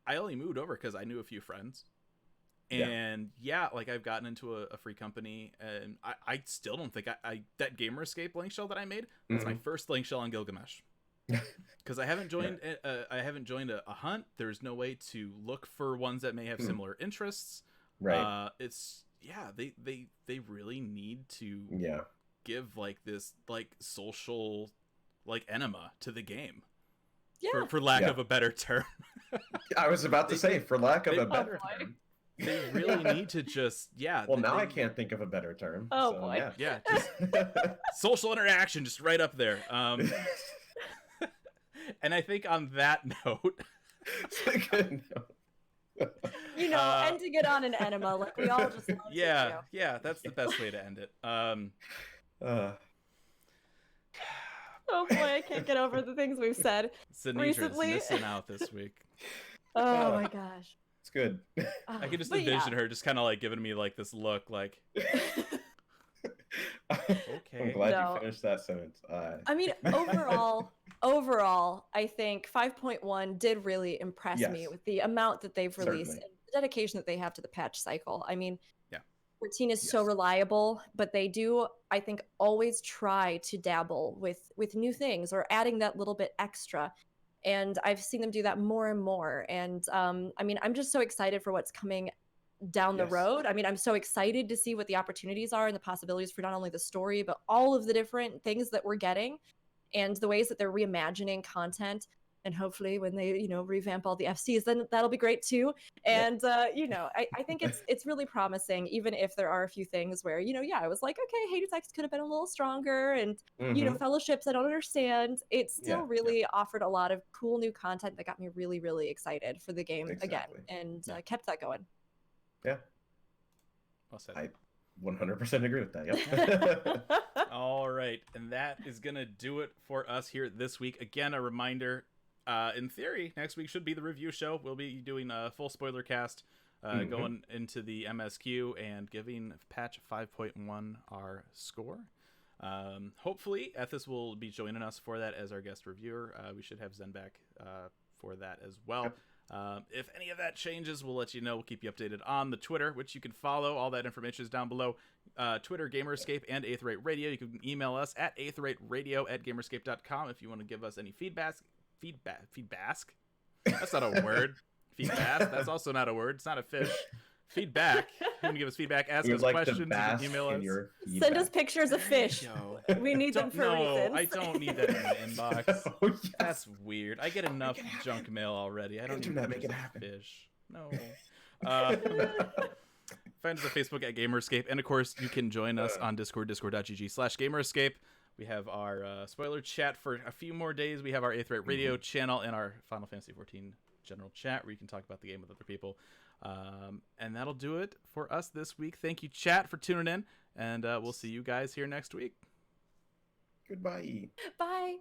I only moved over because I knew a few friends. And like I've gotten into a free company, and I still don't think I that Gamer Escape link shell that I made, that's my first link shell on Gilgamesh. Because I haven't joined a hunt. There's no way to look for ones that may have similar interests. Right. It's they really need to give like this like social like enema to the game. For lack of a better term. I was about to say, for lack of a better term. They really need to just Well, now I can't think of a better term. Oh, so, boy. Yeah, just social interaction, just right up there. And I think on that note, It's a good note. Ending it on an enema, like we all just love to do. yeah, that's the best way to end it. Oh boy, I can't get over the things we've said Sinitra's recently. missing out this week. Oh my gosh. It's good. I could just But envision her just kind of like giving me like this look, like, okay. I'm glad No. you finished that sentence. I mean, overall, I think 5.1 did really impress me Yes. with the amount that they've released Certainly. and the dedication that they have to the patch cycle. I mean, Yeah. 14 is so Yes. reliable, but they do, I think, always try to dabble with new things or adding that little bit extra. And I've seen them do that more and more. And I mean, I'm just so excited for what's coming down the Yes. road. I mean, I'm so excited to see what the opportunities are and the possibilities for not only the story, but all of the different things that we're getting and the ways that they're reimagining content. And hopefully when they, revamp all the FCs, then that'll be great too. And, I think it's really promising, even if there are a few things where, I was like, okay, Hades X could have been a little stronger. And, Mhm. fellowships, I don't understand. It still Yeah, really offered a lot of cool new content that got me really, really excited for the game Exactly. again and Yeah. kept that going. Yeah, Well said. I 100% agree with that. Yep. All right, and that is gonna do it for us here this week. Again, a reminder, in theory, next week should be the review show. We'll be doing a full spoiler cast, going into the MSQ and giving patch 5.1 our score. Hopefully Ethis will be joining us for that as our guest reviewer. We should have Zen back for that as well. Yep. If any of that changes, we'll let you know. We'll keep you updated on the Twitter, which you can follow. All that information is down below. Twitter, Gamerscape, and Aetheryte Radio. You can email us at aetheryteradio@gamerscape.com if you want to give us any feedback. That's not a word. Feedback. That's also not a word. It's not a fish. Feedback. You want to give us feedback, ask We us would like questions, to you bask can email in us. your Send us feedback. pictures of fish. Yo. We need them for reasons. I don't need that in my inbox. Oh, yes. That's weird. I get enough it happen. junk mail already. I don't need Internet, make pictures it of happen. fish. No. Find us on Facebook at Gamerscape, and of course, you can join us on Discord, discord.gg/Gamerscape. We have our spoiler chat for a few more days. We have our Aetheryte Radio channel and our Final Fantasy XIV general chat where you can talk about the game with other people. And that'll do it for us this week. Thank you, chat, for tuning in, and we'll see you guys here next week. Goodbye. Bye.